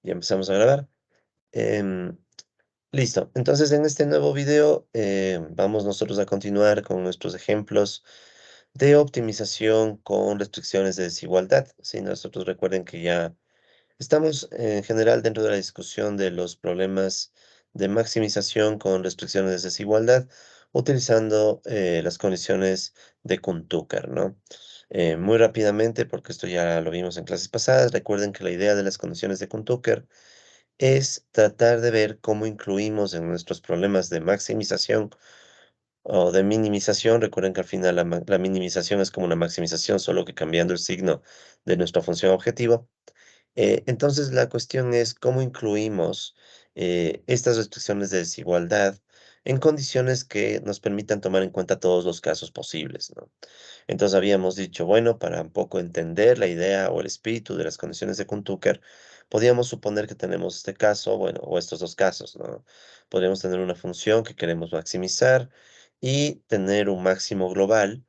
Ya empezamos a grabar. Em, Listo. Entonces, en este nuevo video vamos nosotros a continuar con nuestros ejemplos de optimización con restricciones de desigualdad. Sí, nosotros recuerden que ya estamos en general dentro de la discusión de los problemas de maximización con restricciones de desigualdad, utilizando las condiciones de Kuhn-Tucker, ¿no? Muy rápidamente, porque esto ya lo vimos en clases pasadas, recuerden que la idea de las condiciones de Kuhn-Tucker es tratar de ver cómo incluimos en nuestros problemas de maximización o de minimización. Recuerden que al final la minimización es como una maximización, solo que cambiando el signo de nuestra función objetivo. Entonces, la cuestión es cómo incluimos estas restricciones de desigualdad en condiciones que nos permitan tomar en cuenta todos los casos posibles, ¿no? Entonces habíamos dicho, bueno, para un poco entender la idea o el espíritu de las condiciones de Kuhn-Tucker, podríamos suponer que tenemos este caso, bueno, o estos dos casos, ¿no? Podríamos tener una función que queremos maximizar y tener un máximo global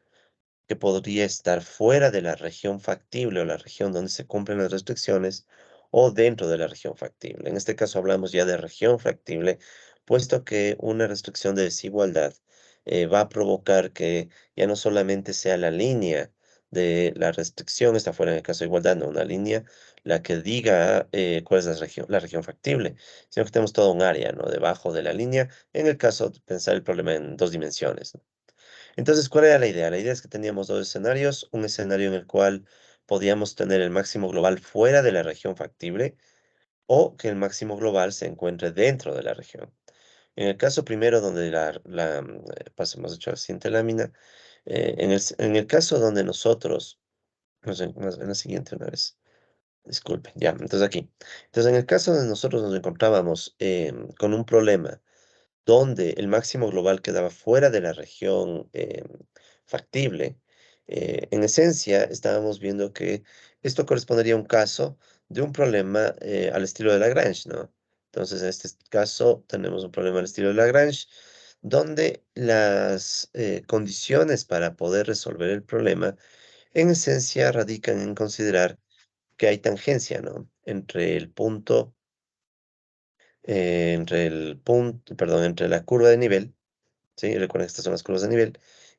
que podría estar fuera de la región factible o la región donde se cumplen las restricciones o dentro de la región factible. En este caso hablamos ya de región factible, puesto que una restricción de desigualdad va a provocar que ya no solamente sea la línea de la restricción, está fuera en el caso de igualdad, no una línea, la que diga cuál es la región factible, sino que tenemos todo un área, ¿no? Debajo de la línea, en el caso de pensar el problema en dos dimensiones, ¿no? Entonces, ¿cuál era la idea? La idea es que teníamos dos escenarios, un escenario en el cual podíamos tener el máximo global fuera de la región factible o que el máximo global se encuentre dentro de la región. En el caso primero, donde pasemos de hecho a la siguiente lámina, en el caso donde nosotros, más en la siguiente una vez, disculpen, ya, entonces aquí. Entonces, en el caso donde nosotros nos encontrábamos con un problema donde el máximo global quedaba fuera de la región factible, en esencia estábamos viendo que esto correspondería a un caso de un problema al estilo de Lagrange, ¿no? Entonces, en este caso tenemos un problema al estilo de Lagrange, donde las condiciones para poder resolver el problema, en esencia, radican en considerar que hay tangencia, ¿no? Entre el punto, perdón, entre la curva de nivel. ¿Sí? Recuerden que estas son las curvas de nivel.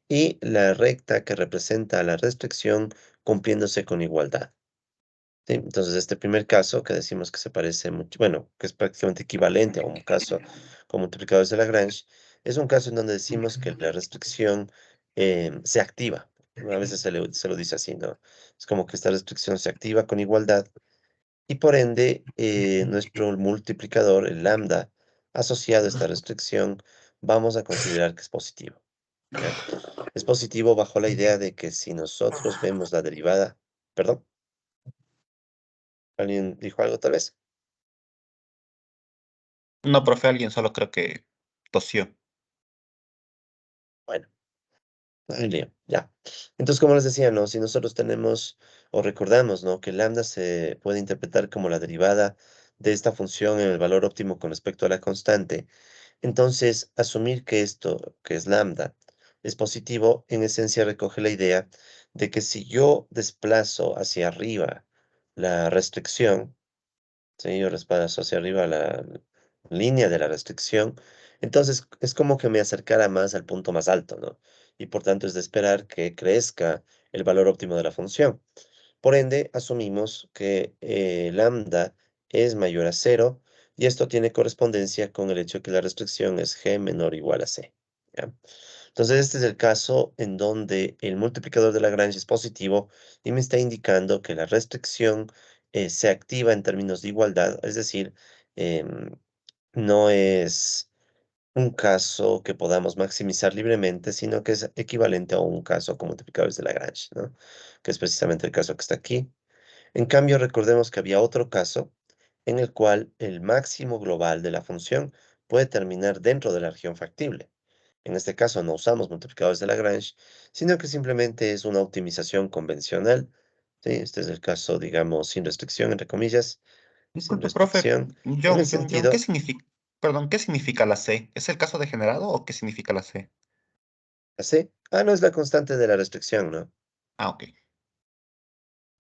Y la recta que representa la restricción cumpliéndose con igualdad. ¿Sí? Entonces, este primer caso que decimos que se parece mucho, bueno, que es prácticamente equivalente a un caso con multiplicadores de Lagrange, es un caso en donde decimos que la restricción se activa. A veces se lo dice así, ¿no? Es como que esta restricción se activa con igualdad y por ende nuestro multiplicador, el lambda, asociado a esta restricción, vamos a considerar que es positivo. ¿Ya? Es positivo bajo la idea de que si nosotros vemos la derivada, perdón, ¿alguien dijo algo tal vez? No, profe, alguien solo creo que tosió. Bueno, no hay lío, ya. Entonces, como les decía, ¿no? Si nosotros tenemos o recordamos, ¿no? Que lambda se puede interpretar como la derivada de esta función en el valor óptimo con respecto a la constante. Entonces, asumir que esto, que es lambda, es positivo, en esencia recoge la idea de que si yo desplazo hacia arriba la restricción, ¿sí? Yo desplazo hacia arriba la línea de la restricción, entonces es como que me acercara más al punto más alto, ¿no? Y por tanto es de esperar que crezca el valor óptimo de la función. Por ende, asumimos que lambda es mayor a cero y esto tiene correspondencia con el hecho que la restricción es g menor o igual a c. ¿Ya? Entonces, este es el caso en donde el multiplicador de Lagrange es positivo y me está indicando que la restricción se activa en términos de igualdad, es decir, em, no es un caso que podamos maximizar libremente, sino que es equivalente a un caso con multiplicadores de Lagrange, ¿no? Que es precisamente el caso que está aquí. En cambio, recordemos que había otro caso en el cual el máximo global de la función puede terminar dentro de la región factible. En este caso no usamos multiplicadores de Lagrange, sino que simplemente es una optimización convencional. ¿Sí? Este es el caso, digamos, sin restricción, entre comillas, sin Disculpe, profe, restricción, en el ¿qué sentido, significa, perdón, qué significa la C? ¿Es el caso degenerado o qué significa la C? así, no es la constante de la restricción, ¿no? Ah, ok.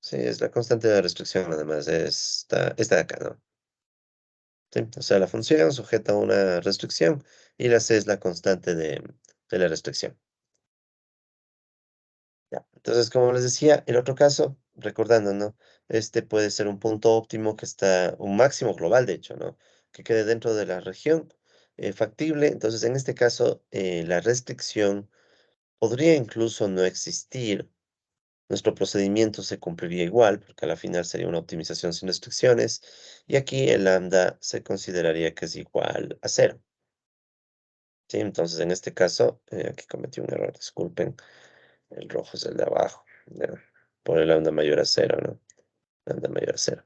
Sí, es la constante de la restricción, nada más, esta de acá, ¿no? ¿sí? O sea, la función sujeta a una restricción y la C es la constante de la restricción. Ya. Entonces, como les decía, el otro caso, recordando, ¿no? Este puede ser un punto óptimo que está, un máximo global, de hecho, ¿no? Que quede dentro de la región factible. Entonces, en este caso, la restricción podría incluso no existir. Nuestro procedimiento se cumpliría igual, porque a la final sería una optimización sin restricciones. Y aquí el lambda se consideraría que es igual a cero. ¿Sí? Entonces, en este caso, aquí cometí un error, disculpen. El rojo es el de abajo. Ya. Por el lambda mayor a cero, ¿no? Lambda mayor a cero.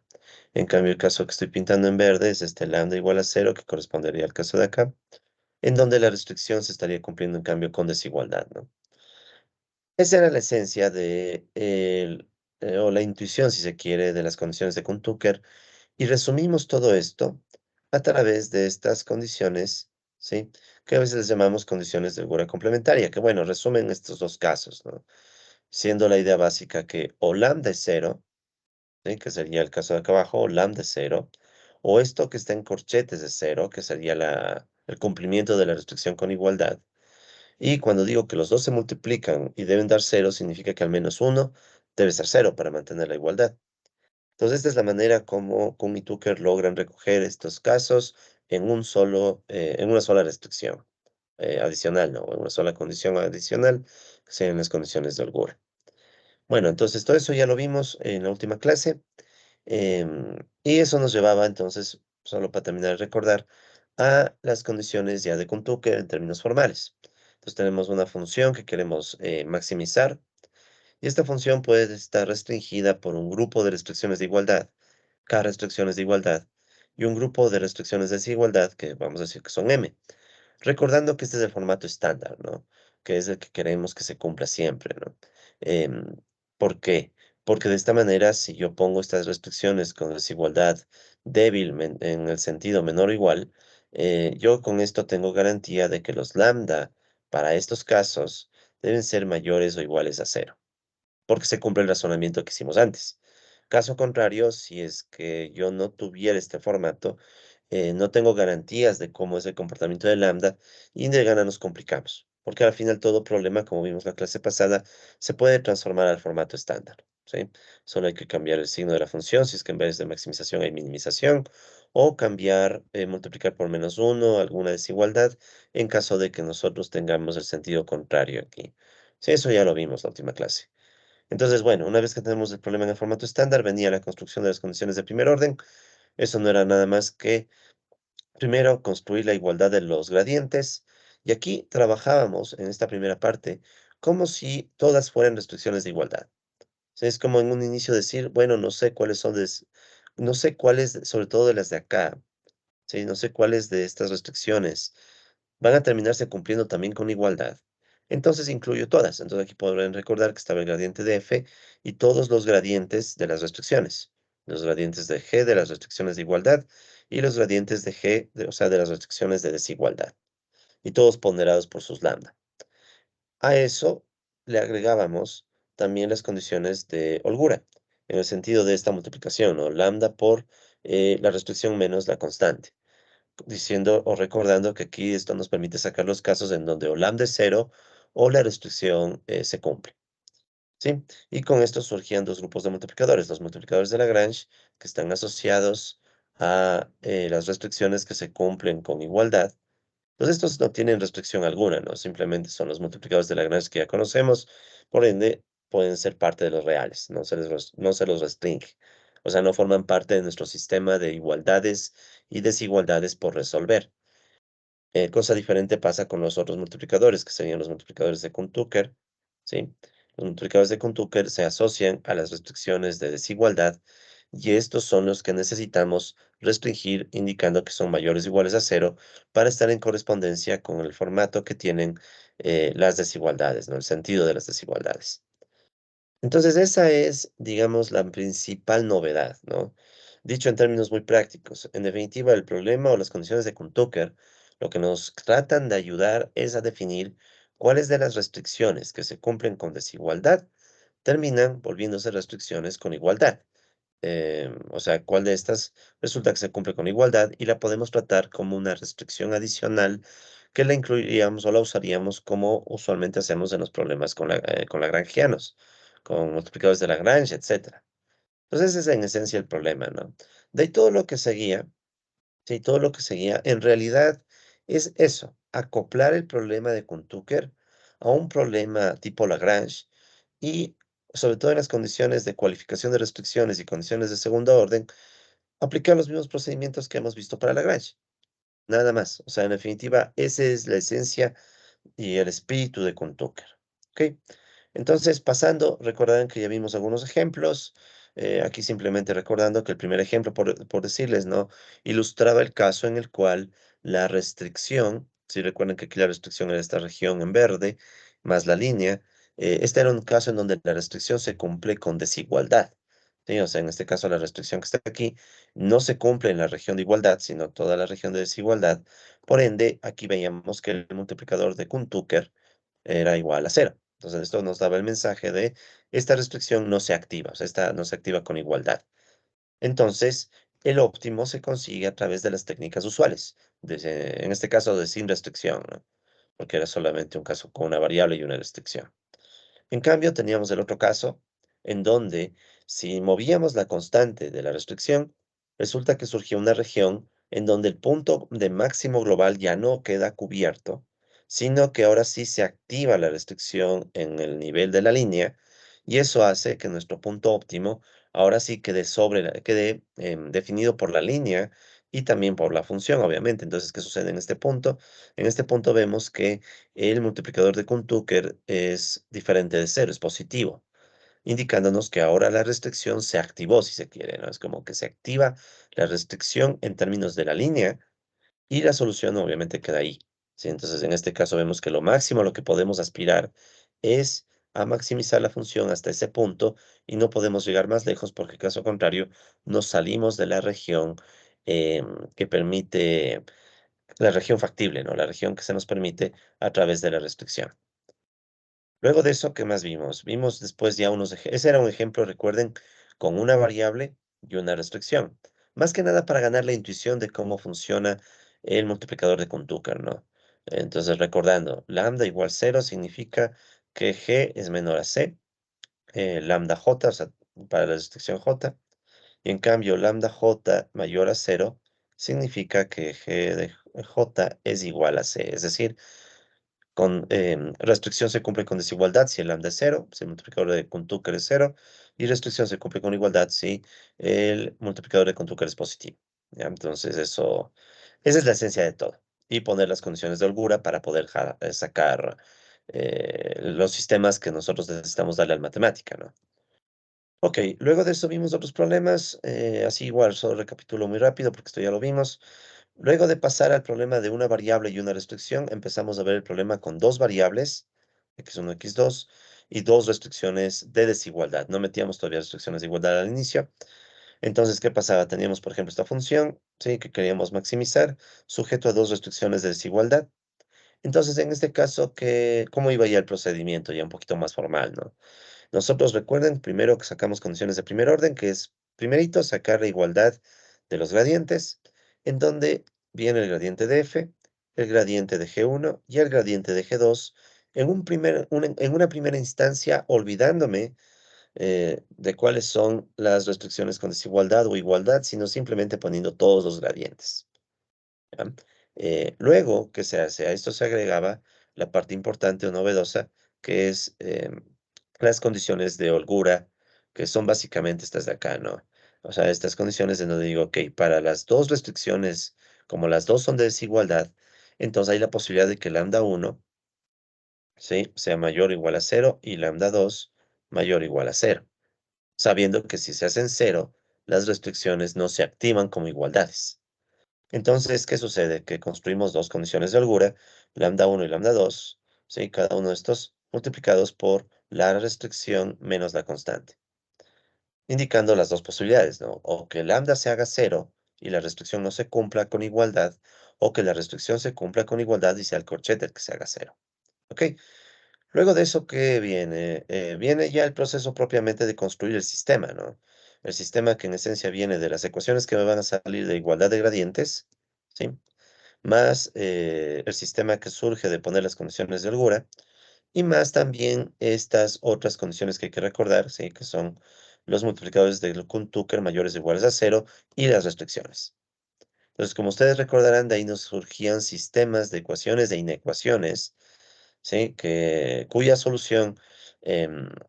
En cambio, el caso que estoy pintando en verde es este lambda igual a cero, que correspondería al caso de acá, en donde la restricción se estaría cumpliendo en cambio con desigualdad, ¿no? Esa era la esencia o la intuición, si se quiere, de las condiciones de Kuhn-Tucker, y resumimos todo esto a través de estas condiciones, ¿sí? Que a veces les llamamos condiciones de holgura complementaria, que bueno, resumen estos dos casos, ¿no? Siendo la idea básica que o lambda es cero, ¿sí? Que sería el caso de acá abajo, o lambda es cero, o esto que está en corchetes es cero, que sería el cumplimiento de la restricción con igualdad. Y cuando digo que los dos se multiplican y deben dar cero, significa que al menos uno debe ser cero para mantener la igualdad. Entonces, esta es la manera como Kuhn y Tucker logran recoger estos casos en una sola restricción adicional, ¿no? En una sola condición adicional, que serían las condiciones de holgura. Bueno, entonces todo eso ya lo vimos en la última clase. Y eso nos llevaba entonces, solo para terminar de recordar, a las condiciones ya de Kuhn-Tucker en términos formales. Entonces tenemos una función que queremos maximizar y esta función puede estar restringida por un grupo de restricciones de igualdad, K restricciones de igualdad, y un grupo de restricciones de desigualdad que vamos a decir que son M. Recordando que este es el formato estándar, ¿no? Que es el que queremos que se cumpla siempre, ¿no? Em, ¿Por qué? Porque de esta manera, si yo pongo estas restricciones con desigualdad débil en el sentido menor o igual, yo con esto tengo garantía de que los lambda para estos casos deben ser mayores o iguales a cero, porque se cumple el razonamiento que hicimos antes. Caso contrario, si es que yo no tuviera este formato, no tengo garantías de cómo es el comportamiento de lambda y de gana nos complicamos, porque al final todo problema, como vimos la clase pasada, se puede transformar al formato estándar, ¿sí? Solo hay que cambiar el signo de la función, si es que en vez de maximización hay minimización, o cambiar, multiplicar por menos uno, alguna desigualdad, en caso de que nosotros tengamos el sentido contrario aquí. Sí, eso ya lo vimos la última clase. Entonces, bueno, una vez que tenemos el problema en el formato estándar, venía la construcción de las condiciones de primer orden. Eso no era nada más que, primero, construir la igualdad de los gradientes. Y aquí trabajábamos en esta primera parte como si todas fueran restricciones de igualdad. O sea, es como en un inicio decir, bueno, no sé cuáles son, no sé cuáles, sobre todo de las de acá, ¿sí? No sé cuáles de estas restricciones van a terminarse cumpliendo también con igualdad. Entonces incluyo todas. Entonces aquí podrán recordar que estaba el gradiente de f y todos los gradientes de las restricciones. Los gradientes de g de las restricciones de igualdad y los gradientes de g, o sea, de las restricciones de desigualdad. Y todos ponderados por sus lambda. A eso le agregábamos también las condiciones de holgura, en el sentido de esta multiplicación, ¿no? Lambda por la restricción menos la constante, diciendo o recordando que aquí esto nos permite sacar los casos en donde o lambda es cero o la restricción se cumple, ¿sí? Y con esto surgían dos grupos de multiplicadores, los multiplicadores de Lagrange, que están asociados a las restricciones que se cumplen con igualdad. Entonces estos no tienen restricción alguna, ¿no? Simplemente son los multiplicadores de Lagrange que ya conocemos, por ende pueden ser parte de los reales, no se los restringe. O sea, no forman parte de nuestro sistema de igualdades y desigualdades por resolver. Cosa diferente pasa con los otros multiplicadores, que serían los multiplicadores de Kuhn-Tucker, ¿sí? Los multiplicadores de Kuhn-Tucker se asocian a las restricciones de desigualdad y estos son los que necesitamos restringir, indicando que son mayores o iguales a cero para estar en correspondencia con el formato que tienen las desigualdades, ¿no? El sentido de las desigualdades. Entonces, esa es, digamos, la principal novedad, ¿no? Dicho en términos muy prácticos, en definitiva, el problema o las condiciones de Kuhn-Tucker lo que nos tratan de ayudar es a definir cuáles de las restricciones que se cumplen con desigualdad terminan volviéndose restricciones con igualdad. o sea, cuál de estas resulta que se cumple con igualdad y la podemos tratar como una restricción adicional que la incluiríamos o la usaríamos como usualmente hacemos en los problemas con lagrangianos, con multiplicadores de Lagrange, etcétera. Entonces, ese es en esencia el problema, ¿no? De ahí todo lo que seguía, sí, todo lo que seguía, en realidad es eso, acoplar el problema de Kuhn-Tucker a un problema tipo Lagrange y, sobre todo en las condiciones de cualificación de restricciones y condiciones de segunda orden, aplicar los mismos procedimientos que hemos visto para Lagrange. Nada más. O sea, en definitiva, esa es la esencia y el espíritu de Kuhn-Tucker. ¿Ok? Entonces, pasando, recordarán que ya vimos algunos ejemplos. Aquí simplemente recordando que el primer ejemplo, por decirles, ¿no? Ilustraba el caso en el cual la restricción, si recuerdan que aquí la restricción era esta región en verde, más la línea, este era un caso en donde la restricción se cumple con desigualdad. ¿Sí? O sea, en este caso la restricción que está aquí no se cumple en la región de igualdad, sino toda la región de desigualdad. Por ende, aquí veíamos que el multiplicador de Kuhn-Tucker era igual a cero. Entonces, esto nos daba el mensaje de esta restricción no se activa, o sea, esta no se activa con igualdad. Entonces, el óptimo se consigue a través de las técnicas usuales, en este caso de sin restricción, ¿no? Porque era solamente un caso con una variable y una restricción. En cambio, teníamos el otro caso en donde si movíamos la constante de la restricción, resulta que surgió una región en donde el punto de máximo global ya no queda cubierto, sino que ahora sí se activa la restricción en el nivel de la línea y eso hace que nuestro punto óptimo ahora sí quede definido por la línea y también por la función, obviamente. Entonces, ¿qué sucede en este punto? En este punto vemos que el multiplicador de Kuhn-Tucker es diferente de cero, es positivo, indicándonos que ahora la restricción se activó, si se quiere, ¿no? Es como que se activa la restricción en términos de la línea y la solución obviamente queda ahí. ¿Sí? Entonces, en este caso vemos que lo máximo a lo que podemos aspirar es a maximizar la función hasta ese punto y no podemos llegar más lejos porque, caso contrario, nos salimos de la región que permite la región factible, ¿no? La región que se nos permite a través de la restricción. Luego de eso, ¿qué más vimos? Vimos después ya ese era un ejemplo, recuerden, con una variable y una restricción. Más que nada para ganar la intuición de cómo funciona el multiplicador de Kuhn-Tucker, ¿no? Entonces, recordando, lambda igual cero significa que g es menor a c, lambda j, o sea, para la restricción j, y en cambio lambda j mayor a cero significa que g de j es igual a c, es decir, con restricción se cumple con desigualdad si el lambda es cero, si el multiplicador de Kuhn-Tucker es cero, y restricción se cumple con igualdad si el multiplicador de Kuhn-Tucker es positivo. ¿Ya? Entonces, esa es la esencia de todo. Y poner las condiciones de holgura para poder sacar los sistemas que nosotros necesitamos darle al matemática, ¿no? Ok, luego de eso vimos otros problemas, así igual, solo recapitulo muy rápido porque esto ya lo vimos. Luego de pasar al problema de una variable y una restricción, empezamos a ver el problema con dos variables, x1, x2, y dos restricciones de desigualdad. No metíamos todavía restricciones de igualdad al inicio. Entonces, ¿qué pasaba? Teníamos, por ejemplo, esta función, ¿sí? Que queríamos maximizar, sujeto a dos restricciones de desigualdad. Entonces, en este caso, ¿cómo iba ya el procedimiento? Ya un poquito más formal, ¿no? Nosotros recuerden primero que sacamos condiciones de primer orden, que es primerito sacar la igualdad de los gradientes, en donde viene el gradiente de f, el gradiente de g1 y el gradiente de g2, en una primera instancia olvidándome de cuáles son las restricciones con desigualdad o igualdad, sino simplemente poniendo todos los gradientes. ¿Ya? Luego, ¿qué se hace? A esto se agregaba la parte importante o novedosa, que es las condiciones de holgura, que son básicamente estas de acá, ¿no? O sea, estas condiciones en donde digo, ok, para las dos restricciones, como las dos son de desigualdad, entonces hay la posibilidad de que lambda 1, ¿sí? Sea mayor o igual a cero y lambda 2 mayor o igual a cero, sabiendo que si se hacen cero, las restricciones no se activan como igualdades. Entonces, ¿qué sucede? Que construimos dos condiciones de holgura, lambda 1 y lambda 2, ¿sí? Cada uno de estos multiplicados por la restricción menos la constante, indicando las dos posibilidades, ¿no? O que lambda se haga cero y la restricción no se cumpla con igualdad, o que la restricción se cumpla con igualdad y sea el corchete el que se haga cero. ¿Ok? Luego de eso, ¿qué viene? Viene ya el proceso propiamente de construir el sistema, ¿no? El sistema que en esencia viene de las ecuaciones que me van a salir de igualdad de gradientes, ¿sí? Más el sistema que surge de poner las condiciones de holgura, y más también estas otras condiciones que hay que recordar, ¿sí? Que son los multiplicadores de Kuhn-Tucker mayores o iguales a cero y las restricciones. Entonces, como ustedes recordarán, de ahí nos surgían sistemas de ecuaciones e inecuaciones, ¿sí? Cuya solución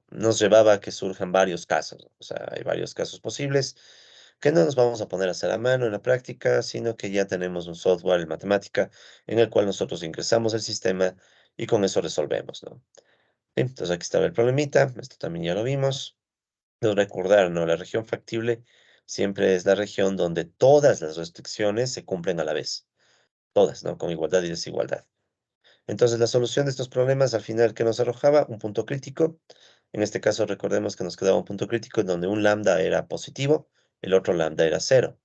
nos llevaba a que surjan varios casos. O sea, hay varios casos posibles que no nos vamos a poner a hacer a mano en la práctica, sino que ya tenemos un software en matemática en el cual nosotros ingresamos el sistema y con eso resolvemos, ¿no? Sí, entonces aquí estaba el problemita, esto también ya lo vimos. Pero recordar, ¿no? La región factible siempre es la región donde todas las restricciones se cumplen a la vez. Todas, ¿no? Con igualdad y desigualdad. Entonces, la solución de estos problemas al final que nos arrojaba un punto crítico. En este caso, recordemos que nos quedaba un punto crítico en donde un lambda era positivo, el otro lambda era cero,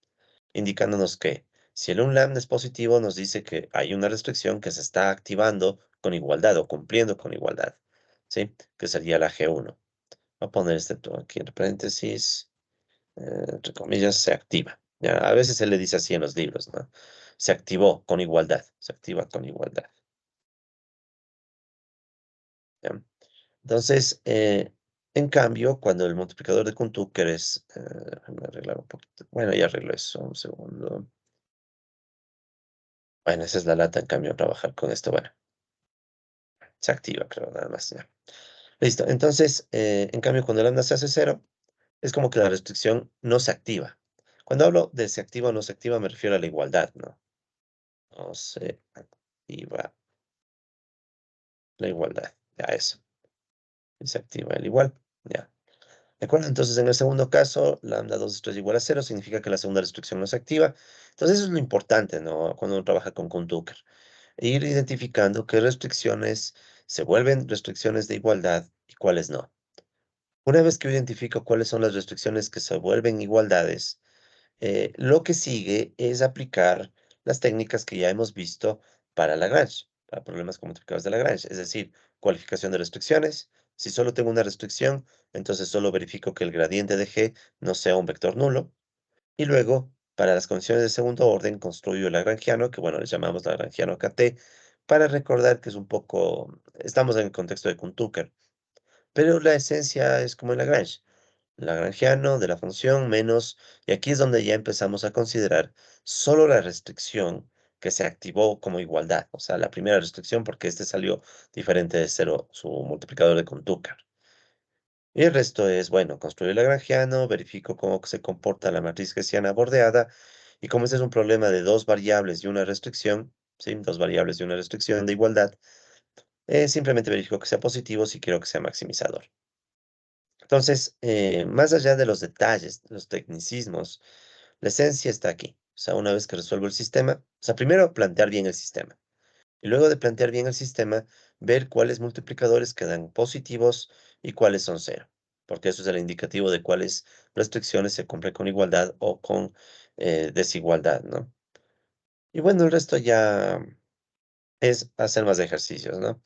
indicándonos que si el un lambda es positivo, nos dice que hay una restricción que se está activando con igualdad o cumpliendo con igualdad, ¿sí? Que sería la G1. Voy a poner este aquí entre paréntesis, entre comillas, se activa. Ya, a veces se le dice así en los libros, ¿no? Se activó con igualdad, se activa con igualdad. ¿Ya? Entonces, en cambio, cuando el multiplicador de Kuhn-Tucker es, déjame arreglar un poquito. Bueno, ya arreglo eso, un segundo. Bueno, esa es la lata, en cambio, trabajar con esto. Bueno, se activa, creo, nada más. Ya. Listo. Entonces, en cambio, cuando el lambda se hace cero, es como que la restricción no se activa. Cuando hablo de se activa o no se activa, me refiero a la igualdad, ¿no? No se activa la igualdad. Ya eso. Se activa el igual. Ya. ¿De acuerdo? Entonces, en el segundo caso, lambda 2 estrella igual a cero significa que la segunda restricción no se activa. Entonces, eso es lo importante, ¿no? Cuando uno trabaja con Kuhn-Tucker. Ir identificando qué restricciones se vuelven restricciones de igualdad y cuáles no. Una vez que yo identifico cuáles son las restricciones que se vuelven igualdades, lo que sigue es aplicar las técnicas que ya hemos visto para Lagrange, para problemas con multiplicadores de Lagrange, es decir, cualificación de restricciones. Si solo tengo una restricción, entonces solo verifico que el gradiente de G no sea un vector nulo. Y luego, para las condiciones de segundo orden, construyo el lagrangiano, que bueno, le llamamos lagrangiano KT, para recordar que es un poco, estamos en el contexto de Kuhn-Tucker, pero la esencia es como en Lagrange. Lagrangiano de la función menos, y aquí es donde ya empezamos a considerar solo la restricción que se activó como igualdad, o sea, la primera restricción porque este salió diferente de cero, su multiplicador de Kuhn-Tucker. Y el resto es, bueno, construir el lagrangiano, verifico cómo se comporta la matriz hessiana bordeada, y como este es un problema de dos variables y una restricción, ¿sí? Dos variables y una restricción de igualdad, simplemente verifico que sea positivo si quiero que sea maximizador. Entonces, más allá de los detalles, los tecnicismos, la esencia está aquí. O sea, una vez que resuelvo el sistema, o sea, primero plantear bien el sistema. Y luego de plantear bien el sistema, ver cuáles multiplicadores quedan positivos y cuáles son cero. Porque eso es el indicativo de cuáles restricciones se cumplen con igualdad o con desigualdad, ¿no? Y bueno, el resto ya es hacer más ejercicios, ¿no?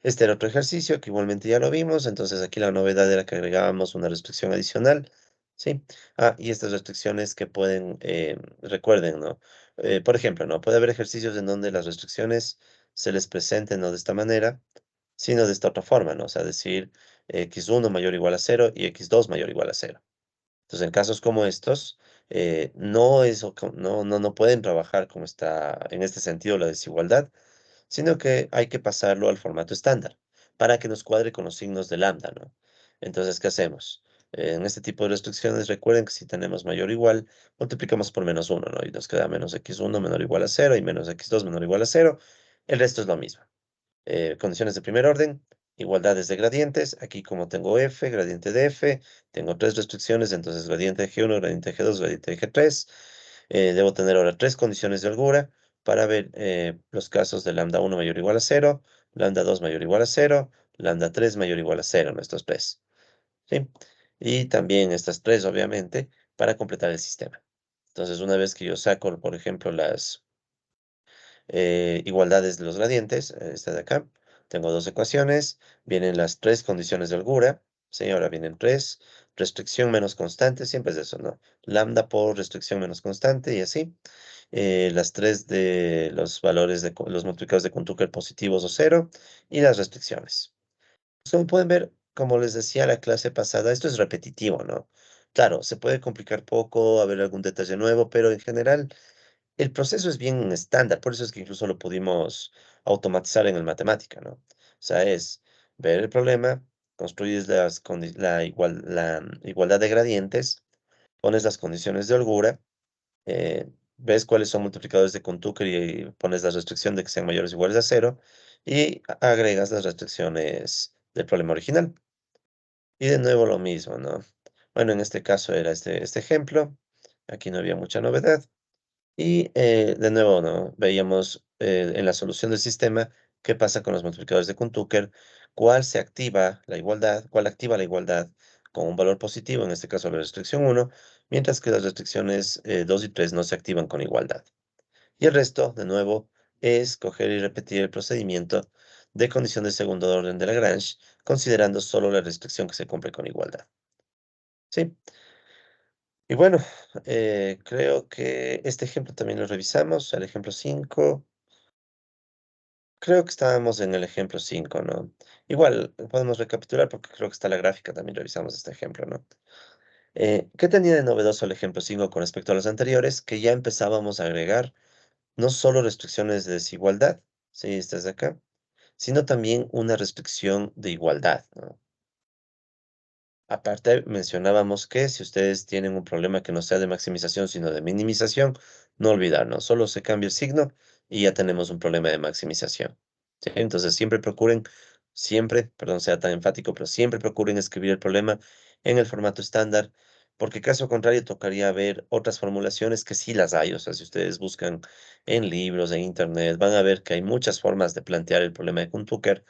Este era otro ejercicio que igualmente ya lo vimos, entonces aquí la novedad era que agregábamos una restricción adicional, ¿sí? Ah, y estas restricciones que pueden, recuerden, ¿no? Por ejemplo, ¿no? Puede haber ejercicios en donde las restricciones se les presenten no de esta manera, sino de esta otra forma, ¿no? O sea, decir x1 mayor o igual a cero y x2 mayor o igual a cero. Entonces, en casos como estos, no pueden trabajar como está en este sentido la desigualdad, sino que hay que pasarlo al formato estándar para que nos cuadre con los signos de lambda, ¿no? Entonces, ¿qué hacemos? En este tipo de restricciones, recuerden que si tenemos mayor o igual, multiplicamos por menos uno, ¿no? Y nos queda menos x1 menor o igual a cero y menos x2 menor o igual a cero. El resto es lo mismo. Condiciones de primer orden, igualdades de gradientes. Aquí como tengo f, gradiente de f, tengo tres restricciones, entonces gradiente de G1, gradiente de G2, gradiente de G3. Debo tener ahora tres condiciones de holgura para ver los casos de lambda 1 mayor o igual a cero, lambda 2 mayor o igual a cero, lambda 3 mayor o igual a cero, ¿no? Estos tres. ¿Sí? Y también estas tres, obviamente, para completar el sistema. Entonces, una vez que yo saco, por ejemplo, las igualdades de los gradientes, esta de acá. Tengo dos ecuaciones, vienen las tres condiciones de holgura, ¿sí? Ahora vienen 3, restricción menos constante, siempre es eso, ¿no? Lambda por restricción menos constante y así. Las 3 de los valores de los multiplicados de Kuntuker positivos o cero y las restricciones. Como pueden ver, como les decía la clase pasada, esto es repetitivo, ¿no? Claro, se puede complicar poco, haber algún detalle nuevo, pero en general el proceso es bien estándar, por eso es que incluso lo pudimos automatizar en el matemática, ¿no? O sea, es ver el problema, construyes la igualdad de gradientes, pones las condiciones de holgura, ves cuáles son multiplicadores de Kuntuker y pones la restricción de que sean mayores o iguales a cero y agregas las restricciones del problema original. Y de nuevo lo mismo, ¿no? Bueno, en este caso era este ejemplo. Aquí no había mucha novedad. Y de nuevo, ¿no? Veíamos en la solución del sistema qué pasa con los multiplicadores de Kuntuker, cuál activa la igualdad con un valor positivo, en este caso la restricción 1, mientras que las restricciones 2 y 3 no se activan con igualdad. Y el resto, de nuevo, es coger y repetir el procedimiento de condición de segundo orden de Lagrange, considerando solo la restricción que se cumple con igualdad. ¿Sí? Y bueno, creo que este ejemplo también lo revisamos, el ejemplo 5. Creo que estábamos en el ejemplo 5, ¿no? Igual, podemos recapitular porque creo que está la gráfica, también revisamos este ejemplo, ¿no? ¿Qué tenía de novedoso el ejemplo 5 con respecto a los anteriores? Que ya empezábamos a agregar no solo restricciones de desigualdad, ¿sí? Estas de acá, sino también una restricción de igualdad, ¿no? Aparte, mencionábamos que si ustedes tienen un problema que no sea de maximización, sino de minimización, no olvidarnos, solo se cambia el signo y ya tenemos un problema de maximización. ¿Sí? Entonces, perdón, sea tan enfático, pero siempre procuren escribir el problema en el formato estándar, porque caso contrario tocaría ver otras formulaciones que sí las hay. O sea, si ustedes buscan en libros, en internet, van a ver que hay muchas formas de plantear el problema de Kuhn-Tucker,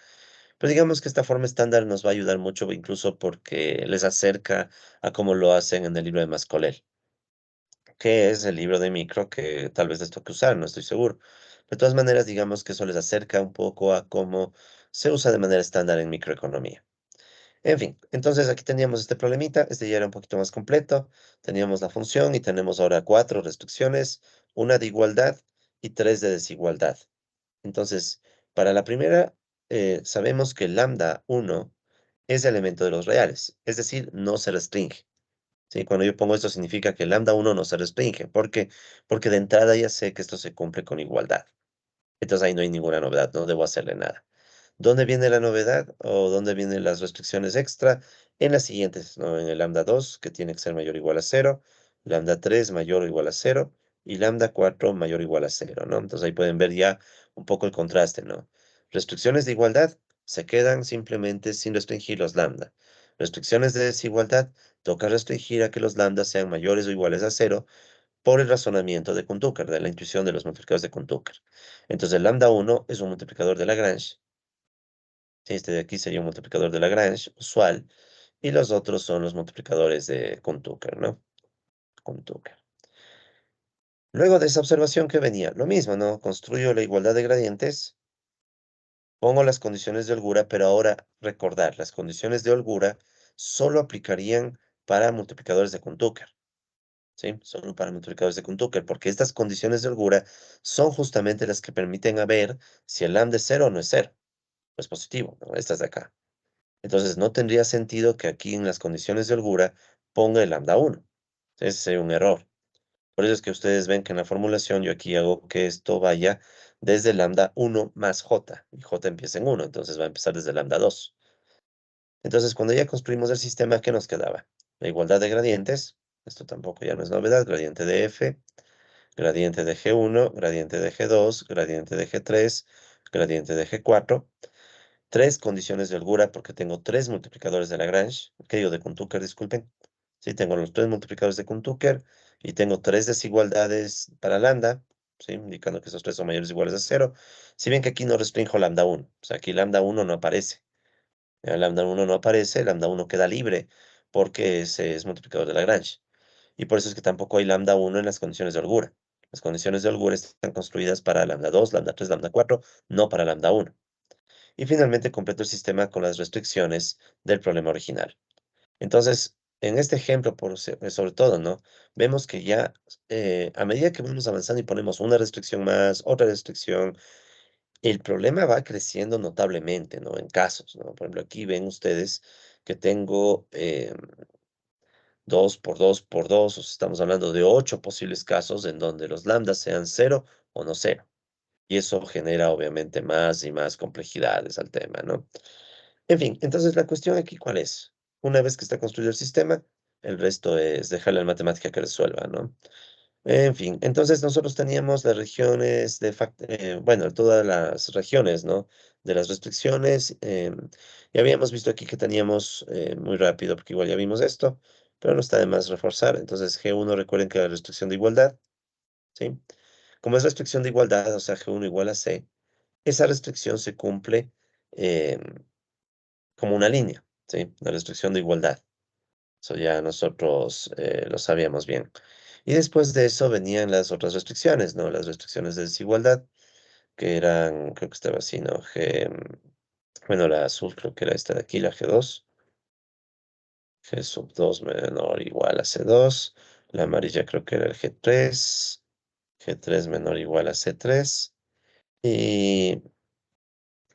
pero digamos que esta forma estándar nos va a ayudar mucho, incluso porque les acerca a cómo lo hacen en el libro de Mascolel, que es el libro de micro que tal vez les toque usar, no estoy seguro. De todas maneras, digamos que eso les acerca un poco a cómo se usa de manera estándar en microeconomía. En fin, entonces aquí teníamos este problemita, este ya era un poquito más completo, teníamos la función y tenemos ahora 4 restricciones, una de igualdad y 3 de desigualdad. Entonces, para la primera, sabemos que lambda 1 es elemento de los reales, es decir, no se restringe. ¿Sí? Cuando yo pongo esto significa que lambda 1 no se restringe. ¿Por qué? Porque de entrada ya sé que esto se cumple con igualdad. Entonces ahí no hay ninguna novedad, no debo hacerle nada. ¿Dónde viene la novedad o dónde vienen las restricciones extra? En las siguientes, ¿no? En el lambda 2, que tiene que ser mayor o igual a cero, lambda 3 mayor o igual a cero y lambda 4 mayor o igual a cero, ¿no? Entonces ahí pueden ver ya un poco el contraste, ¿no? Restricciones de igualdad se quedan simplemente sin restringir los lambda. Restricciones de desigualdad toca restringir a que los lambda sean mayores o iguales a cero por el razonamiento de Kuhn-Tucker, de la intuición de los multiplicadores de Kuhn-Tucker. Entonces el lambda 1 es un multiplicador de Lagrange. Este de aquí sería un multiplicador de Lagrange usual. Y los otros son los multiplicadores de Kuhn-Tucker, ¿no? Kuhn-Tucker. Luego de esa observación que venía, lo mismo, ¿no? Construyo la igualdad de gradientes, pongo las condiciones de holgura, pero ahora recordar, las condiciones de holgura solo aplicarían para multiplicadores de Kuhn-Tucker, ¿sí? Solo para multiplicadores de Kuhn-Tucker, porque estas condiciones de holgura son justamente las que permiten a ver si el lambda es cero o no es cero. Pues positivo, ¿no? Estas de acá. Entonces, no tendría sentido que aquí en las condiciones de holgura ponga el lambda 1. Ese sería un error. Por eso es que ustedes ven que en la formulación yo aquí hago que esto vaya desde lambda 1 más j, y j empieza en 1, entonces va a empezar desde lambda 2. Entonces, cuando ya construimos el sistema, ¿qué nos quedaba? La igualdad de gradientes, esto tampoco ya no es novedad, gradiente de f, gradiente de g1, gradiente de g2, gradiente de g3, gradiente de g4, 3 condiciones de holgura porque tengo 3 multiplicadores de Lagrange, que yo de Kuhn-Tucker, disculpen. Sí, tengo los 3 multiplicadores de Kuhn-Tucker y tengo 3 desigualdades para lambda, ¿sí? Indicando que esos 3 son mayores o iguales a cero. Si bien que aquí no restringo lambda 1, o sea, aquí lambda 1 no aparece. Lambda 1 no aparece, lambda 1 queda libre porque ese es multiplicador de Lagrange. Y por eso es que tampoco hay lambda 1 en las condiciones de holgura. Las condiciones de holgura están construidas para lambda 2, lambda 3, lambda 4, no para lambda 1. Y finalmente completo el sistema con las restricciones del problema original. Entonces, en este ejemplo, sobre todo, ¿no? Vemos que ya a medida que vamos avanzando y ponemos una restricción más, otra restricción, el problema va creciendo notablemente, ¿no? En casos, ¿no? Por ejemplo, aquí ven ustedes que tengo 2 por 2 por 2, o sea, estamos hablando de 8 posibles casos en donde los lambdas sean cero o no cero. Y eso genera obviamente más y más complejidades al tema, ¿no? En fin, entonces la cuestión aquí, ¿cuál es? Una vez que está construido el sistema, el resto es dejarle al matemática que resuelva, ¿no? En fin, entonces nosotros teníamos las regiones bueno, todas las regiones, ¿no? De las restricciones. Y habíamos visto aquí que teníamos, muy rápido, porque igual ya vimos esto, pero no está de más reforzar. Entonces, G1, recuerden que la restricción de igualdad, ¿sí? Como es restricción de igualdad, o sea, G1 igual a C, esa restricción se cumple em, como una línea, ¿sí? La restricción de igualdad. Eso ya nosotros lo sabíamos bien. Y después de eso venían las otras restricciones, ¿no? Las restricciones de desigualdad, que eran, creo que estaba así, ¿no? Bueno, la azul creo que era esta de aquí, la G2. G sub 2 menor igual a C2. La amarilla creo que era el G3. G3 menor igual a C3. Y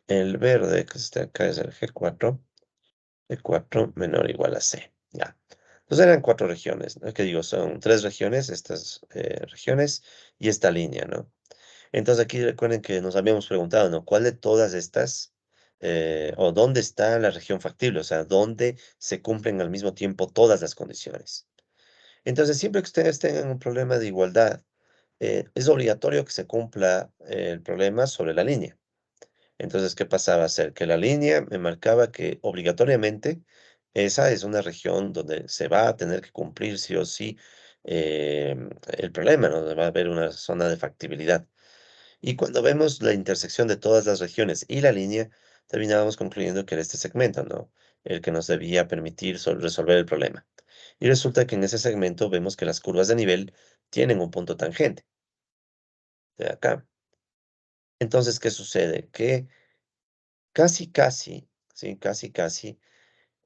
el verde, que está acá, es el G4. G4 menor igual a C. Ya. Entonces eran cuatro regiones, ¿no? Que digo, son tres regiones, estas regiones y esta línea, ¿no? Entonces aquí recuerden que nos habíamos preguntado, ¿no? ¿Cuál de todas estas, o dónde está la región factible? O sea, ¿dónde se cumplen al mismo tiempo todas las condiciones? Entonces, siempre que ustedes tengan un problema de igualdad, es obligatorio que se cumpla el problema sobre la línea. Entonces, ¿qué pasaba a ser? Que la línea me marcaba que obligatoriamente esa es una región donde se va a tener que cumplir sí o sí el problema, ¿no? Donde va a haber una zona de factibilidad. Y cuando vemos la intersección de todas las regiones y la línea, terminábamos concluyendo que era este segmento, ¿no? El que nos debía permitir resolver el problema. Y resulta que en ese segmento vemos que las curvas de nivel tienen un punto tangente de acá. Entonces, ¿qué sucede? Que casi, casi, sí, casi, casi,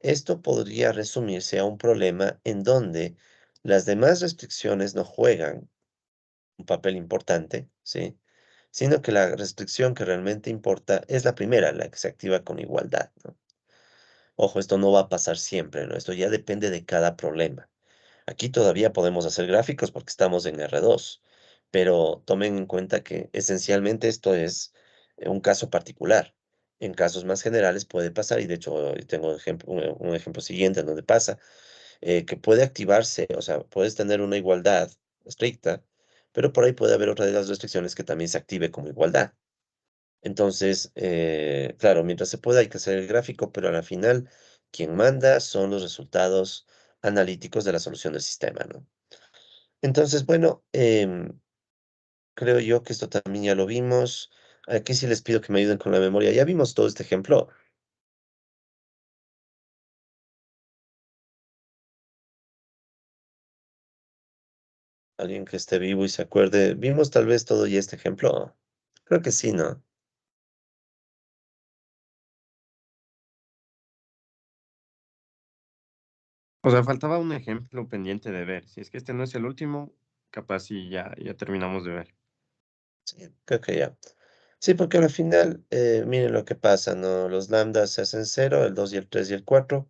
esto podría resumirse a un problema en donde las demás restricciones no juegan un papel importante, ¿sí? Sino que la restricción que realmente importa es la primera, la que se activa con igualdad, ¿no? Ojo, esto no va a pasar siempre, ¿no? Esto ya depende de cada problema. Aquí todavía podemos hacer gráficos porque estamos en R2, pero tomen en cuenta que esencialmente esto es un caso particular. En casos más generales puede pasar, y de hecho tengo un ejemplo siguiente en donde pasa, que puede activarse, o sea, puedes tener una igualdad estricta, pero por ahí puede haber otra de las restricciones que también se active como igualdad. Entonces, claro, mientras se pueda hay que hacer el gráfico, pero a la final quien manda son los resultados analíticos de la solución del sistema, ¿no? Entonces, bueno, creo yo que esto también ya lo vimos. Aquí sí les pido que me ayuden con la memoria. Ya vimos todo este ejemplo. Alguien que esté vivo y se acuerde. ¿Vimos tal vez todo ya este ejemplo? Creo que sí, ¿no? O sea, faltaba un ejemplo pendiente de ver. Si es que este no es el último, capaz si ya terminamos de ver. Sí, creo que ya. Sí, porque al final, miren lo que pasa, ¿no? Los lambdas se hacen cero, el 2 y el 3 y el 4.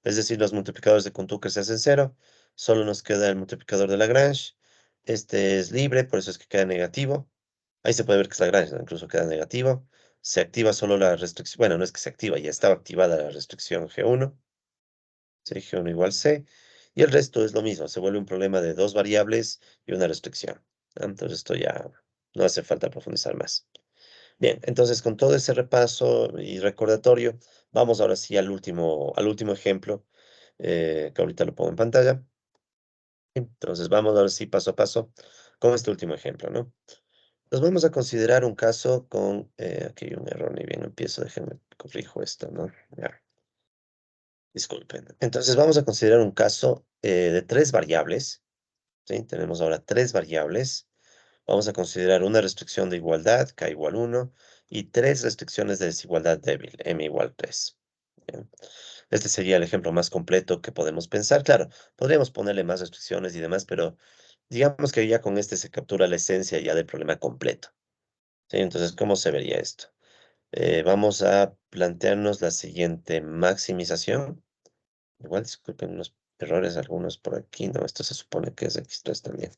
Es decir, los multiplicadores de Kuhn-Tucker se hacen cero. Solo nos queda el multiplicador de Lagrange. Este es libre, por eso es que queda negativo. Ahí se puede ver que es Lagrange, ¿no? Incluso queda negativo. Se activa solo la restricción. Bueno, no es que se activa, ya estaba activada la restricción G1. Sí, G1 igual C. Y el resto es lo mismo. Se vuelve un problema de dos variables y una restricción, ¿no? Entonces esto ya no hace falta profundizar más. Bien, entonces con todo ese repaso y recordatorio, vamos ahora sí al último ejemplo, que ahorita lo pongo en pantalla. Entonces vamos ahora sí paso a paso con este último ejemplo, ¿no? Nos vamos a considerar un caso con, aquí hay un error, ni bien empiezo, déjenme corrijo esto, ¿no? Ya, disculpen. Entonces vamos a considerar un caso de tres variables, ¿sí? Tenemos ahora tres variables. Vamos a considerar una restricción de igualdad, K igual 1, y tres restricciones de desigualdad débil, M igual 3. Bien. Este sería el ejemplo más completo que podemos pensar. Claro, podríamos ponerle más restricciones y demás, pero digamos que ya con este se captura la esencia ya del problema completo. ¿Sí? Entonces, ¿cómo se vería esto? Vamos a plantearnos la siguiente maximización. Igual, disculpen los errores, algunos por aquí. No, esto se supone que es X3 también.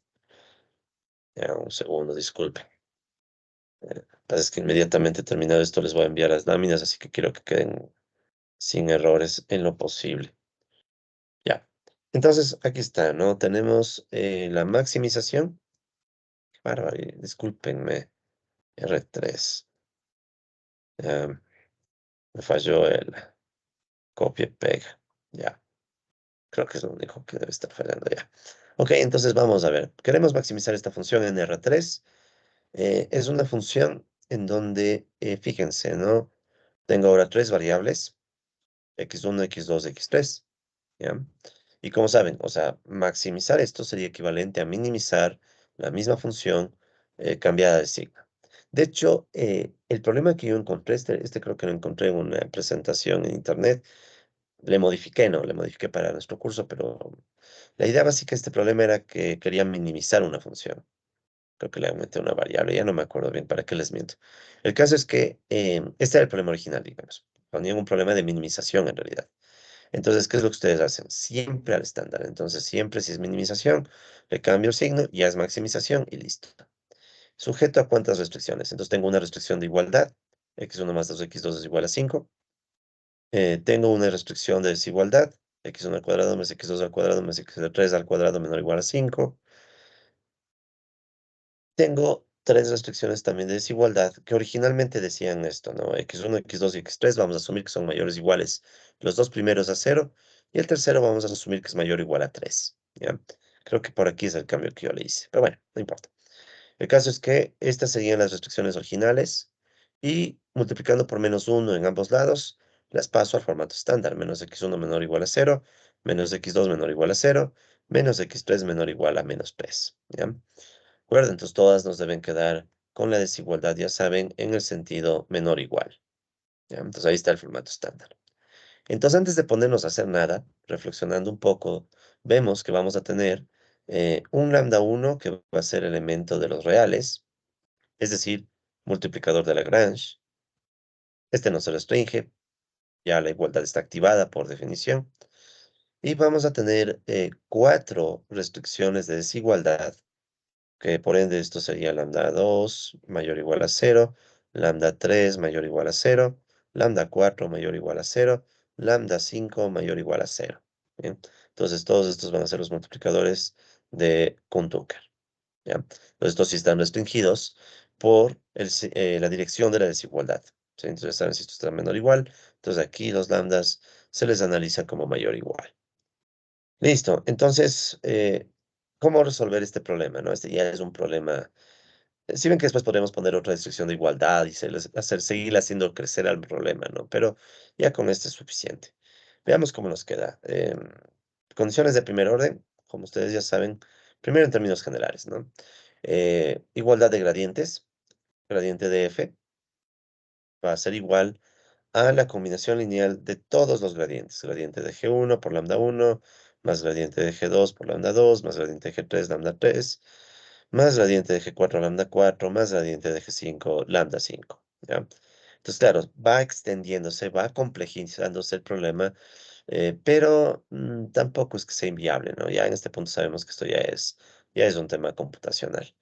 Ya, un segundo, disculpen. Pasa es que inmediatamente terminado esto les voy a enviar las láminas, así que quiero que queden sin errores en lo posible. Ya. Entonces, aquí está, ¿no? Tenemos la maximización. Bárbaro, discúlpenme. R3. Ya, me falló el copia y pega. Ya. Creo que es lo único que debe estar fallando ya. Ok, entonces vamos a ver. Queremos maximizar esta función en R3. Es una función en donde, fíjense, ¿no? Tengo ahora tres variables, x1, x2, x3, ¿ya? Y como saben, o sea, maximizar esto sería equivalente a minimizar la misma función cambiada de signo. De hecho, el problema que yo encontré, este creo que lo encontré en una presentación en internet, le modifiqué, ¿no? Le modifiqué para nuestro curso, pero la idea básica de este problema era que quería minimizar una función. Creo que le aumenté una variable, ya no me acuerdo bien, ¿para qué les miento? El caso es que este era el problema original, digamos. Ponían un problema de minimización en realidad. Entonces, ¿qué es lo que ustedes hacen? Siempre al estándar. Entonces, siempre si es minimización, le cambio el signo, ya es maximización y listo. ¿Sujeto a cuántas restricciones? Entonces, tengo una restricción de igualdad. X1 más 2x2 es igual a 5. Tengo una restricción de desigualdad. X1 al cuadrado más X2 al cuadrado más X3 al cuadrado menor o igual a 5. Tengo tres restricciones también de desigualdad que originalmente decían esto, ¿no? X1, X2 y X3 vamos a asumir que son mayores o iguales los dos primeros a 0 y el tercero vamos a asumir que es mayor o igual a 3, ¿ya? Creo que por aquí es el cambio que yo le hice, pero bueno, no importa. El caso es que estas serían las restricciones originales y multiplicando por -1 en ambos lados, las paso al formato estándar, menos x1 menor o igual a 0, menos x2 menor o igual a 0, menos x3 menor o igual a -3, ¿ya? ¿De acuerdo? Entonces todas nos deben quedar con la desigualdad, ya saben, en el sentido menor o igual, ¿ya? Entonces ahí está el formato estándar. Entonces antes de ponernos a hacer nada, reflexionando un poco, vemos que vamos a tener un lambda 1 que va a ser elemento de los reales, es decir, multiplicador de Lagrange. Este no se restringe, ya la igualdad está activada por definición. Y vamos a tener cuatro restricciones de desigualdad, que por ende esto sería lambda 2 mayor o igual a 0, lambda 3 mayor o igual a 0, lambda 4 mayor o igual a 0, lambda 5 mayor o igual a 0. ¿Bien? Entonces todos estos van a ser los multiplicadores de Kuhn-Tucker. ¿Ya? Entonces estos sí están restringidos por la dirección de la desigualdad. ¿Sí? Entonces saben si esto está menor o igual. Entonces aquí los lambdas se les analiza como mayor o igual. Listo. Entonces, ¿cómo resolver este problema? ¿No? Este ya es un problema. Si ven que después podemos poner otra restricción de igualdad y seguir haciendo crecer al problema, ¿no? Pero ya con este es suficiente. Veamos cómo nos queda. Condiciones de primer orden, como ustedes ya saben, primero en términos generales, ¿no? Igualdad de gradientes, gradiente de f va a ser igual a la combinación lineal de todos los gradientes. Gradiente de G1 por lambda 1, más gradiente de G2 por lambda 2, más gradiente de G3 lambda 3, más gradiente de G4 lambda 4, más gradiente de G5 lambda 5. ¿Ya? Entonces, claro, va extendiéndose, va complejizándose el problema, pero tampoco es que sea inviable, ¿no? Ya en este punto sabemos que esto ya es un tema computacional.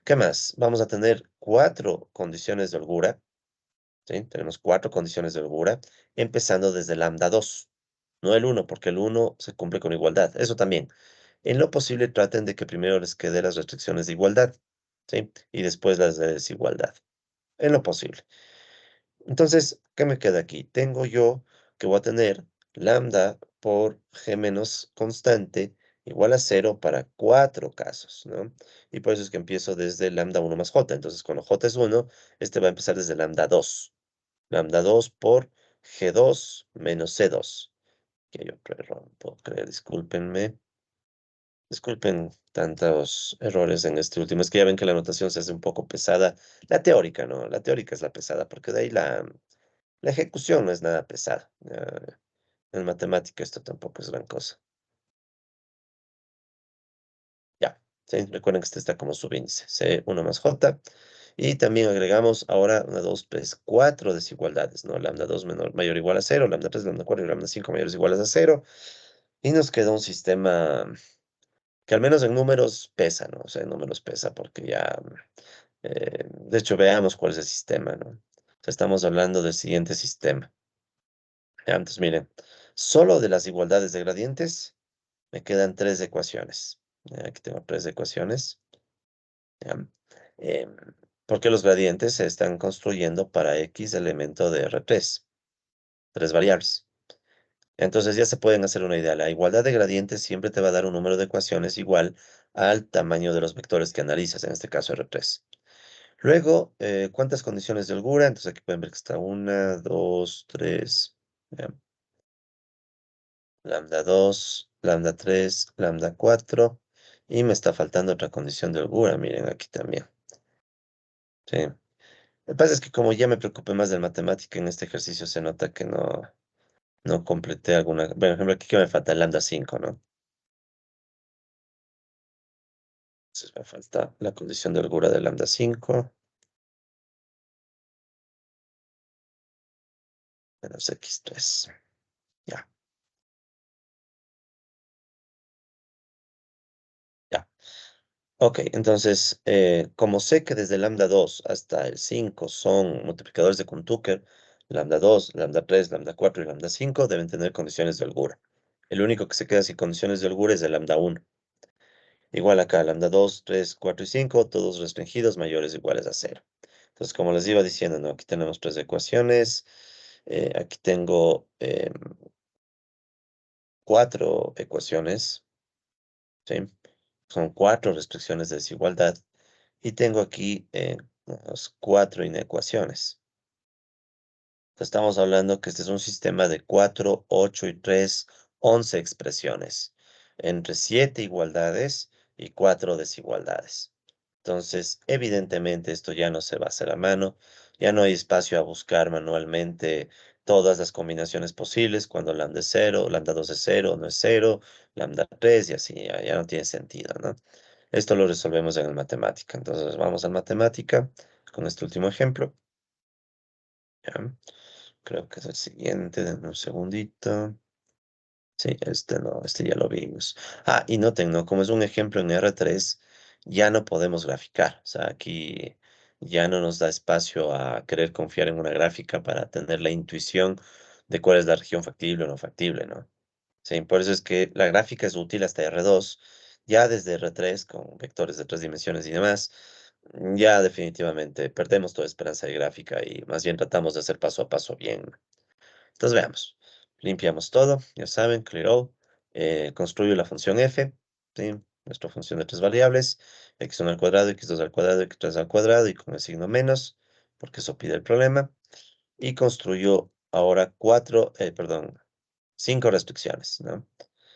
¿Qué más? Vamos a tener cuatro condiciones de holgura. ¿Sí? Tenemos cuatro condiciones de holgura, empezando desde lambda 2, no el 1, porque el 1 se cumple con igualdad. Eso también. En lo posible, traten de que primero les quede las restricciones de igualdad, ¿sí? Y después las de desigualdad. En lo posible. Entonces, ¿qué me queda aquí? Tengo yo que voy a tener lambda por g menos constante igual a 0 para cuatro casos, ¿no? Y por eso es que empiezo desde lambda 1 más j. Entonces, cuando j es 1, este va a empezar desde lambda 2. Lambda 2 por G2 menos C2. Que hay otro error, no puedo creer, discúlpenme. Disculpen tantos errores en este último. Es que ya ven que la notación se hace un poco pesada. La teórica, ¿no? La teórica es la pesada, porque de ahí La ejecución no es nada pesada. En matemática esto tampoco es gran cosa. Ya, ¿sí? Recuerden que este está como subíndice, C1 más J. Y también agregamos ahora una 2, 3, 4 desigualdades, ¿no? Lambda 2 mayor o igual a 0, lambda 3, lambda 4 y lambda 5 mayores o iguales a 0. Y nos queda un sistema que al menos en números pesa, ¿no? O sea, en números pesa porque ya, de hecho, veamos cuál es el sistema, ¿no? O sea, estamos hablando del siguiente sistema. Ya, entonces, miren, solo de las igualdades de gradientes me quedan tres ecuaciones. Ya, aquí tengo tres ecuaciones. ¿Ya? Em, Porque los gradientes se están construyendo para X elemento de R3, tres variables. Entonces ya se pueden hacer una idea. La igualdad de gradientes siempre te va a dar un número de ecuaciones igual al tamaño de los vectores que analizas, en este caso R3. Luego, ¿cuántas condiciones de holgura? Entonces aquí pueden ver que está una, dos, tres, ¿ya? Lambda 2, lambda 3, lambda 4. Y me está faltando otra condición de holgura, miren aquí también. ¿Sí? Lo que pasa es que como ya me preocupé más del matemática en este ejercicio, se nota que no completé alguna. Bueno, por ejemplo, aquí que me falta el lambda 5, ¿no? Entonces me falta la condición de holgura del lambda 5 menos x3. Ya, ya. Ok, entonces, como sé que desde lambda 2 hasta el 5 son multiplicadores de Kuhn-Tucker, lambda 2, lambda 3, lambda 4 y lambda 5 deben tener condiciones de holgura. El único que se queda sin condiciones de holgura es el lambda 1. Igual acá, lambda 2, 3, 4 y 5, todos restringidos mayores o iguales a 0. Entonces, como les iba diciendo, ¿no? Aquí tenemos tres ecuaciones. Aquí tengo cuatro ecuaciones, ¿sí? Son cuatro restricciones de desigualdad. Y tengo aquí unas cuatro inecuaciones. Estamos hablando que este es un sistema de 4, 8 y 3, 11 expresiones, entre 7 igualdades y 4 desigualdades. Entonces, evidentemente esto ya no se va a hacer a mano, ya no hay espacio a buscar manualmente todas las combinaciones posibles cuando lambda es 0, lambda 2 es 0, no es 0, lambda 3 y así, ya no tiene sentido, ¿no? Esto lo resolvemos en el matemática. Entonces, vamos al matemática con este último ejemplo. ¿Ya? Creo que es el siguiente, denme un segundito. Sí, este no, este ya lo vimos. Ah, y noten, ¿no? Como es un ejemplo en R3, ya no podemos graficar. O sea, aquí ya no nos da espacio a querer confiar en una gráfica para tener la intuición de cuál es la región factible o no factible, ¿no? Sí, por eso es que la gráfica es útil hasta R2. Ya desde R3, con vectores de tres dimensiones y demás, ya definitivamente perdemos toda esperanza de gráfica y más bien tratamos de hacer paso a paso bien. Entonces veamos. Limpiamos todo, ya saben, clear all. Construyo la función f, ¿sí? Nuestra función de tres variables, x1 al cuadrado, x2 al cuadrado, x3 al cuadrado y con el signo menos, porque eso pide el problema. Y construyo ahora perdón, cinco restricciones, ¿no?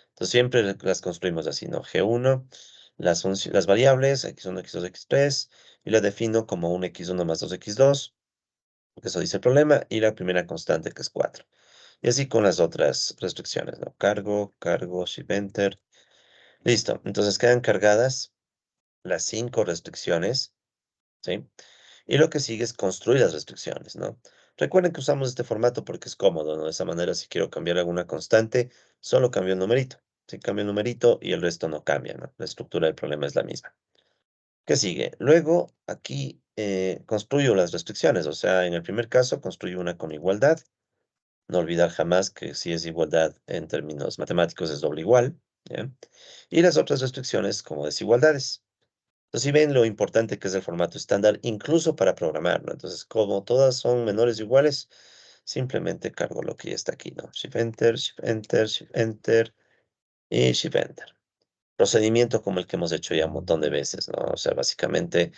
Entonces siempre las construimos así, ¿no? G1, las variables, x1, x2, x3, y la defino como un x1 más 2x2, porque eso dice el problema, y la primera constante que es 4. Y así con las otras restricciones, ¿no? Cargo, cargo, shift enter. Listo. Entonces quedan cargadas las cinco restricciones, ¿sí? Y lo que sigue es construir las restricciones, ¿no? Recuerden que usamos este formato porque es cómodo, ¿no? De esa manera, si quiero cambiar alguna constante, solo cambio el numerito. Si cambio el numerito y el resto no cambia, ¿no? La estructura del problema es la misma. ¿Qué sigue? Luego, aquí construyo las restricciones. O sea, en el primer caso, construyo una con igualdad. No olvidar jamás que si es igualdad en términos matemáticos es doble igual, ¿ya? Y las otras restricciones como desigualdades. Entonces, si ven lo importante que es el formato estándar, incluso para programar, ¿no? Entonces, como todas son menores o iguales, simplemente cargo lo que ya está aquí, ¿no? Shift Enter, Shift Enter, Shift Enter y Shift Enter. Procedimiento como el que hemos hecho ya un montón de veces, ¿no? O sea, básicamente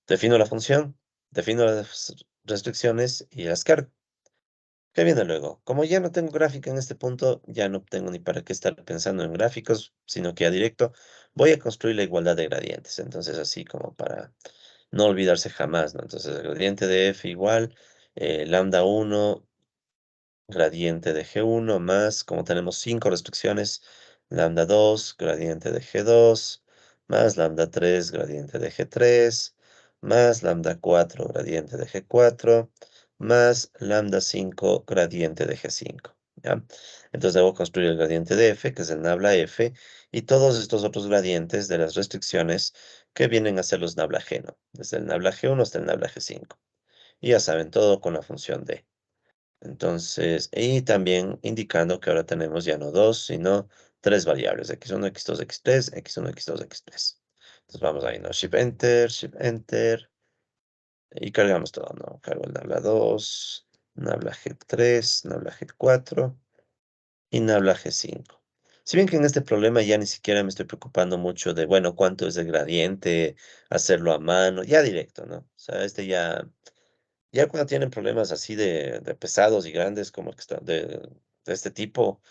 defino la función, defino las restricciones y las cargo. ¿Qué viene luego? Como ya no tengo gráfica en este punto, ya no tengo ni para qué estar pensando en gráficos, sino que a directo voy a construir la igualdad de gradientes. Entonces, así como para no olvidarse jamás, ¿no? Entonces, el gradiente de f igual lambda 1 gradiente de G1 más, como tenemos 5 restricciones, lambda 2 gradiente de G2 más lambda 3 gradiente de G3 más lambda 4 gradiente de G4 más lambda 5 gradiente de G5. ¿Ya? Entonces debo construir el gradiente de F, que es el nabla F, y todos estos otros gradientes de las restricciones que vienen a ser los nabla G, ¿no? Desde el nabla G1 hasta el nabla G5. Y ya saben, todo con la función D. Entonces, y también indicando que ahora tenemos ya no dos, sino tres variables, x1, x2, x3, x1, x2, x3. Entonces vamos ahí, ¿no? Shift Enter, y cargamos todo, ¿no? Cargo el nabla 2, nabla G3, nabla G4 y nabla G5. Si bien que en este problema ya ni siquiera me estoy preocupando mucho de, bueno, cuánto es el gradiente, hacerlo a mano, ya directo, ¿no? O sea, ya cuando tienen problemas así de pesados y grandes como el que está de este tipo,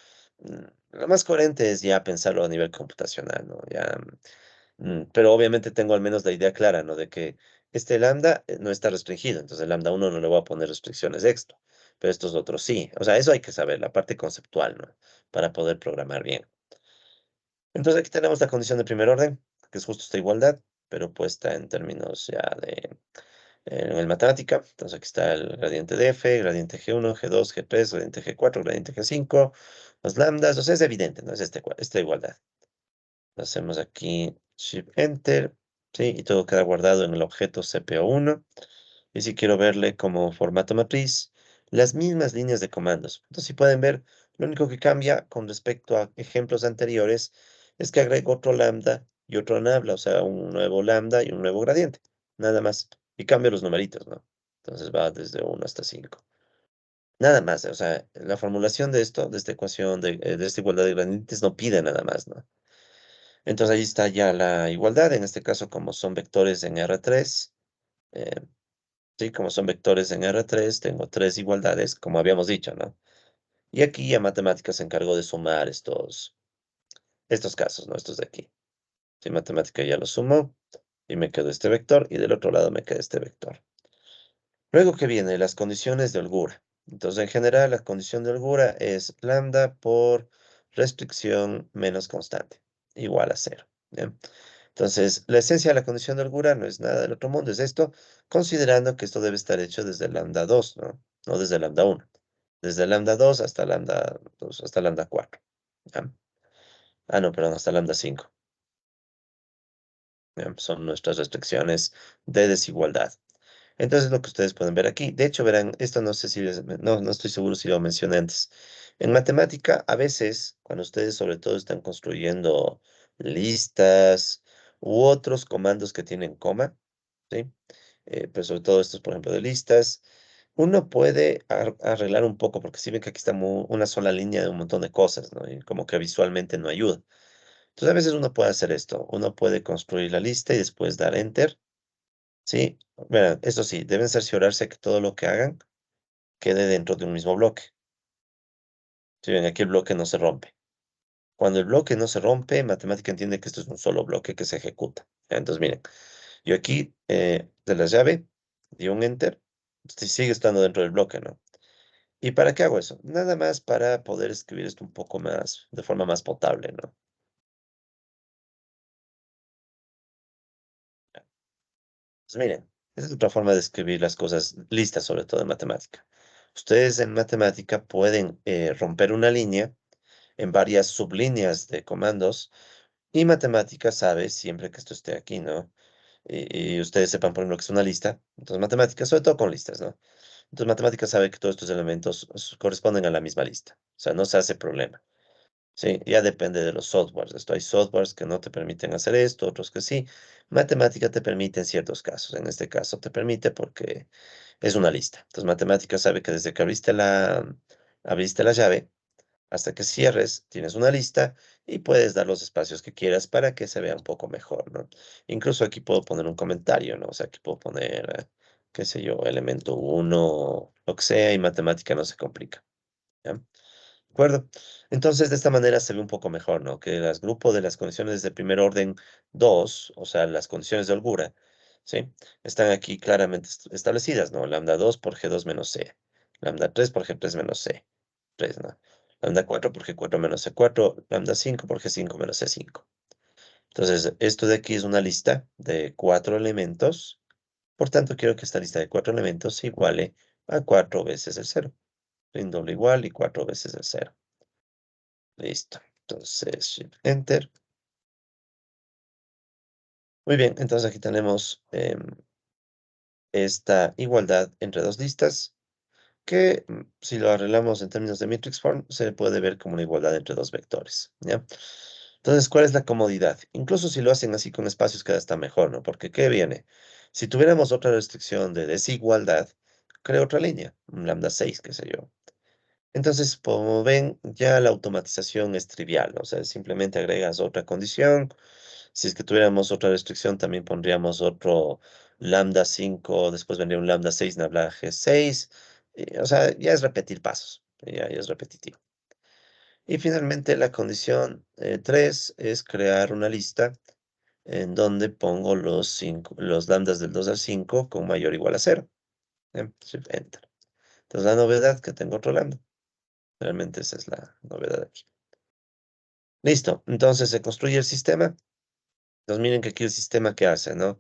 lo más coherente es ya pensarlo a nivel computacional, ¿no? Ya, pero obviamente tengo al menos la idea clara, ¿no? De que este lambda no está restringido, entonces el lambda 1 no le voy a poner restricciones extra, pero estos otros sí. O sea, eso hay que saber, la parte conceptual, ¿no? Para poder programar bien. Entonces aquí tenemos la condición de primer orden, que es justo esta igualdad, pero puesta en términos ya en el matemática. Entonces aquí está el gradiente de F, gradiente G1, G2, G3, gradiente G4, gradiente G5, los lambdas. O sea, es evidente, ¿no? Es esta igualdad. Lo hacemos aquí, Shift Enter, ¿sí? Y todo queda guardado en el objeto CPO1. Y si quiero verle como formato matriz, las mismas líneas de comandos. Entonces, si pueden ver, lo único que cambia con respecto a ejemplos anteriores es que agrego otro lambda y otro nabla, o sea, un nuevo lambda y un nuevo gradiente. Nada más. Y cambio los numeritos, ¿no? Entonces va desde 1 hasta 5. Nada más, o sea, la formulación de esto, de esta ecuación, de esta igualdad de gradientes, no pide nada más, ¿no? Entonces ahí está ya la igualdad, en este caso como son vectores en R3, eh, sí, como son vectores en R3, tengo tres igualdades, como habíamos dicho, ¿no? Y aquí ya matemáticas se encargó de sumar estos casos, ¿no? Estos de aquí. Sí, matemática ya los sumo y me quedo este vector y del otro lado me queda este vector. Luego que viene las condiciones de holgura. Entonces, en general, la condición de holgura es lambda por restricción menos constante, igual a cero. ¿Bien? Entonces, la esencia de la condición de holgura no es nada del otro mundo, es esto, considerando que esto debe estar hecho desde lambda 2, ¿no? No desde lambda 1. Desde lambda 2 hasta lambda 2, hasta lambda 4. ¿Ya? Ah, no, perdón, hasta lambda 5. ¿Ya? Son nuestras restricciones de desigualdad. Entonces, lo que ustedes pueden ver aquí. De hecho, verán, esto no sé si no estoy seguro si lo mencioné antes. En matemática, a veces, cuando ustedes sobre todo están construyendo listas u otros comandos que tienen coma, ¿sí? Pero sobre todo estos, por ejemplo, de listas, uno puede arreglar un poco, porque si ven que aquí está una sola línea de un montón de cosas, ¿no? Y como que visualmente no ayuda. Entonces, a veces uno puede hacer esto. Uno puede construir la lista y después dar Enter. Sí, verán, eso sí, deben cerciorarse que todo lo que hagan quede dentro de un mismo bloque. Si ven, aquí el bloque no se rompe. Cuando el bloque no se rompe, matemática entiende que esto es un solo bloque que se ejecuta. Entonces, miren, yo aquí de la llave di un enter, sigue estando dentro del bloque, ¿no? ¿Y para qué hago eso? Nada más para poder escribir esto un poco más, de forma más potable, ¿no? Pues miren, esa es otra forma de escribir las cosas listas, sobre todo en matemática. Ustedes en matemática pueden romper una línea en varias sublíneas de comandos y matemática sabe siempre que esto esté aquí, ¿no? Y ustedes sepan, por ejemplo, que es una lista. Entonces, matemática, sobre todo con listas, ¿no? Entonces, matemática sabe que todos estos elementos corresponden a la misma lista. O sea, no se hace problema. Sí, ya depende de los softwares. Esto hay softwares que no te permiten hacer esto, otros que sí. Matemática te permite en ciertos casos. En este caso te permite porque es una lista. Entonces, matemática sabe que desde que abriste la llave, hasta que cierres, tienes una lista y puedes dar los espacios que quieras para que se vea un poco mejor, ¿no? Incluso aquí puedo poner un comentario, ¿no? O sea, aquí puedo poner, qué sé yo, elemento uno, lo que sea, y matemática no se complica, ¿ya? ¿De acuerdo? Entonces, de esta manera se ve un poco mejor, ¿no? Que el grupo de las condiciones de primer orden 2, o sea, las condiciones de holgura, ¿sí? Están aquí claramente establecidas, ¿no? Lambda 2 por G2 menos C. Lambda 3 por G3 menos C. 3, ¿no? Lambda 4 por G4 menos C4. Lambda 5 por G5 menos C5. Entonces, esto de aquí es una lista de 4 elementos. Por tanto, quiero que esta lista de 4 elementos se iguale a 4 veces el 0. En doble igual y 4 veces el 0. Listo. Entonces, Shift Enter. Muy bien, entonces aquí tenemos esta igualdad entre dos listas que, si lo arreglamos en términos de matrix form, se puede ver como una igualdad entre dos vectores, ¿ya? Entonces, ¿cuál es la comodidad? Incluso si lo hacen así con espacios queda hasta mejor, ¿no? Porque, ¿qué viene? Si tuviéramos otra restricción de desigualdad, creo otra línea, un lambda 6, qué sé yo. Entonces, como ven, ya la automatización es trivial, ¿no? O sea, simplemente agregas otra condición. Si es que tuviéramos otra restricción, también pondríamos otro lambda 5, después vendría un lambda 6, lambda G6. O sea, ya es repetir pasos, ya es repetitivo. Y finalmente la condición 3 es crear una lista en donde pongo los lambdas del 2 al 5 con mayor o igual a 0. Shift Enter. Entonces la novedad que tengo otro lambda. Realmente esa es la novedad aquí. Listo. Entonces se construye el sistema. Entonces miren que aquí el sistema que hace, ¿no?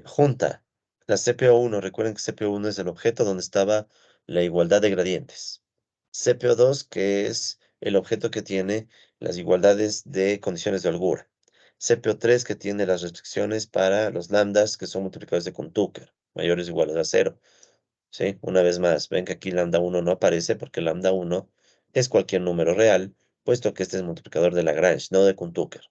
Junta la CPO1. Recuerden que CPO1 es el objeto donde estaba la igualdad de gradientes. CPO2, que es el objeto que tiene las igualdades de condiciones de holgura. CPO3, que tiene las restricciones para los lambdas, que son multiplicadores de Kuhn-Tucker, mayores o iguales a 0. ¿Sí? Una vez más, ven que aquí lambda 1 no aparece porque lambda 1 es cualquier número real, puesto que este es multiplicador de Lagrange, no de Kuhn-Tucker.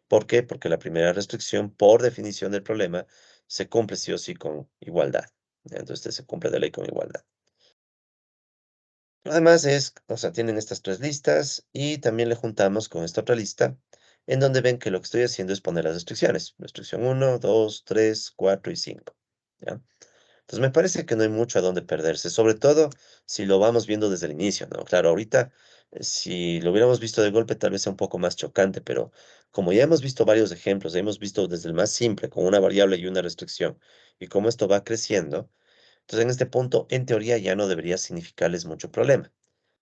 ¿Por qué? Porque la primera restricción, por definición del problema, se cumple sí o sí con igualdad. Entonces se cumple de ley con igualdad. Además o sea, tienen estas tres listas y también le juntamos con esta otra lista, en donde ven que lo que estoy haciendo es poner las restricciones. Restricción 1, 2, 3, 4 y 5. ¿Ya? Entonces me parece que no hay mucho a dónde perderse, sobre todo si lo vamos viendo desde el inicio, ¿no? Claro, ahorita, si lo hubiéramos visto de golpe, tal vez sea un poco más chocante, pero como ya hemos visto varios ejemplos, ya hemos visto desde el más simple, con una variable y una restricción, y cómo esto va creciendo, entonces en este punto, en teoría, ya no debería significarles mucho problema.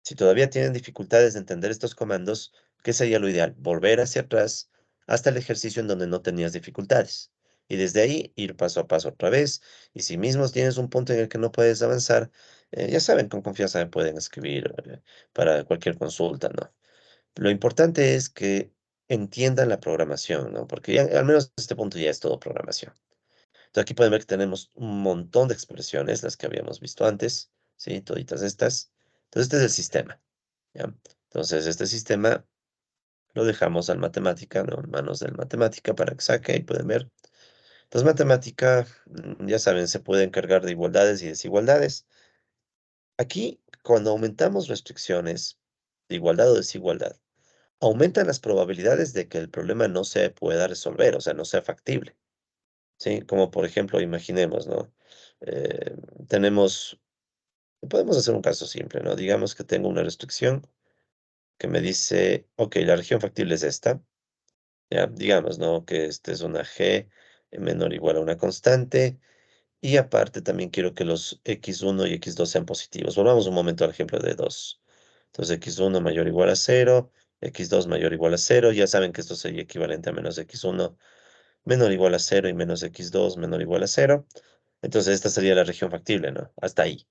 Si todavía tienen dificultades de entender estos comandos, ¿qué sería lo ideal? Volver hacia atrás hasta el ejercicio en donde no tenías dificultades. Y desde ahí ir paso a paso otra vez. Y si mismos tienes un punto en el que no puedes avanzar, ya saben, con confianza me pueden escribir para cualquier consulta, ¿no? Lo importante es que entiendan la programación, ¿no? Porque ya, al menos a este punto ya es todo programación. Entonces aquí pueden ver que tenemos un montón de expresiones, las que habíamos visto antes, ¿sí? Toditas estas. Entonces este es el sistema. ¿Ya? Entonces, este sistema lo dejamos al matemática, ¿no? En manos del matemática para que saque y pueden ver. Entonces, matemática, ya saben, se puede encargar de igualdades y desigualdades. Aquí, cuando aumentamos restricciones de igualdad o desigualdad, aumentan las probabilidades de que el problema no se pueda resolver, o sea, no sea factible. ¿Sí? Como por ejemplo, imaginemos, ¿no? Eh, tenemos, podemos hacer un caso simple, ¿no? Digamos que tengo una restricción que me dice, ok, la región factible es esta, ya, digamos, ¿no? Que esta es una g menor o igual a una constante, y aparte también quiero que los x1 y x2 sean positivos. Volvamos un momento al ejemplo de 2. Entonces, x1 mayor o igual a 0, x2 mayor o igual a 0, ya saben que esto sería equivalente a menos x1 menor o igual a 0 y menos x2 menor o igual a 0. Entonces, esta sería la región factible, ¿no? Hasta ahí.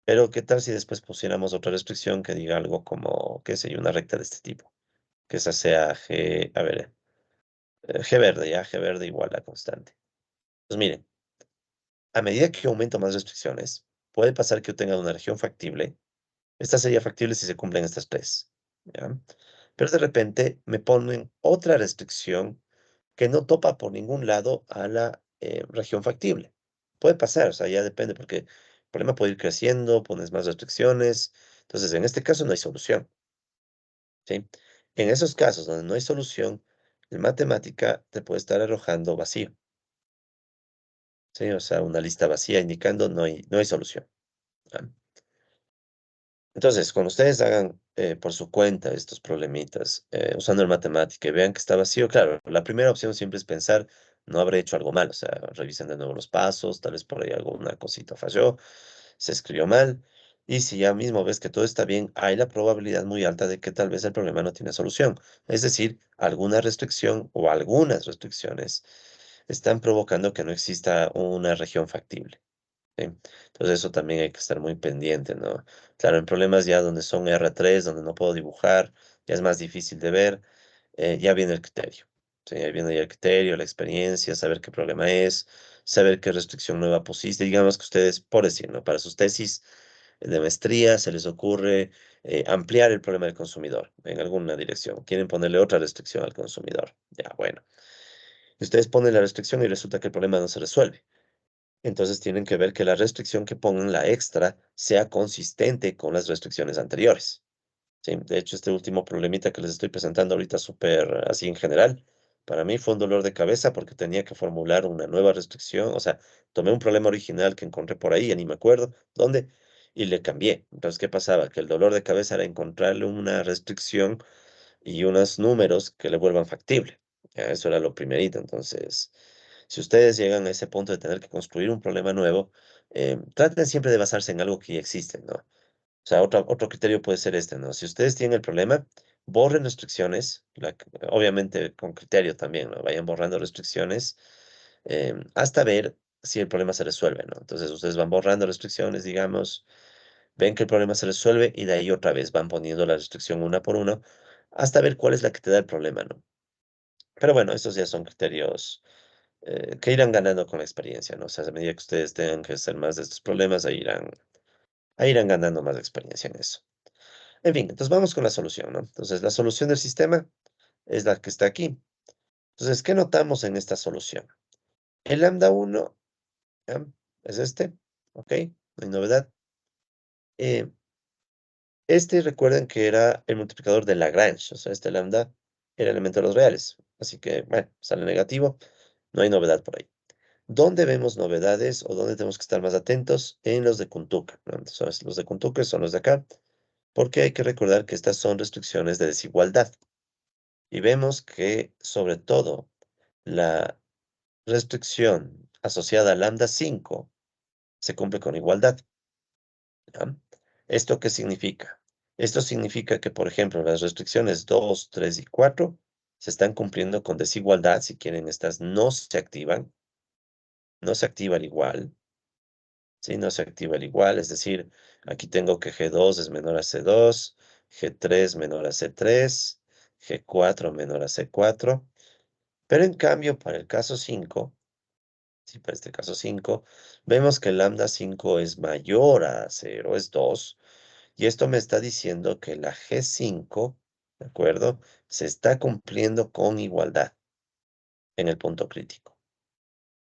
Pero, ¿qué tal si después pusiéramos otra restricción que diga algo como, qué sé yo, una recta de este tipo? Que esa sea G, a ver, G verde, ya, G verde igual a constante. Pues miren, a medida que aumento más restricciones, puede pasar que yo tenga una región factible. Esta sería factible si se cumplen estas tres, ¿ya? Pero de repente me ponen otra restricción que no topa por ningún lado a la región factible. Puede pasar, o sea, ya depende, porque el problema puede ir creciendo, pones más restricciones. Entonces, en este caso no hay solución, ¿sí? En esos casos donde no hay solución, la matemática te puede estar arrojando vacío, ¿sí? O sea, una lista vacía indicando no hay solución. ¿Ya? Entonces, cuando ustedes hagan por su cuenta estos problemitas usando el matemática y vean que está vacío, claro, la primera opción siempre es pensar, no habré hecho algo mal, o sea, revisen de nuevo los pasos, tal vez por ahí alguna cosita falló, se escribió mal, y si ya mismo ves que todo está bien, hay la probabilidad muy alta de que tal vez el problema no tiene solución. Es decir, alguna restricción o algunas restricciones están provocando que no exista una región factible. ¿Sí? Entonces eso también hay que estar muy pendiente, ¿no? Claro, en problemas ya donde son R3, donde no puedo dibujar, ya es más difícil de ver, ya viene el criterio. Sí, ahí viene ya el criterio, la experiencia, saber qué problema es, saber qué restricción nueva pusiste. Digamos que ustedes, por decir, ¿no? Para sus tesis de maestría se les ocurre ampliar el problema del consumidor en alguna dirección. Quieren ponerle otra restricción al consumidor. Ya, bueno. Y ustedes ponen la restricción y resulta que el problema no se resuelve. Entonces tienen que ver que la restricción que pongan, la extra, sea consistente con las restricciones anteriores. Sí, de hecho, este último problemita que les estoy presentando ahorita, súper así en general, para mí fue un dolor de cabeza porque tenía que formular una nueva restricción. O sea, tomé un problema original que encontré por ahí, ya ni me acuerdo dónde, y le cambié. Entonces, ¿qué pasaba? Que el dolor de cabeza era encontrarle una restricción y unos números que le vuelvan factible. Ya, eso era lo primerito. Entonces, si ustedes llegan a ese punto de tener que construir un problema nuevo, traten siempre de basarse en algo que ya existe, ¿no? O sea, otro criterio puede ser este, ¿no? Si ustedes tienen el problema, borren restricciones, obviamente con criterio también, ¿no? Vayan borrando restricciones hasta ver si el problema se resuelve, ¿no? Entonces ustedes van borrando restricciones, digamos, ven que el problema se resuelve y de ahí otra vez van poniendo la restricción una por una hasta ver cuál es la que te da el problema, ¿no? Pero bueno, estos ya son criterios que irán ganando con la experiencia, ¿no? O sea, a medida que ustedes tengan que hacer más de estos problemas, ahí irán ganando más experiencia en eso. En fin, entonces vamos con la solución, ¿no? Entonces, la solución del sistema es la que está aquí. Entonces, ¿qué notamos en esta solución? El lambda 1 ¿ya? Es este, ¿ok? No hay novedad. Eh, Este recuerden que era el multiplicador de Lagrange, o sea, este lambda era el elemento de los reales. Así que, bueno, sale negativo, no hay novedad por ahí. ¿Dónde vemos novedades o dónde tenemos que estar más atentos? En los de Kuntuka, ¿no? Entonces, los de Kuntuka son los de acá, porque hay que recordar que estas son restricciones de desigualdad. Y vemos que, sobre todo, la restricción asociada a lambda 5 se cumple con igualdad. ¿Ya? ¿Esto qué significa? Esto significa que, por ejemplo, las restricciones 2, 3 y 4 se están cumpliendo con desigualdad. Si quieren, estas no se activan, no se activa al igual. ¿Sí? No se activa al igual, es decir, aquí tengo que G2 es menor a C2, G3 menor a C3, G4 menor a C4, pero en cambio para el caso 5, sí, para este caso 5, vemos que lambda 5 es mayor a 0, es 2, y esto me está diciendo que la G5, ¿de acuerdo? Se está cumpliendo con igualdad en el punto crítico.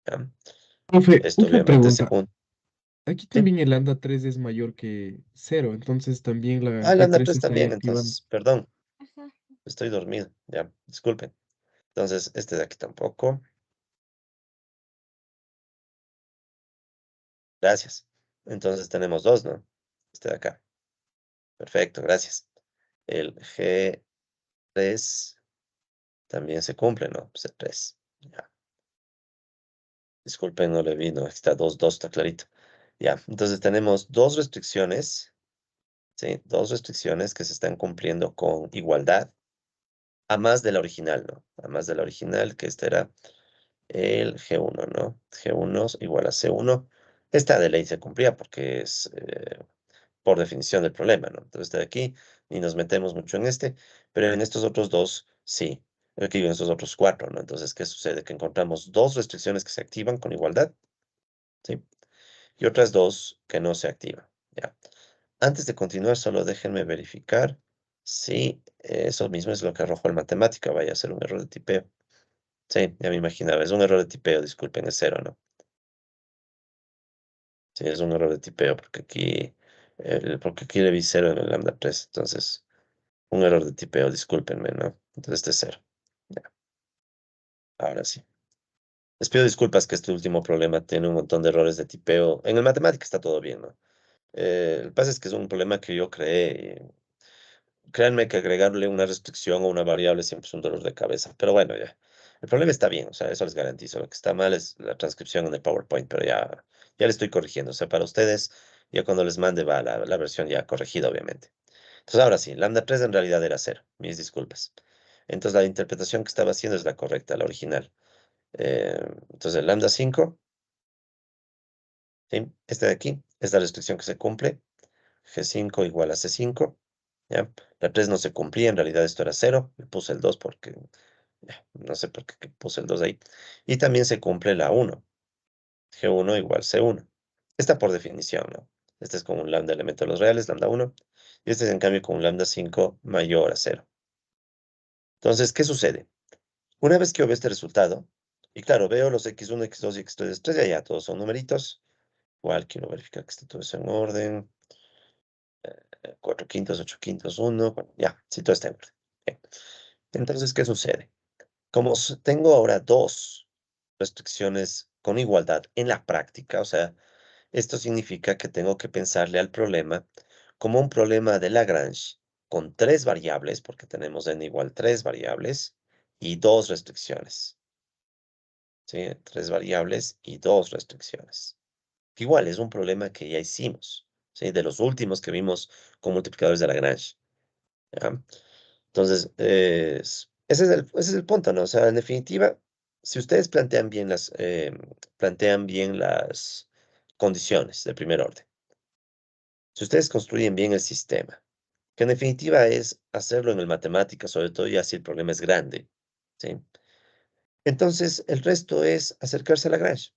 ¿Ya? Profe, Esto una obviamente se pregunta. junta. Aquí ¿Sí? también el lambda 3 es mayor que cero, entonces también la Ah, lambda G3 se 3 estaría también, activando. entonces, perdón, estoy dormido, ya, disculpen. Entonces, este de aquí tampoco. Gracias. Entonces tenemos dos, ¿no? Este de acá. Perfecto, gracias. El G3 también se cumple, ¿no? C3. Ya. Disculpen, no le vi, no, aquí está 2, 2, está clarito. Ya, entonces tenemos dos restricciones, ¿sí? Dos restricciones que se están cumpliendo con igualdad, a más de la original, ¿no? A más de la original, que este era el G1, ¿no? G1 igual a C1. Esta de ley se cumplía porque es por definición del problema, ¿no? Entonces, de aquí ni nos metemos mucho en este, pero en estos otros dos, sí. Aquí en estos otros cuatro, ¿no? Entonces, ¿qué sucede? Que encontramos dos restricciones que se activan con igualdad, ¿sí? Y otras dos que no se activan, ¿ya? Antes de continuar, solo déjenme verificar si eso mismo es lo que arrojó el matemática. Vaya a ser un error de tipeo. Sí, ya me imaginaba. Es un error de tipeo, disculpen, es cero, ¿no? Sí, es un error de tipeo porque aquí le vi cero en el lambda 3. Entonces, un error de tipeo, discúlpenme, ¿no? Entonces, este es cero. Ya, ahora sí. Les pido disculpas que este último problema tiene un montón de errores de tipeo. En el matemática está todo bien, ¿no? El pasa es que es un problema que yo creé. Créanme que agregarle una restricción o una variable siempre es un dolor de cabeza. Pero bueno, ya. El problema está bien, o sea, eso les garantizo. Lo que está mal es la transcripción en el PowerPoint, pero ya le estoy corrigiendo. O sea, para ustedes, ya cuando les mande va la versión ya corregida, obviamente. Entonces, ahora sí, lambda 3 en realidad era cero. Mis disculpas. Entonces, la interpretación que estaba haciendo es la correcta, la original. Entonces, el lambda 5, ¿sí? Este de aquí es la restricción que se cumple. G5 igual a C5. ¿Ya? La 3 no se cumplía, en realidad esto era cero. Le puse el 2 porque, no sé por qué puse el 2 ahí. Y también se cumple la 1. G1 igual C1. Esta por definición, ¿no? Este es con un lambda elemento de los reales, lambda 1. Y este es en cambio con un lambda 5 mayor a 0. Entonces, ¿qué sucede? Una vez que yo veo este resultado, y claro, veo los x1, x2 y x3, ya todos son numeritos. Igual quiero verificar que esté todo eso en orden. 4 quintos, 8 quintos, 1. Bueno, ya, sí, todo está en orden. Bien. Entonces, ¿qué sucede? Como tengo ahora dos restricciones con igualdad en la práctica, o sea, esto significa que tengo que pensarle al problema como un problema de Lagrange con tres variables, porque tenemos n igual tres variables y dos restricciones. ¿Sí? Tres variables y dos restricciones. Igual es un problema que ya hicimos, ¿sí? De los últimos que vimos con multiplicadores de Lagrange. ¿Ya? Entonces, ese es el punto, ¿no? O sea, en definitiva, si ustedes plantean bien las condiciones de primer orden, si ustedes construyen bien el sistema, que en definitiva es hacerlo en el matemática, sobre todo ya si el problema es grande, ¿sí? Entonces, el resto es acercarse a Lagrange.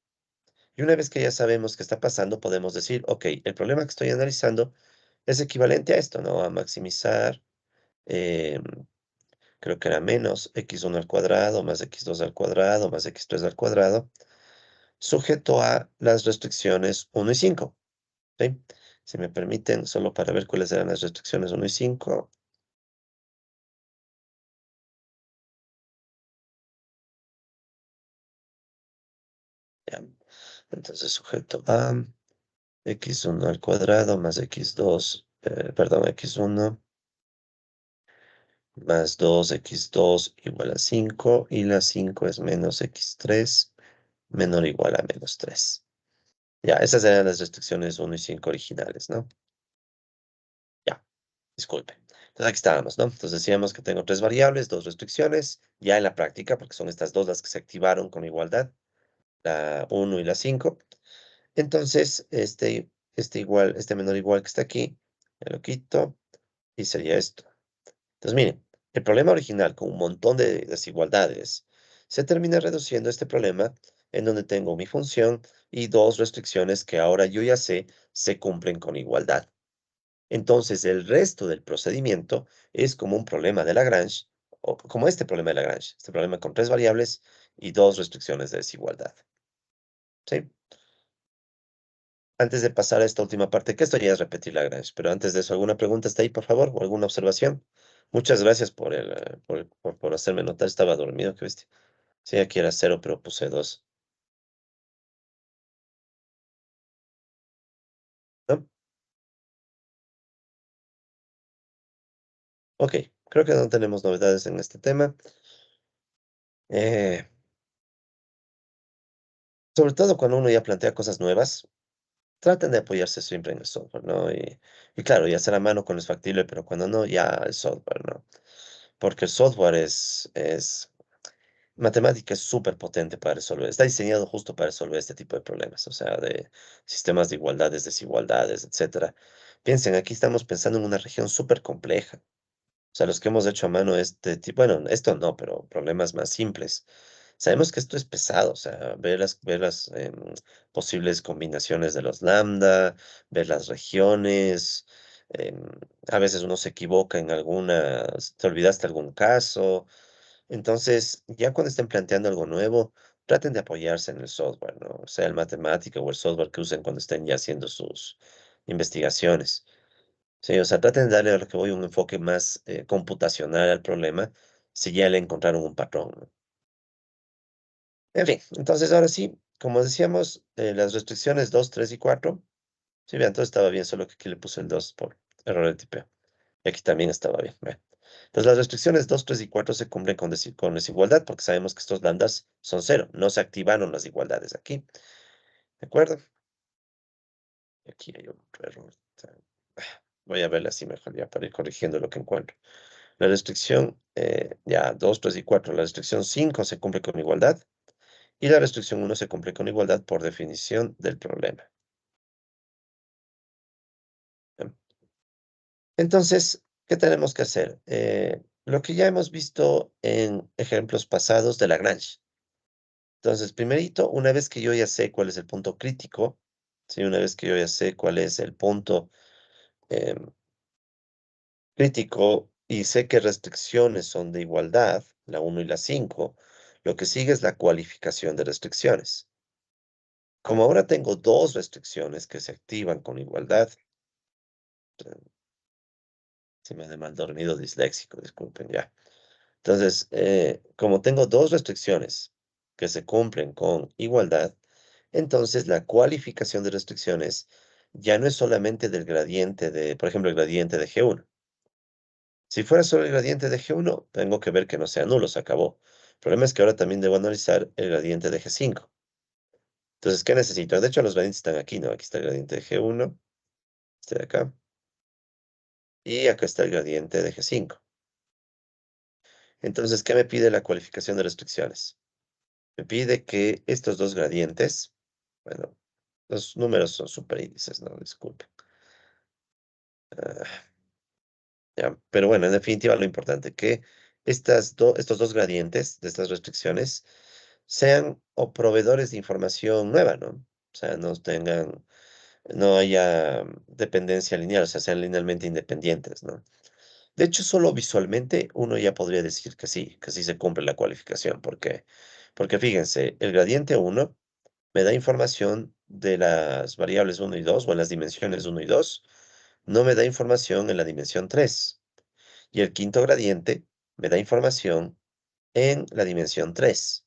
Y una vez que ya sabemos qué está pasando, podemos decir, ok, el problema que estoy analizando es equivalente a esto, ¿no? A maximizar, em, creo que era menos x1 al cuadrado, más x2 al cuadrado, más x3 al cuadrado, sujeto a las restricciones 1 y 5. ¿Sí? Si me permiten, solo para ver cuáles eran las restricciones 1 y 5. Ya. Entonces, sujeto a x1 al cuadrado más x2, perdón, x1 más 2x2 igual a 5, y la 5 es menos x3 menor o igual a menos 3. Ya, esas eran las restricciones 1 y 5 originales, ¿no? Ya, disculpe. Entonces aquí estábamos, ¿no? Entonces decíamos que tengo tres variables, dos restricciones, ya en la práctica, porque son estas dos las que se activaron con igualdad, la 1 y la 5. Entonces, este menor igual que está aquí, ya lo quito, y sería esto. Entonces, miren, el problema original con un montón de desigualdades se termina reduciendo a este problema en donde tengo mi función y dos restricciones que ahora yo ya sé se cumplen con igualdad. Entonces, el resto del procedimiento es como un problema de Lagrange, o como este problema de Lagrange, este problema con tres variables y dos restricciones de desigualdad. ¿Sí? Antes de pasar a esta última parte, que esto ya es repetir Lagrange, pero antes de eso, ¿alguna pregunta está ahí, por favor? ¿O alguna observación? Muchas gracias por hacerme notar. Estaba dormido, qué bestia. Sí, aquí era cero, pero puse 2. ¿No? Ok, creo que no tenemos novedades en este tema. Eh, Sobre todo cuando uno ya plantea cosas nuevas, traten de apoyarse siempre en el software, ¿no? Y claro, ya será a mano cuando es factible, pero cuando no, ya el software, ¿no? Porque el software matemática es súper potente para resolver, está diseñado justo para resolver este tipo de problemas, o sea, de sistemas de igualdades, desigualdades, etcétera. Piensen, aquí estamos pensando en una región súper compleja. O sea, los que hemos hecho a mano este tipo, bueno, esto no, pero problemas más simples. Sabemos que esto es pesado, o sea, ver las posibles combinaciones de los lambda, ver las regiones, em, a veces uno se equivoca en algunas, te olvidaste algún caso. Entonces, ya cuando estén planteando algo nuevo, traten de apoyarse en el software, ¿no? Sea el matemático o el software que usen cuando estén ya haciendo sus investigaciones. Sí, o sea, traten de darle a lo que voy un enfoque más computacional al problema, si ya le encontraron un patrón, ¿no? En fin, entonces ahora sí, como decíamos, las restricciones 2, 3 y 4. Sí, vean, todo estaba bien, solo que aquí le puse el 2 por error de tipeo. Y aquí también estaba bien. Vean. Entonces las restricciones 2, 3 y 4 se cumplen con desigualdad porque sabemos que estos lambdas son 0. No se activaron las igualdades aquí. ¿De acuerdo? Aquí hay otro error. Voy a verla así mejor ya para ir corrigiendo lo que encuentro. La restricción, ya 2, 3 y 4. La restricción 5 se cumple con igualdad. Y la restricción 1 se cumple con igualdad por definición del problema. Bien. Entonces, ¿qué tenemos que hacer? Lo que ya hemos visto en ejemplos pasados de Lagrange. Entonces, primerito, una vez que yo ya sé cuál es el punto crítico, ¿sí? Una vez que yo ya sé cuál es el punto em, crítico y sé qué restricciones son de igualdad, la 1 y la 5, lo que sigue es la cualificación de restricciones. Como ahora tengo dos restricciones que se activan con igualdad, se me ha de mal dormido disléxico, disculpen ya. Entonces, como tengo dos restricciones que se cumplen con igualdad, entonces la cualificación de restricciones ya no es solamente del gradiente de, por ejemplo, el gradiente de G1. Si fuera solo el gradiente de G1, tengo que ver que no sea nulo, se acabó. El problema es que ahora también debo analizar el gradiente de G5. Entonces, ¿qué necesito? De hecho, los gradientes están aquí, ¿no? Aquí está el gradiente de G1, este de acá, y acá está el gradiente de G5. Entonces, ¿qué me pide la cualificación de restricciones? Me pide que estos dos gradientes, bueno, los números son superíndices, no, disculpe. Ya, pero bueno, en definitiva lo importante, que estos dos gradientes de estas restricciones sean o proveedores de información nueva, ¿no? O sea, no haya dependencia lineal, o sea, sean linealmente independientes, ¿no? De hecho, solo visualmente uno ya podría decir que sí se cumple la cualificación. ¿Por qué? Porque fíjense, el gradiente 1 me da información de las variables 1 y 2, o en las dimensiones 1 y 2, no me da información en la dimensión 3. Y el quinto gradiente me da información en la dimensión 3.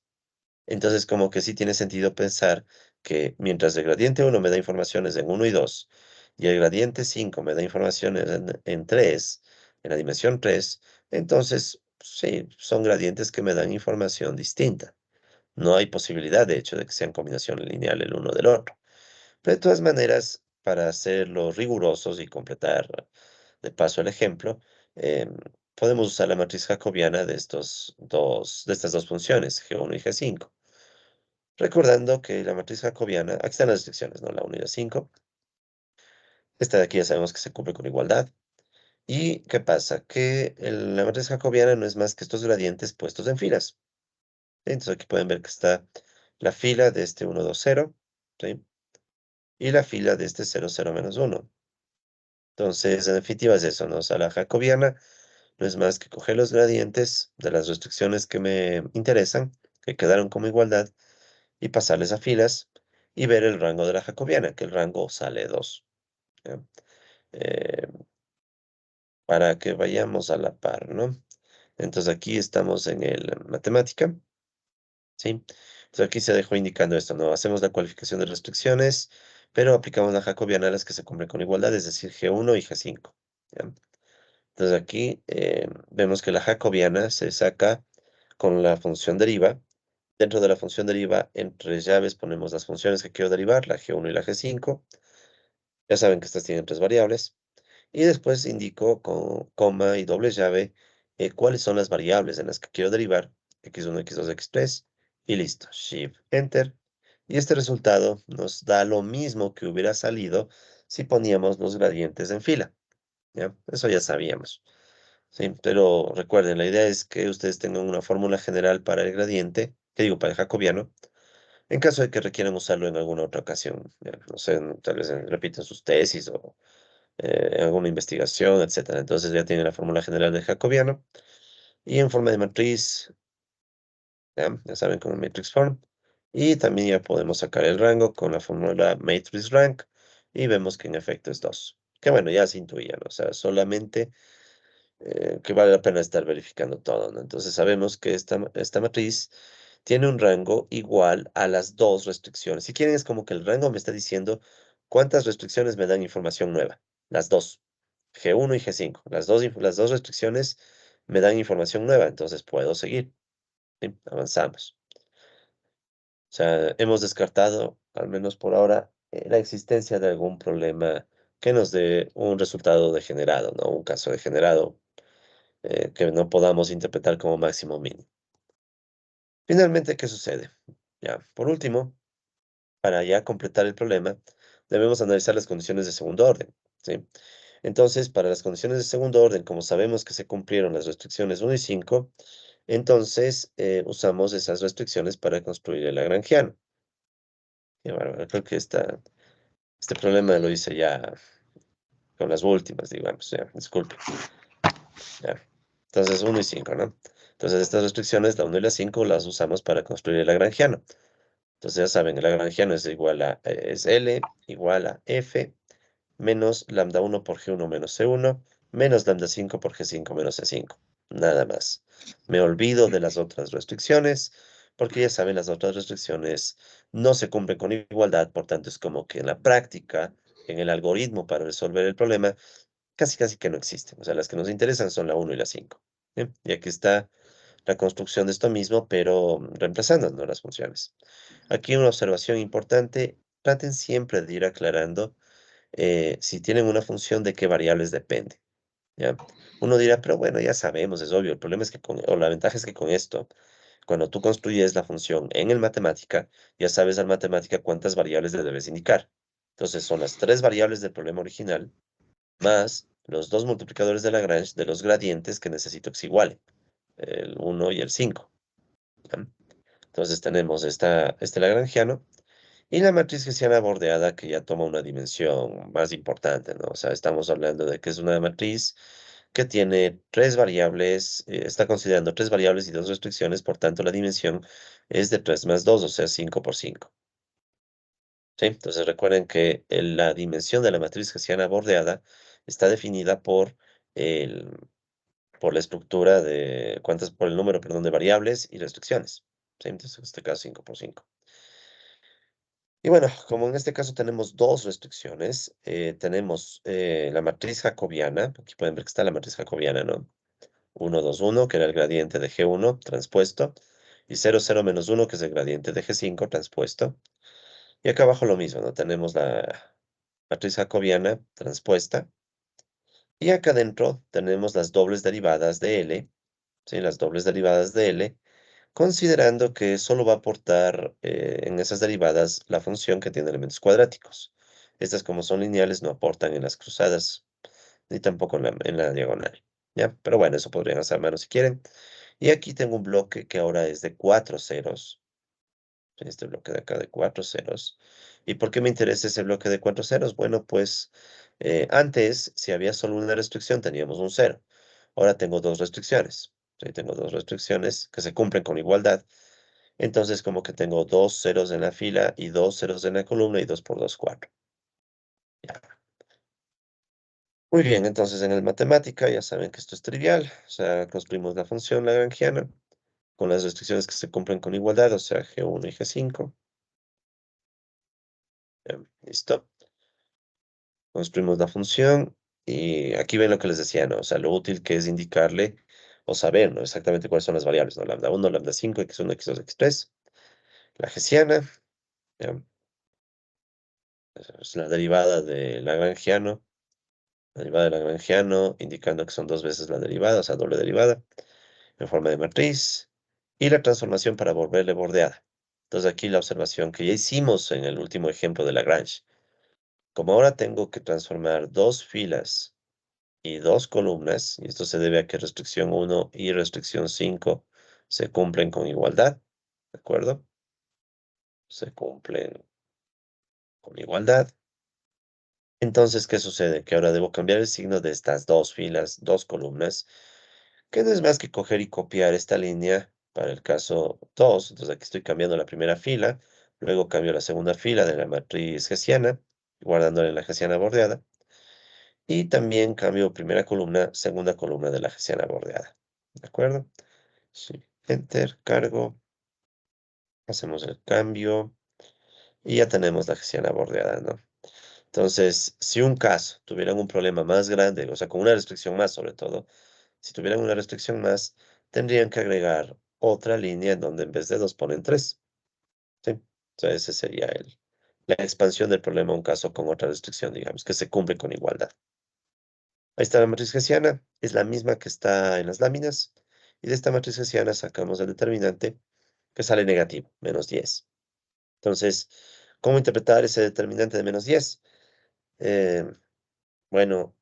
Entonces, como que sí tiene sentido pensar que mientras el gradiente 1 me da informaciones en 1 y 2, y el gradiente 5 me da informaciones en 3, en la dimensión 3, entonces sí, son gradientes que me dan información distinta. No hay posibilidad, de hecho, de que sean combinación lineal el uno del otro. Pero de todas maneras, para hacerlo rigurosos y completar de paso el ejemplo, em, podemos usar la matriz jacobiana de estas dos funciones, G1 y G5. Recordando que la matriz jacobiana, aquí están las restricciones, ¿no? La 1 y la 5. Esta de aquí ya sabemos que se cumple con igualdad. ¿Y qué pasa? Que la matriz jacobiana no es más que estos gradientes puestos en filas. Entonces aquí pueden ver que está la fila de este 1, 2, 0, ¿sí? Y la fila de este 0, 0, menos 1. Entonces, en definitiva es eso, ¿no? O sea, la jacobiana no es más que coger los gradientes de las restricciones que me interesan, que quedaron como igualdad, y pasarles a filas y ver el rango de la jacobiana, que el rango sale 2. ¿Ya? Eh, para que vayamos a la par, ¿no? Entonces aquí estamos en el matemática, ¿sí? Entonces aquí se dejó indicando esto, ¿no? Hacemos la cualificación de restricciones, pero aplicamos la jacobiana a las que se cumplen con igualdad, es decir, G1 y G5. ¿Ya? Entonces aquí vemos que la jacobiana se saca con la función deriva. Dentro de la función deriva, entre llaves ponemos las funciones que quiero derivar, la G1 y la G5. Ya saben que estas tienen tres variables. Y después indico con coma y doble llave cuáles son las variables en las que quiero derivar, x1, x2, x3, y listo. Shift, Enter. Y este resultado nos da lo mismo que hubiera salido si poníamos los gradientes en fila. ¿Ya? Eso ya sabíamos. Sí, pero recuerden, la idea es que ustedes tengan una fórmula general para el gradiente, que digo, para el jacobiano, en caso de que requieran usarlo en alguna otra ocasión. Ya, no sé, tal vez repiten sus tesis o en alguna investigación, etcétera. Entonces ya tienen la fórmula general del jacobiano y en forma de matriz, ya saben, como matrix form. Y también ya podemos sacar el rango con la fórmula matrix rank y vemos que en efecto es 2. Que bueno, ya se intuía, ¿no? O sea, solamente que vale la pena estar verificando todo, ¿no? Entonces sabemos que esta matriz tiene un rango igual a las dos restricciones. Si quieren, es como que el rango me está diciendo cuántas restricciones me dan información nueva. Las dos, G1 y G5. Las dos restricciones me dan información nueva, entonces puedo seguir. ¿Sí? Avanzamos. O sea, hemos descartado, al menos por ahora, la existencia de algún problema que nos dé un resultado degenerado, ¿no? Un caso degenerado que no podamos interpretar como máximo o mínimo. Finalmente, ¿qué sucede? Ya, por último, para ya completar el problema, debemos analizar las condiciones de segundo orden, ¿sí? Entonces, para las condiciones de segundo orden, como sabemos que se cumplieron las restricciones 1 y 5, entonces usamos esas restricciones para construir el lagrangiano. Qué bárbaro, creo que este problema lo hice ya con las últimas, digamos, ya, disculpe. Ya. Entonces, 1 y 5, ¿no? Entonces, estas restricciones, la 1 y la 5, las usamos para construir el lagrangiano. Entonces, ya saben, el lagrangiano es igual a, es L igual a F menos lambda 1 por G1 menos C1 menos lambda 5 por G5 menos C5. Nada más. Me olvido de las otras restricciones, porque ya saben, las otras restricciones no se cumplen con igualdad, por tanto, es como que en la práctica, en el algoritmo para resolver el problema, casi que no existen. O sea, las que nos interesan son la 1 y la 5. ¿Bien? Y aquí está la construcción de esto mismo, pero reemplazando, ¿no?, las funciones. Aquí una observación importante, traten siempre de ir aclarando si tienen una función de qué variables depende, ¿ya? Uno dirá, pero bueno, ya sabemos, es obvio. El problema es que o la ventaja es que con esto, cuando tú construyes la función en el matemática, ya sabes al matemática cuántas variables le debes indicar. Entonces son las tres variables del problema original más los dos multiplicadores de Lagrange de los gradientes que necesito que se igualen, el 1 y el 5. ¿Ya? Entonces tenemos este lagrangiano y la matriz hessiana bordeada que ya toma una dimensión más importante, ¿no? O sea, estamos hablando de que es una matriz que tiene tres variables, está considerando tres variables y dos restricciones, por tanto la dimensión es de 3 más 2, o sea, 5 por 5. ¿Sí? Entonces recuerden que la dimensión de la matriz hessiana bordeada está definida el, por la estructura de por el número, perdón, de variables y restricciones. ¿Sí? Entonces en este caso 5 por 5. Y bueno, como en este caso tenemos dos restricciones, tenemos la matriz jacobiana, aquí pueden ver que está la matriz jacobiana, ¿no? 1, 2, 1, que era el gradiente de G1 transpuesto, y 0, 0, menos 1, que es el gradiente de G5 transpuesto. Y acá abajo lo mismo, ¿no? Tenemos la matriz jacobiana transpuesta. Y acá adentro tenemos las dobles derivadas de L, ¿sí? Las dobles derivadas de L, considerando que solo va a aportar en esas derivadas la función que tiene elementos cuadráticos. Estas, como son lineales, no aportan en las cruzadas, ni tampoco en la diagonal. ¿Ya? Pero bueno, eso podrían hacer mano si quieren. Y aquí tengo un bloque que ahora es de 4 ceros. Este bloque de acá de 4 ceros. ¿Y por qué me interesa ese bloque de 4 ceros? Bueno, pues antes, si había solo una restricción, teníamos un cero. Ahora tengo dos restricciones. ¿Sí? Tengo dos restricciones que se cumplen con igualdad. Entonces, como que tengo dos ceros en la fila y dos ceros en la columna y 2 por 2, 4. Ya. Muy bien, entonces en el matemática ya saben que esto es trivial. O sea, construimos la función lagrangiana con las restricciones que se cumplen con igualdad, o sea, G1 y G5. Listo. Construimos la función y aquí ven lo que les decía, ¿no? O sea, lo útil que es indicarle o saber, ¿no?, exactamente cuáles son las variables, ¿no? Lambda 1, lambda 5, x1, x2, x3. La hessiana, ¿ya? Es la derivada de Lagrangiano. La derivada de Lagrangiano, indicando que son dos veces la derivada, o sea, doble derivada, en forma de matriz. Y la transformación para volverle bordeada. Entonces aquí la observación que ya hicimos en el último ejemplo de Lagrange. Como ahora tengo que transformar dos filas y dos columnas, y esto se debe a que restricción 1 y restricción 5 se cumplen con igualdad, ¿de acuerdo? Se cumplen con igualdad. Entonces, ¿qué sucede? Que ahora debo cambiar el signo de estas dos filas, dos columnas, que no es más que coger y copiar esta línea para el caso 2. Entonces aquí estoy cambiando la primera fila, luego cambio la segunda fila de la matriz hessiana, guardándola en la hessiana bordeada, y también cambio primera columna, segunda columna de la hessiana bordeada. ¿De acuerdo? Sí. Enter, cargo, hacemos el cambio y ya tenemos la hessiana bordeada, ¿no? Entonces, si un caso tuvieran un problema más grande, o sea, con una restricción más sobre todo, Si tuvieran una restricción más, tendrían que agregar otra línea en donde en vez de 2 ponen 3. ¿Sí? Entonces ese sería la expansión del problema a un caso con otra restricción, digamos, que se cumple con igualdad. Ahí está la matriz hessiana, es la misma que está en las láminas, y de esta matriz hessiana sacamos el determinante que sale negativo, -10. Entonces, ¿cómo interpretar ese determinante de -10? Eh, bueno,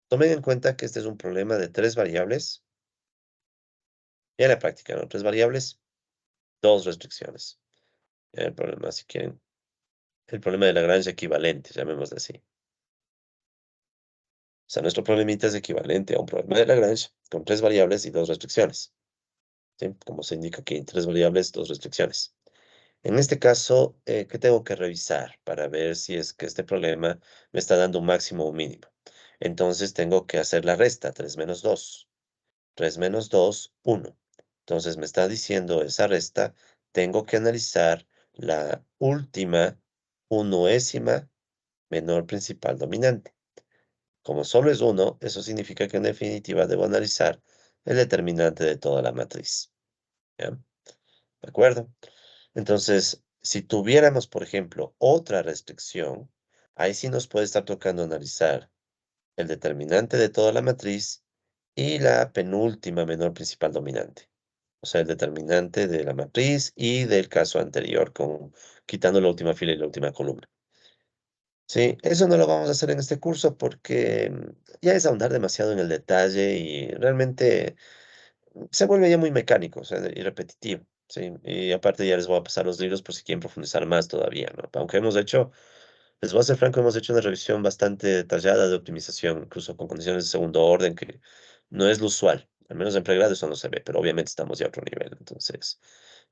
tomen en cuenta que este es un problema de 3 variables, y en la práctica, ¿no? 3 variables, 2 restricciones. El problema, si quieren, el problema de Lagrange equivalente, llamémoslo así. O sea, nuestro problemita es equivalente a un problema de Lagrange con 3 variables y 2 restricciones. ¿Sí? Como se indica aquí, 3 variables, 2 restricciones. En este caso, ¿qué tengo que revisar para ver si es que este problema me está dando un máximo o un mínimo? Entonces tengo que hacer la resta, 3 menos 2. 3 menos 2, 1. Entonces me está diciendo esa resta, tengo que analizar la última unoésima menor principal dominante. Como solo es 1, eso significa que en definitiva debo analizar el determinante de toda la matriz. ¿Ya? ¿De acuerdo? Entonces, si tuviéramos, por ejemplo, otra restricción, ahí sí nos puede estar tocando analizar el determinante de toda la matriz y la penúltima menor principal dominante. O sea, el determinante de la matriz y del caso anterior, quitando la última fila y la última columna. Sí, eso no lo vamos a hacer en este curso porque ya es ahondar demasiado en el detalle y realmente se vuelve ya muy mecánico, o sea, y repetitivo, ¿sí? Y aparte ya les voy a pasar los libros por si quieren profundizar más todavía, ¿no? Aunque les voy a ser franco, hemos hecho una revisión bastante detallada de optimización, incluso con condiciones de segundo orden, que no es lo usual. Al menos en pregrado eso no se ve, pero obviamente estamos ya a otro nivel, entonces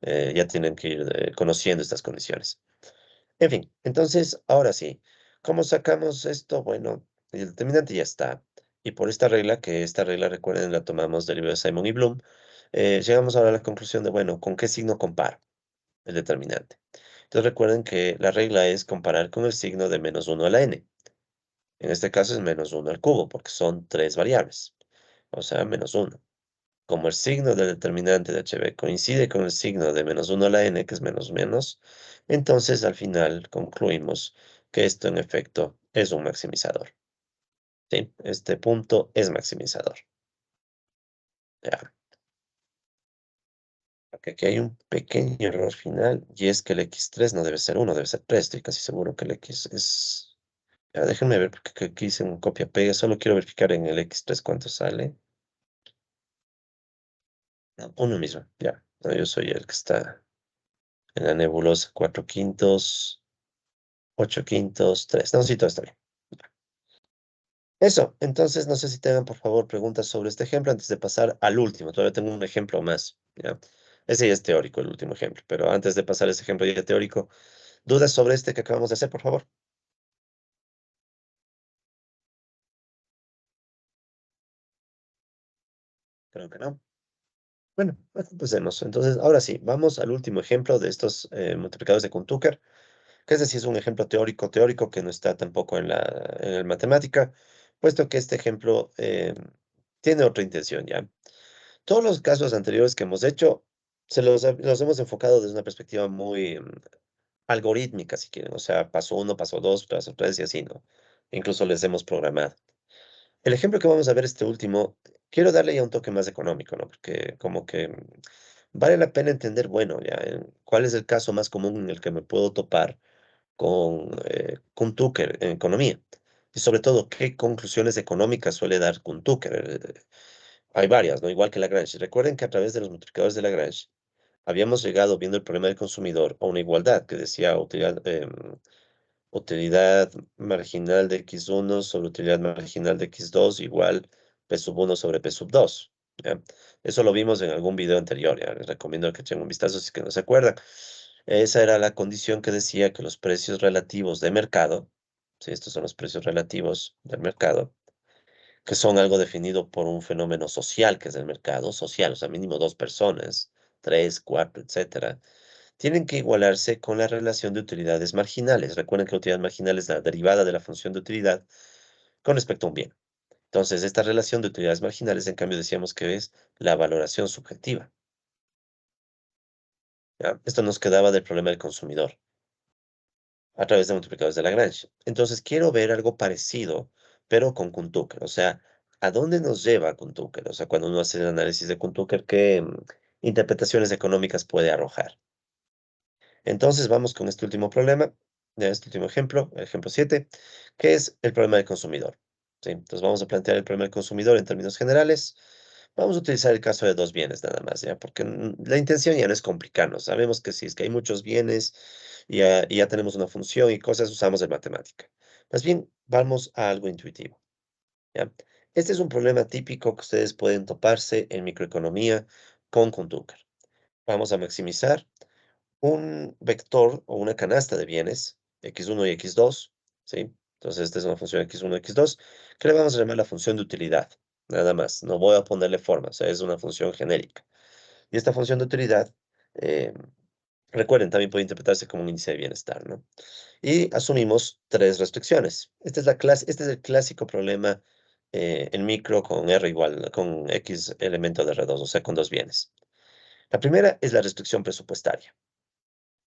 ya tienen que ir conociendo estas condiciones. En fin, entonces, ahora sí, ¿cómo sacamos esto? Bueno, el determinante ya está. Y por esta regla, que esta regla, recuerden, la tomamos del libro de Simon y Bloom, llegamos ahora a la conclusión de, bueno, ¿con qué signo comparo el determinante? Entonces recuerden que la regla es comparar con el signo de -1 a la n. En este caso es -1 al cubo, porque son 3 variables. O sea, -1. Como el signo del determinante de HB coincide con el signo de -1 a la n, que es menos menos, entonces al final concluimos que esto en efecto es un maximizador. ¿Sí? Este punto es maximizador. Ya. Porque aquí hay un pequeño error final y es que el x3 no debe ser 1, debe ser 3. Estoy casi seguro que el x es... Ya, déjenme ver porque aquí hice un copia-pega. Solo quiero verificar en el x3 cuánto sale. No, uno mismo, ya. No, yo soy el que está en la nebulosa 4 quintos. 8 quintos, 3. No, sí, todo está bien. Eso, entonces no sé si tengan por favor preguntas sobre este ejemplo antes de pasar al último. Todavía tengo un ejemplo más, ¿ya? Ese ya es teórico, el último ejemplo. Pero antes de pasar a ese ejemplo ya teórico, ¿dudas sobre este que acabamos de hacer, por favor? Creo que no. Bueno, empecemos. Entonces, ahora sí, vamos al último ejemplo de estos multiplicadores de Kuhn-Tucker, que es decir, es un ejemplo teórico que no está tampoco en el matemática, puesto que este ejemplo tiene otra intención, ¿ya? Todos los casos anteriores que hemos hecho, los hemos enfocado desde una perspectiva muy algorítmica, si quieren. O sea, paso 1, paso 2, paso 3 y así, ¿no? Incluso les hemos programado. El ejemplo que vamos a ver, este último, quiero darle ya un toque más económico, ¿no? Porque como que vale la pena entender, bueno, ya, cuál es el caso más común en el que me puedo topar con Tucker en economía. Y sobre todo, ¿qué conclusiones económicas suele dar con Tucker? Hay varias, ¿no? Igual que Lagrange. Recuerden que a través de los multiplicadores de Lagrange habíamos llegado, viendo el problema del consumidor, a una igualdad que decía utilidad marginal de x1 sobre utilidad marginal de x2 igual p sub 1 sobre p sub 2. ¿Ya? Eso lo vimos en algún video anterior. ¿Ya? Les recomiendo que echen un vistazo si es que no se acuerdan. Esa era la condición que decía que los precios relativos de mercado, si estos son los precios relativos del mercado, que son algo definido por un fenómeno social, que es el mercado social, o sea, mínimo dos personas, tres, cuatro, etcétera, tienen que igualarse con la relación de utilidades marginales. Recuerden que la utilidad marginal es la derivada de la función de utilidad con respecto a un bien. Entonces, esta relación de utilidades marginales, en cambio, decíamos que es la valoración subjetiva. ¿Ya? Esto nos quedaba del problema del consumidor a través de multiplicadores de Lagrange. Entonces, quiero ver algo parecido, pero con Kuhn-Tucker. O sea, ¿a dónde nos lleva Kuhn-Tucker? O sea, cuando uno hace el análisis de Kuhn-Tucker, ¿qué interpretaciones económicas puede arrojar? Entonces, vamos con este último problema, este último ejemplo, el ejemplo 7, que es el problema del consumidor. ¿Sí? Entonces, vamos a plantear el problema del consumidor en términos generales. Vamos a utilizar el caso de dos bienes nada más, ¿ya? Porque la intención ya no es complicarnos. Sabemos que si es que hay muchos bienes y ya tenemos una función y cosas, usamos de matemática. Más bien, vamos a algo intuitivo, ¿ya? Este es un problema típico que ustedes pueden toparse en microeconomía con Kuhn-Tucker. Vamos a maximizar un vector o una canasta de bienes, x1 y x2, ¿sí? Entonces, esta es una función x1 y x2, que le vamos a llamar la función de utilidad, nada más. No voy a ponerle forma, o sea, es una función genérica. Y esta función de utilidad, eh, recuerden, también puede interpretarse como un índice de bienestar, ¿no? Y asumimos tres restricciones. Este es el clásico problema en micro con R igual, con X elemento de R2, o sea, con dos bienes. La primera es la restricción presupuestaria.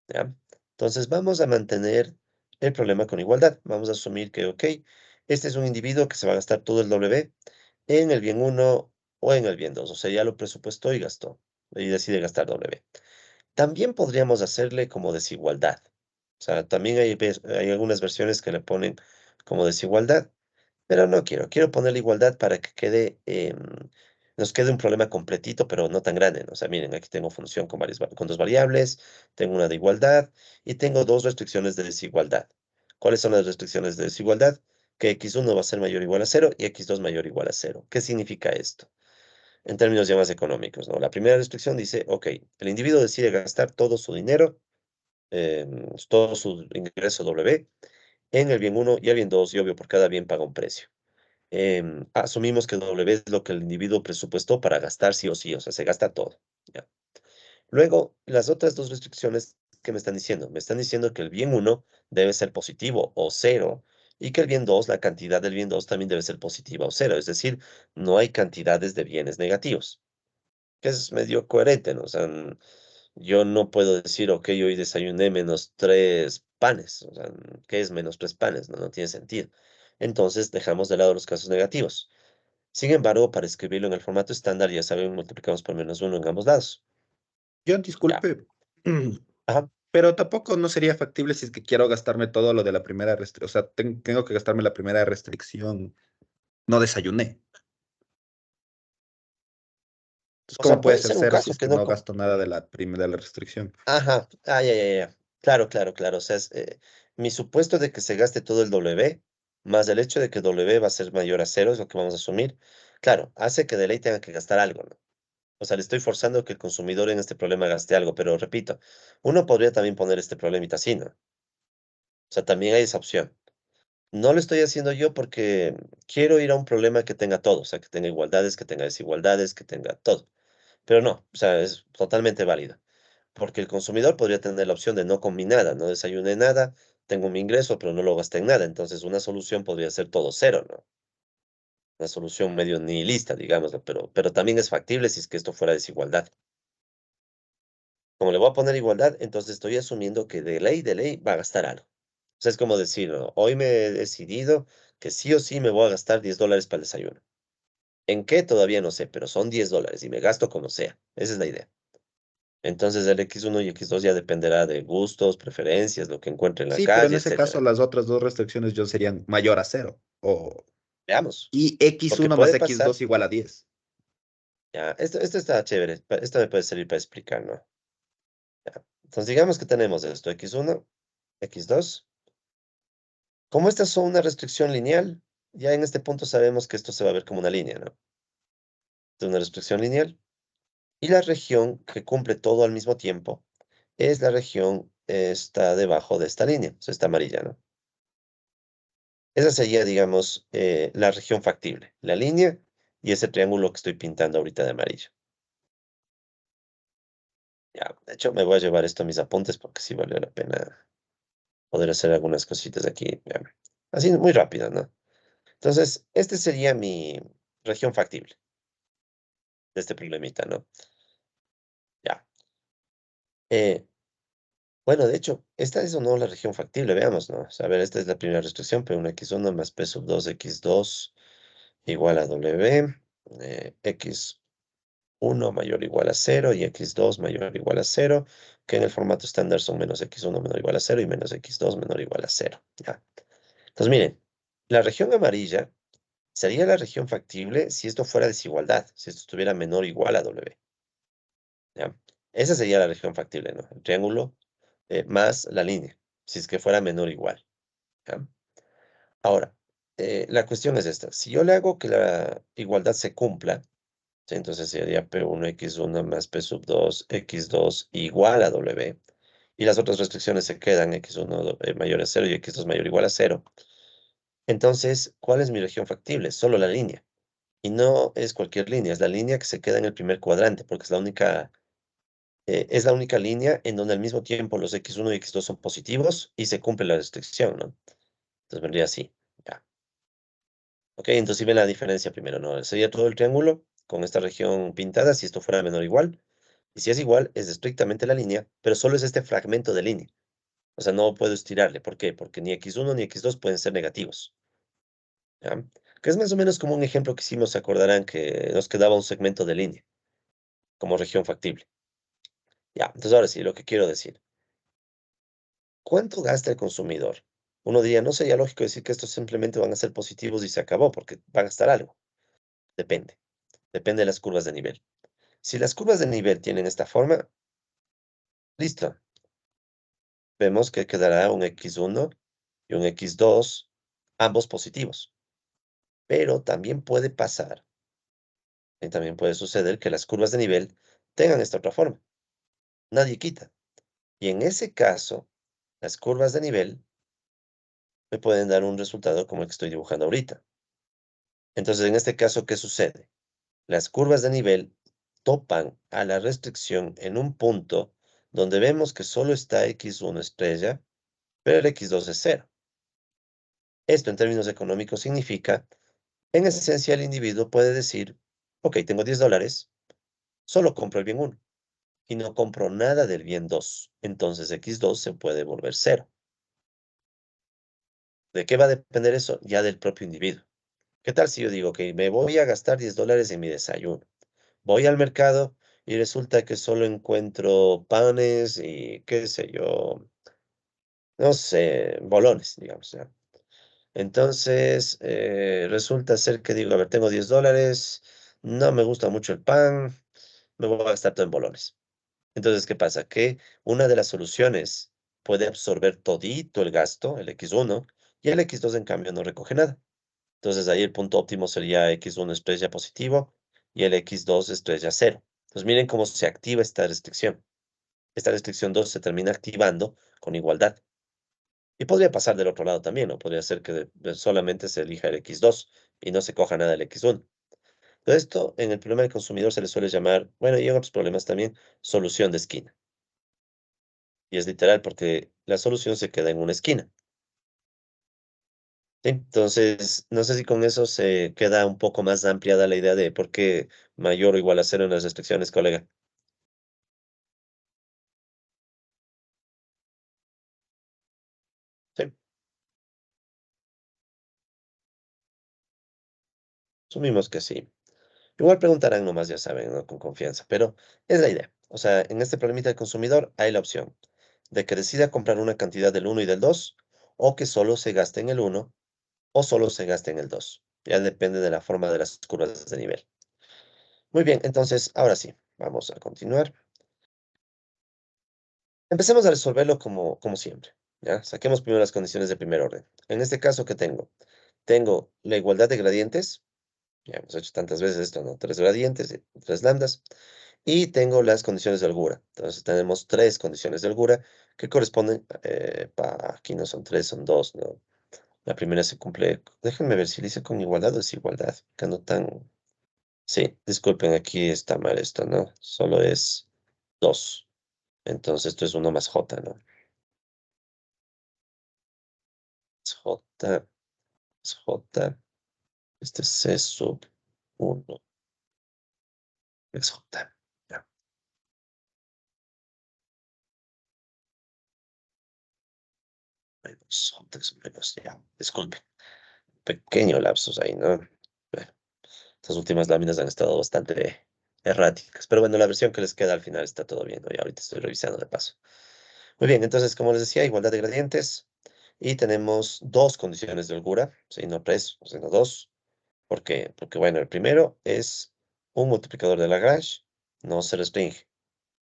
¿Ya? Entonces vamos a mantener el problema con igualdad. Vamos a asumir que, ok, este es un individuo que se va a gastar todo el W en el bien uno o en el bien 2. O sea, ya lo presupuestó y gastó. Y decide gastar W. También podríamos hacerle como desigualdad. O sea, también hay algunas versiones que le ponen como desigualdad. Pero no quiero poner igualdad para que nos quede un problema completito, pero no tan grande, ¿no? O sea, miren, aquí tengo función con dos variables, tengo una de igualdad y tengo dos restricciones de desigualdad. ¿Cuáles son las restricciones de desigualdad? Que x1 va a ser mayor o igual a 0 y x2 mayor o igual a 0. ¿Qué significa esto? En términos ya más económicos, ¿no? La primera restricción dice, ok, el individuo decide gastar todo su dinero, todo su ingreso W, en el bien uno y el bien 2 y obvio por cada bien paga un precio. Asumimos que W es lo que el individuo presupuestó para gastar sí o sí, o sea, se gasta todo. ¿Ya? Luego, las otras dos restricciones que me están diciendo. Me están diciendo que el bien uno debe ser positivo o cero, y que el bien 2, la cantidad del bien 2 también debe ser positiva o cero. Es decir, no hay cantidades de bienes negativos, que es medio coherente, ¿no? O sea, yo no puedo decir, ok, hoy desayuné menos 3 panes. O sea, ¿qué es menos 3 panes? No, no tiene sentido. Entonces, dejamos de lado los casos negativos. Sin embargo, para escribirlo en el formato estándar, ya saben, multiplicamos por -1 en ambos lados. Yo Ya. disculpe, Ajá. pero tampoco no sería factible si es que quiero gastarme todo lo de la primera restricción. O sea, tengo que gastarme la primera restricción. No desayuné. Entonces, O ¿cómo sea, puede puede ser ser un cero si caso es que que no... no gasto nada de la primera de la restricción? Ajá. Ah, ya. Claro, claro. O sea, mi supuesto de que se gaste todo el W, más el hecho de que W va a ser mayor a cero, es lo que vamos a asumir. Claro, hace que de ley tenga que gastar algo, ¿no? O sea, le estoy forzando que el consumidor en este problema gaste algo, pero repito, uno podría también poner este problemita así, ¿no? O sea, también hay esa opción. No lo estoy haciendo yo porque quiero ir a un problema que tenga todo, o sea, que tenga igualdades, que tenga desigualdades, que tenga todo. Pero no, o sea, es totalmente válido. Porque el consumidor podría tener la opción de no combinar nada, no desayuné nada, tengo mi ingreso, pero no lo gasté en nada. Entonces, una solución podría ser todo cero, ¿no? Una solución medio nihilista, digámoslo, pero también es factible si es que esto fuera desigualdad. Como le voy a poner igualdad, entonces estoy asumiendo que de ley va a gastar algo. O sea, es como decir, ¿no? Hoy me he decidido que sí o sí me voy a gastar $10 para el desayuno. ¿En qué? Todavía no sé, pero son $10 y me gasto como sea. Esa es la idea. Entonces el X1 y X2 ya dependerá de gustos, preferencias, lo que encuentre en la Sí, pero en calle, ese caso etcétera. las otras dos restricciones yo serían mayor a cero. Veamos, Y x porque uno más puede x pasar, dos igual a 10. ya, esto está chévere, esto me puede servir para explicar, ¿no? Ya. Entonces digamos que tenemos esto, X1, X2. Como estas son una restricción lineal, ya en este punto sabemos que esto se va a ver como una línea, ¿no? Es una restricción lineal. Y la región que cumple todo al mismo tiempo es la región, está debajo de esta línea, o sea, esta amarilla, ¿no? Esa sería, digamos, la región factible, la línea y ese triángulo que estoy pintando ahorita de amarillo. Ya, de hecho, me voy a llevar esto a mis apuntes porque sí valió la pena poder hacer algunas cositas aquí. Ya. Así, muy rápido, ¿no? Entonces, este sería mi región factible de este problemita, ¿no? Ya. Eh, bueno, de hecho, esta es o no la región factible, veamos, ¿no? O sea, a ver, esta es la primera restricción, P1x1 más P sub 2x2 igual a W, x1 mayor o igual a 0 y x2 mayor o igual a 0, que en el formato estándar son menos x1 menor o igual a 0 y menos x2 menor o igual a 0. ¿Ya? Entonces, miren, la región amarilla sería la región factible si esto fuera desigualdad, si esto estuviera menor o igual a W. ¿Ya? Esa sería la región factible, ¿no? El triángulo más la línea, si es que fuera menor o igual. ¿Ya? Ahora, la cuestión es esta. Si yo le hago que la igualdad se cumpla, ¿sí? Entonces sería P1x1 más P sub 2, x2 igual a W. Y las otras restricciones se quedan, x1 mayor a 0 y x2 mayor o igual a 0. Entonces, ¿cuál es mi región factible? Solo la línea. Y no es cualquier línea, es la línea que se queda en el primer cuadrante, porque es la única línea en donde al mismo tiempo los x1 y x2 son positivos y se cumple la restricción, ¿no? Entonces vendría así. Ya. Ok, entonces si ven la diferencia primero, ¿no? Sería todo el triángulo con esta región pintada si esto fuera menor o igual. Y si es igual, es estrictamente la línea, pero solo es este fragmento de línea. O sea, no puedo estirarle. ¿Por qué? Porque ni x1 ni x2 pueden ser negativos. ¿Ya? Que es más o menos como un ejemplo que hicimos, se acordarán que nos quedaba un segmento de línea como región factible. Ya, entonces ahora sí, lo que quiero decir. ¿Cuánto gasta el consumidor? Uno diría, no sería lógico decir que estos simplemente van a ser positivos y se acabó, porque va a gastar algo. Depende. Depende de las curvas de nivel. Si las curvas de nivel tienen esta forma, listo. Vemos que quedará un x1 y un x2, ambos positivos. Pero también puede pasar, y también puede suceder que las curvas de nivel tengan esta otra forma. Nadie quita. Y en ese caso, las curvas de nivel me pueden dar un resultado como el que estoy dibujando ahorita. Entonces, en este caso, ¿qué sucede? Las curvas de nivel topan a la restricción en un punto donde vemos que solo está x1 estrella, pero el x2 es 0. Esto en términos económicos significa, en esencia, el individuo puede decir, ok, tengo $10, solo compro el bien 1 y no compro nada del bien 2. Entonces x2 se puede volver 0. ¿De qué va a depender eso? Ya del propio individuo. ¿Qué tal si yo digo que me voy a gastar $10 en mi desayuno? Voy al mercado y resulta que solo encuentro panes y qué sé yo, no sé, bolones, digamos, ¿ya? Entonces, resulta ser que digo, a ver, tengo $10, no me gusta mucho el pan, me voy a gastar todo en bolones. Entonces, ¿qué pasa? Que una de las soluciones puede absorber todito el gasto, el x1, y el x2 en cambio no recoge nada. Entonces ahí el punto óptimo sería x1 estrella positivo y el x2 estrella 0. Entonces miren cómo se activa esta restricción. Esta restricción 2 se termina activando con igualdad. Y podría pasar del otro lado también, ¿no? Podría ser que solamente se elija el x2 y no se coja nada del x1. Entonces esto en el problema del consumidor se le suele llamar, bueno, y en otros problemas también, solución de esquina. Y es literal porque la solución se queda en una esquina. ¿Sí? Entonces, no sé si con eso se queda un poco más ampliada la idea de por qué mayor o igual a 0 en las restricciones, colega. Sí, asumimos que sí. Igual preguntarán nomás, ya saben, ¿no? Con confianza, pero es la idea. O sea, en este problemita del consumidor hay la opción de que decida comprar una cantidad del 1 y del 2, o que solo se gaste en el 1 o solo se gaste en el 2. Ya depende de la forma de las curvas de nivel. Muy bien, entonces, ahora sí, vamos a continuar. Empecemos a resolverlo como siempre, ¿ya? Saquemos primero las condiciones de primer orden. En este caso, ¿qué tengo? Tengo la igualdad de gradientes, ya hemos hecho tantas veces esto, ¿no? Tres gradientes, tres lambdas, y tengo las condiciones de holgura. Entonces tenemos tres condiciones de holgura que corresponden, aquí no son tres, son dos, ¿no? La primera se cumple, déjenme ver si dice con igualdad o desigualdad, que no tan... Sí, disculpen, aquí está mal esto, ¿no? Solo es 2. Entonces esto es uno más j, ¿no? Es j, es j. Este es C sub 1 ex J. Ya. Menos J es menos, ya. Disculpe. Pequeño lapsus ahí, ¿no? Bueno, estas últimas láminas han estado bastante erráticas. Pero bueno, la versión que les queda al final está todo bien, ¿no? Y ahorita estoy revisando de paso. Muy bien, entonces, como les decía, igualdad de gradientes. Y tenemos dos condiciones de holgura, ¿sí? No tres, sino dos. ¿Por qué? Porque, bueno, el primero es un multiplicador de Lagrange, no se restringe.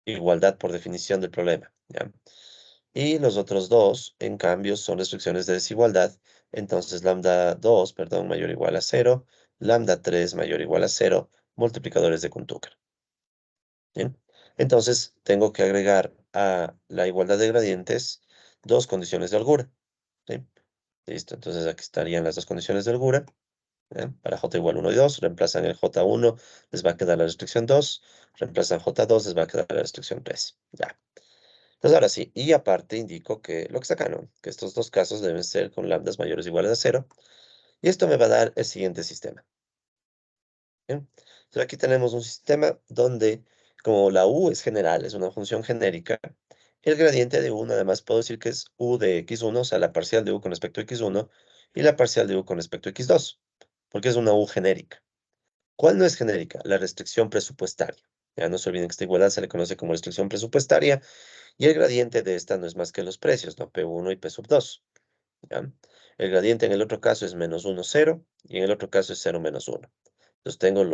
Igualdad por definición del problema, ¿ya? Y los otros dos, en cambio, son restricciones de desigualdad. Entonces, lambda 2, perdón, mayor o igual a 0, lambda 3 mayor o igual a 0, multiplicadores de Kuhn-Tucker. ¿Bien? Entonces, tengo que agregar a la igualdad de gradientes dos condiciones de holgura. ¿Sí? Listo, entonces aquí estarían las dos condiciones de holgura. ¿Ya? Para j igual 1 y 2, reemplazan el j1, les va a quedar la restricción 2, reemplazan j2, les va a quedar la restricción 3. Ya. Entonces ahora sí, y aparte indico que lo que está acá, ¿no? Que estos dos casos deben ser con lambdas mayores o iguales a 0. Y esto me va a dar el siguiente sistema. ¿Bien? Entonces aquí tenemos un sistema donde, como la u es general, es una función genérica, el gradiente de u, además puedo decir que es u de x1, o sea, la parcial de u con respecto a x1, y la parcial de u con respecto a x2, porque es una u genérica. ¿Cuál no es genérica? La restricción presupuestaria. Ya no se olviden que esta igualdad se le conoce como restricción presupuestaria, y el gradiente de esta no es más que los precios, ¿no? P1 y P sub 2. ¿Ya? El gradiente en el otro caso es menos 1, 0, y en el otro caso es 0, menos 1. Entonces tengo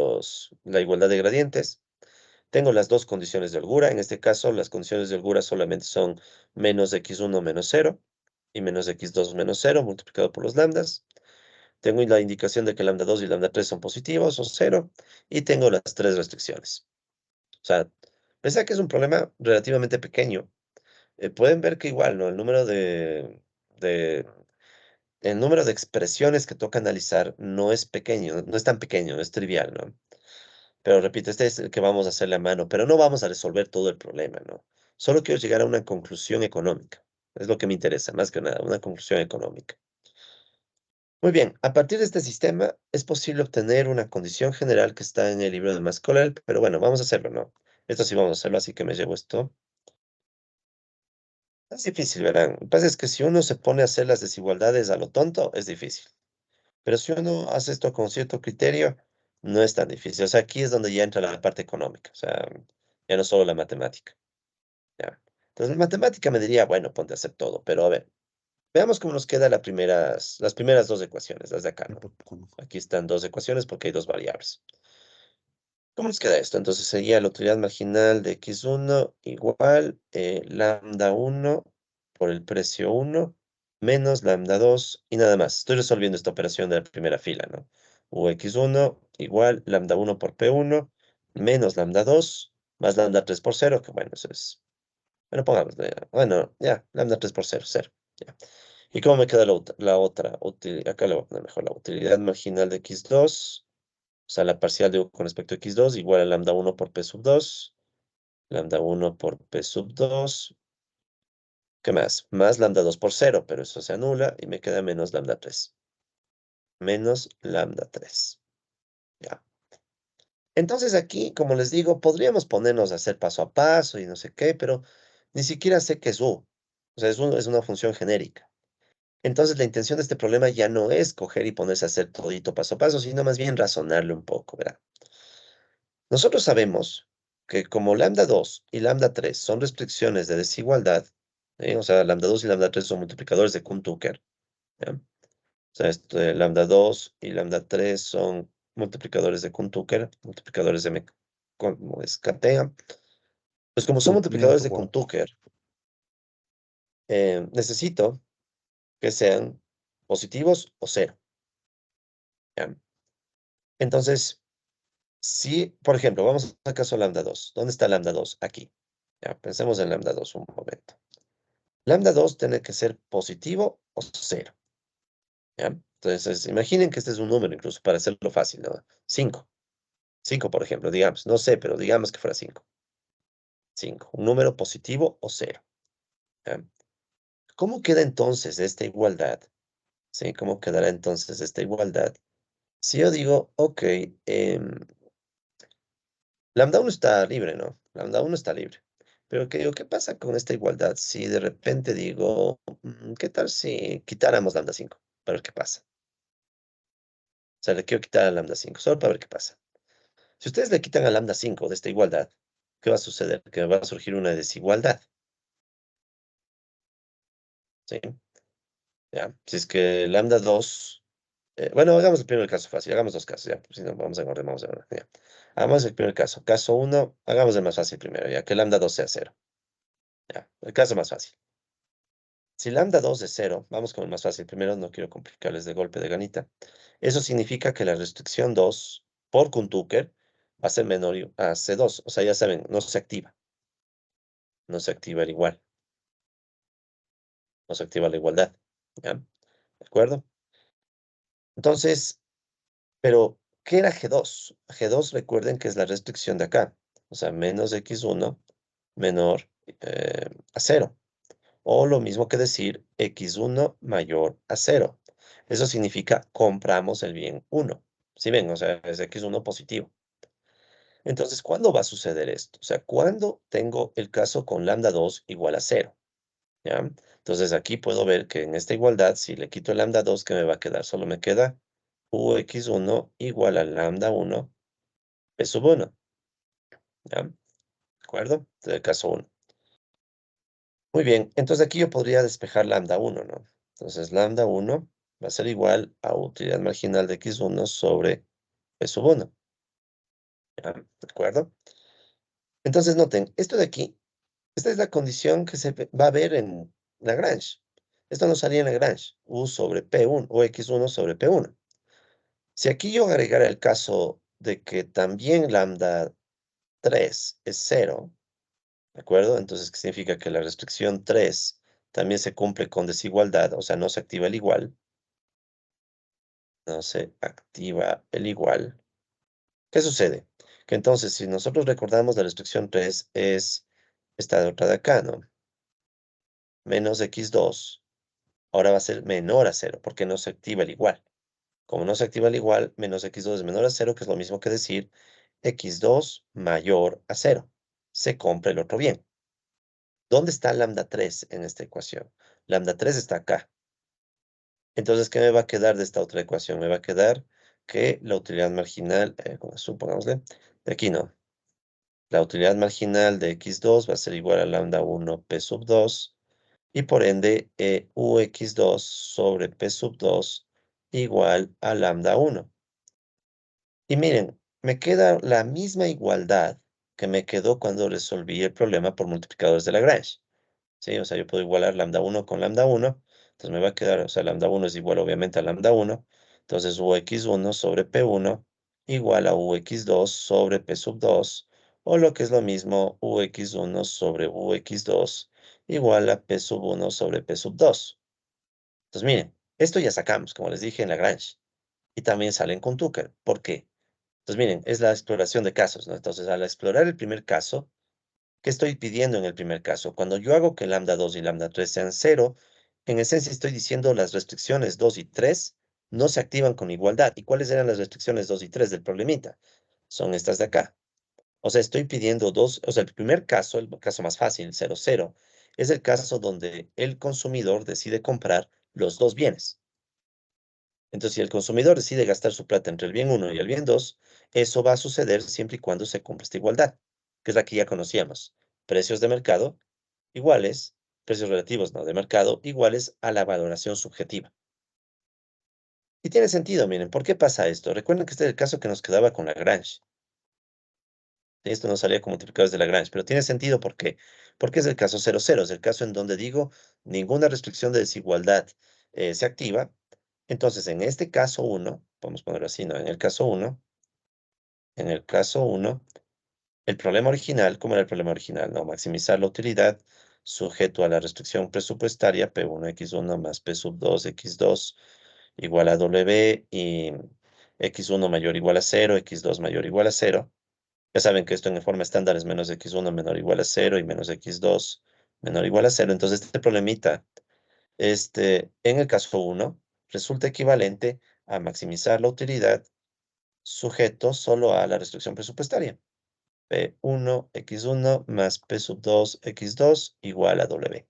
la igualdad de gradientes, tengo las dos condiciones de holgura. En este caso, las condiciones de holgura solamente son menos x1 menos 0 y menos x2 menos 0 multiplicado por los lambdas. Tengo la indicación de que lambda 2 y lambda 3 son positivos o 0, y tengo las tres restricciones. O sea, pese a que es un problema relativamente pequeño, pueden ver que igual, ¿no? De, el número de expresiones que toca analizar no es pequeño, no es tan pequeño, es trivial, ¿no? Pero repito, este es el que vamos a hacerle a mano, pero no vamos a resolver todo el problema, ¿no? Solo quiero llegar a una conclusión económica. Es lo que me interesa, más que nada, una conclusión económica. Muy bien, a partir de este sistema es posible obtener una condición general que está en el libro de Mascolel, pero bueno, vamos a hacerlo, ¿no? Esto sí vamos a hacerlo, así que me llevo esto. Es difícil, verán. Lo que pasa es que si uno se pone a hacer las desigualdades a lo tonto, es difícil. Pero si uno hace esto con cierto criterio, no es tan difícil. O sea, aquí es donde ya entra la parte económica. O sea, ya no solo la matemática. ¿Ya? Entonces, la matemática me diría, bueno, ponte a hacer todo. Pero a ver, veamos cómo nos quedan las primeras dos ecuaciones, las de acá, ¿no? Aquí están dos ecuaciones porque hay dos variables. ¿Cómo nos queda esto? Entonces sería la utilidad marginal de x1 igual lambda 1 por el precio 1 menos lambda 2 y nada más. Estoy resolviendo esta operación de la primera fila, ¿no? Ux1 igual lambda 1 por P1 menos lambda 2 más lambda 3 por 0, que bueno, eso es... Bueno, pongamos, bueno, ya, lambda 3 por 0, 0. Ya. ¿Y cómo me queda la otra? Acá le voy a poner mejor la utilidad marginal de x2. O sea, la parcial de u con respecto a x2 igual a lambda 1 por p sub 2, lambda 1 por p sub 2, ¿qué más? Más lambda 2 por 0, pero eso se anula y me queda menos lambda 3. Menos lambda 3. Ya. Entonces aquí, como les digo, podríamos ponernos a hacer paso a paso y no sé qué, pero ni siquiera sé qué es u. O sea, es una función genérica. Entonces la intención de este problema ya no es coger y ponerse a hacer todito paso a paso, sino más bien razonarle un poco, ¿verdad? Nosotros sabemos que como lambda 2 y lambda 3 son restricciones de desigualdad, o sea, lambda 2 y lambda 3 son multiplicadores de Kuhn-Tucker, ¿ya? O sea, lambda 2 y lambda 3 son multiplicadores de Kuhn-Tucker, multiplicadores de como es Cartesian. Pues como son multiplicadores de Kuhn-Tucker, necesito que sean positivos o cero, ¿ya? Entonces, si, por ejemplo, vamos al caso lambda 2. ¿Dónde está lambda 2? Aquí. Ya, pensemos en lambda 2 un momento. Lambda 2 tiene que ser positivo o cero, ¿ya? Entonces, imaginen que este es un número, incluso para hacerlo fácil, ¿no? 5. 5, por ejemplo, digamos. No sé, pero digamos que fuera 5. 5. Un número positivo o cero, ¿ya? ¿Cómo queda entonces esta igualdad? ¿Sí? ¿Cómo quedará entonces esta igualdad? Si yo digo, ok, lambda 1 está libre, ¿no? Lambda 1 está libre. Pero que digo, ¿qué pasa con esta igualdad? Si de repente digo, ¿qué tal si quitáramos lambda 5? Para ver qué pasa. O sea, le quiero quitar a lambda 5, solo para ver qué pasa. Si ustedes le quitan a lambda 5 de esta igualdad, ¿qué va a suceder? Que va a surgir una desigualdad. ¿Sí? ¿Ya? Si es que lambda 2... bueno, hagamos el primer caso fácil. Hagamos dos casos, ya. Si no, vamos a orden, vamos a orden. Ya. Hagamos el primer caso. Caso 1, hagamos el más fácil primero, ya. Que lambda 2 sea 0. Ya. El caso más fácil. Si lambda 2 es 0, vamos con el más fácil primero, no quiero complicarles de golpe de ganita. Eso significa que la restricción 2 por Kuntuker va a ser menor a C2. O sea, ya saben, no se activa. No se activa el igual. No se activa la igualdad. ¿Ya? ¿De acuerdo? Entonces, pero, ¿qué era G2? G2, recuerden que es la restricción de acá. O sea, menos x1 menor a 0. O lo mismo que decir x1 mayor a 0. Eso significa compramos el bien 1. ¿Sí ven? O sea, es x1 positivo. Entonces, ¿cuándo va a suceder esto? O sea, ¿cuándo tengo el caso con lambda 2 igual a 0? ¿Ya? Entonces, aquí puedo ver que en esta igualdad, si le quito el lambda 2, ¿qué me va a quedar? Solo me queda ux1 igual a lambda 1 p sub 1. ¿Ya? ¿De acuerdo? Este es el caso 1. Muy bien, entonces aquí yo podría despejar lambda 1, ¿no? Entonces lambda 1 va a ser igual a utilidad marginal de x1 sobre p sub 1. ¿Ya? ¿De acuerdo? Entonces noten, esto de aquí, esta es la condición que se va a ver en Lagrange. Esto no salía en Lagrange, u sobre p1 o x1 sobre p1. Si aquí yo agregara el caso de que también lambda 3 es 0, ¿de acuerdo? Entonces, ¿qué significa? Que la restricción 3 también se cumple con desigualdad, o sea, no se activa el igual. No se activa el igual. ¿Qué sucede? Que entonces, si nosotros recordamos la restricción 3 es esta otra de acá, ¿no? Menos x2, ahora va a ser menor a 0, porque no se activa el igual. Como no se activa el igual, menos x2 es menor a 0, que es lo mismo que decir x2 mayor a 0. Se compra el otro bien. ¿Dónde está lambda 3 en esta ecuación? Lambda 3 está acá. Entonces, ¿qué me va a quedar de esta otra ecuación? Me va a quedar que la utilidad marginal, supongámosle, de aquí no. La utilidad marginal de x2 va a ser igual a lambda 1 p sub 2 y por ende ux2 sobre p sub 2 igual a lambda 1. Y miren, me queda la misma igualdad que me quedó cuando resolví el problema por multiplicadores de Lagrange. ¿Sí? O sea, yo puedo igualar lambda 1 con lambda 1. Entonces me va a quedar, o sea, lambda 1 es igual obviamente a lambda 1. Entonces ux1 sobre p1 igual a ux2 sobre p sub 2. O lo que es lo mismo, ux1 sobre ux2 igual a p sub 1 sobre p sub 2. Entonces miren, esto ya sacamos, como les dije en Lagrange. Y también salen con Tucker. ¿Por qué? Entonces miren, es la exploración de casos, ¿no? Entonces al explorar el primer caso, ¿qué estoy pidiendo en el primer caso? Cuando yo hago que lambda 2 y lambda 3 sean 0, en esencia estoy diciendo las restricciones 2 y 3 no se activan con igualdad. ¿Y cuáles eran las restricciones 2 y 3 del problemita? Son estas de acá. O sea, estoy pidiendo dos, o sea, el primer caso, el caso más fácil, 0, 0, es el caso donde el consumidor decide comprar los dos bienes. Entonces, si el consumidor decide gastar su plata entre el bien 1 y el bien 2, eso va a suceder siempre y cuando se cumpla esta igualdad, que es la que ya conocíamos. Precios de mercado iguales, precios relativos, no de mercado, iguales a la valoración subjetiva. Y tiene sentido, miren, ¿por qué pasa esto? Recuerden que este es el caso que nos quedaba con Lagrange. Esto no salía con multiplicadores de Lagrange, pero tiene sentido ¿por qué? Porque es el caso 0, 0, es el caso en donde digo ninguna restricción de desigualdad se activa. Entonces, en este caso 1, podemos ponerlo así, ¿no? En el caso 1, el problema original, ¿cómo era el problema original? No, maximizar la utilidad sujeto a la restricción presupuestaria P1x1 más P sub 2 x2 igual a W y x1 mayor o igual a 0, x2 mayor o igual a 0. Ya saben que esto en forma estándar es menos x1 menor o igual a 0 y menos x2 menor o igual a 0. Entonces, este problemita, en el caso 1, resulta equivalente a maximizar la utilidad sujeto solo a la restricción presupuestaria. P1, X1 más P sub 2, X2 igual a W.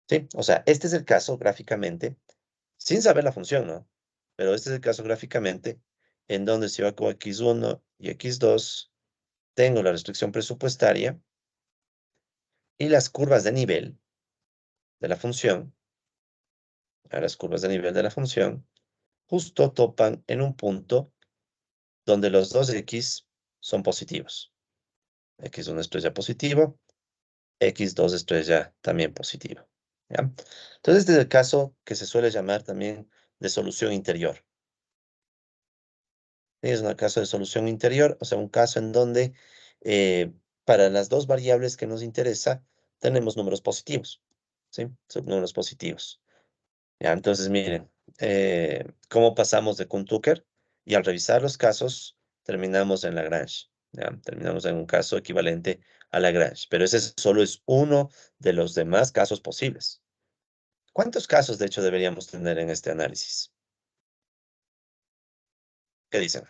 ¿Sí? O sea, este es el caso gráficamente, sin saber la función, ¿no? Pero este es el caso gráficamente en donde si yo hago X1 y X2, tengo la restricción presupuestaria y las curvas de nivel de la función, las curvas de nivel de la función, justo topan en un punto donde los dos X son positivos. X1 estrella positivo, X2 estrella también positivo. ¿Ya? Entonces, este es el caso que se suele llamar también de solución interior. Es un caso de solución interior, o sea, un caso en donde para las dos variables que nos interesa tenemos números positivos. ¿Sí? Son números positivos. Ya, entonces, miren, cómo pasamos de Kuhn-Tucker y al revisar los casos terminamos en Lagrange. ¿Ya? Terminamos en un caso equivalente a Lagrange, pero ese solo es uno de los demás casos posibles. ¿Cuántos casos, de hecho, deberíamos tener en este análisis? ¿Qué dicen?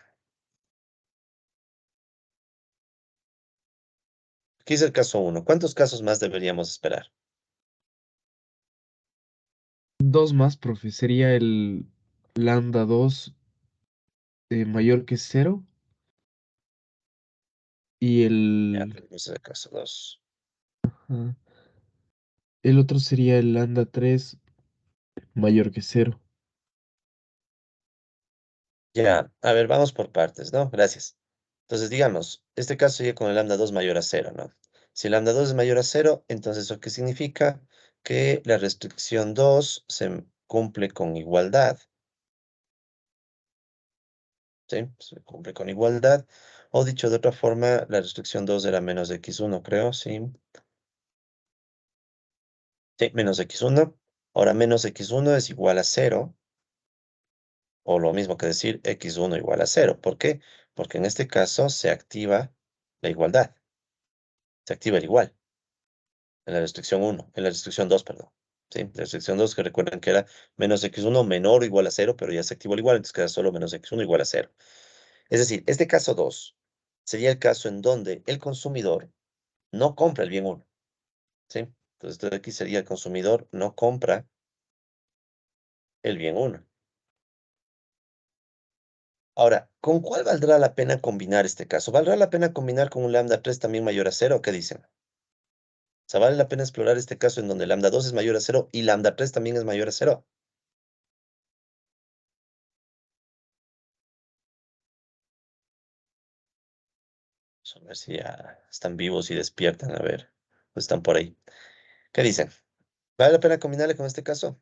Aquí es el caso 1. ¿Cuántos casos más deberíamos esperar? Dos más, profe. Sería el lambda 2 mayor que cero y Ya, el, tenemos el caso 2. ah, el otro sería el lambda 3 mayor que cero. Ya, a ver, vamos por partes, ¿no? Gracias. Entonces, digamos, este caso sería con el lambda 2 mayor a cero, ¿no? Si el lambda 2 es mayor a cero, entonces ¿eso qué significa? Que la restricción 2 se cumple con igualdad, ¿sí? Se cumple con igualdad. O dicho de otra forma, la restricción 2 era menos x1, creo, ¿sí? Sí, menos x1. Ahora, menos x1 es igual a cero, o lo mismo que decir x1 igual a cero. ¿Por qué? Porque en este caso se activa la igualdad. Se activa el igual en la restricción 1, en la restricción 2, perdón. Sí, la restricción 2 que recuerden que era menos x1 menor o igual a 0, pero ya se activó el igual, entonces queda solo menos x1 igual a 0. Es decir, este caso 2 sería el caso en donde el consumidor no compra el bien 1. ¿Sí? Entonces, esto de aquí sería el consumidor no compra el bien 1. Ahora, ¿con cuál valdrá la pena combinar este caso? ¿Valdrá la pena combinar con un lambda 3 también mayor a 0? ¿Qué dicen? O sea, ¿vale la pena explorar este caso en donde lambda 2 es mayor a 0 y lambda 3 también es mayor a 0? Vamos a ver si ya están vivos y despiertan, a ver, o están por ahí. ¿Qué dicen? ¿Vale la pena combinarle con este caso?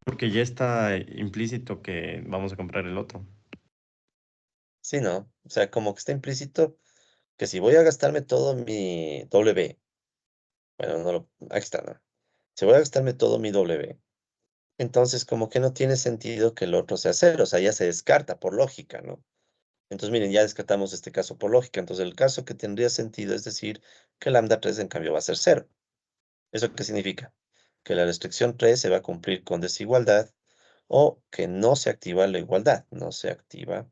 Porque ya está implícito que vamos a comprar el otro. Sí, ¿no? O sea, como que está implícito que si voy a gastarme todo mi W, bueno, no lo, aquí está, ¿no? Si voy a gastarme todo mi W, entonces como que no tiene sentido que el otro sea cero, o sea, ya se descarta por lógica, ¿no? Entonces, miren, ya descartamos este caso por lógica. Entonces, el caso que tendría sentido es decir que lambda 3 en cambio va a ser cero. ¿Eso qué significa? Que la restricción 3 se va a cumplir con desigualdad o que no se activa la igualdad, no se activa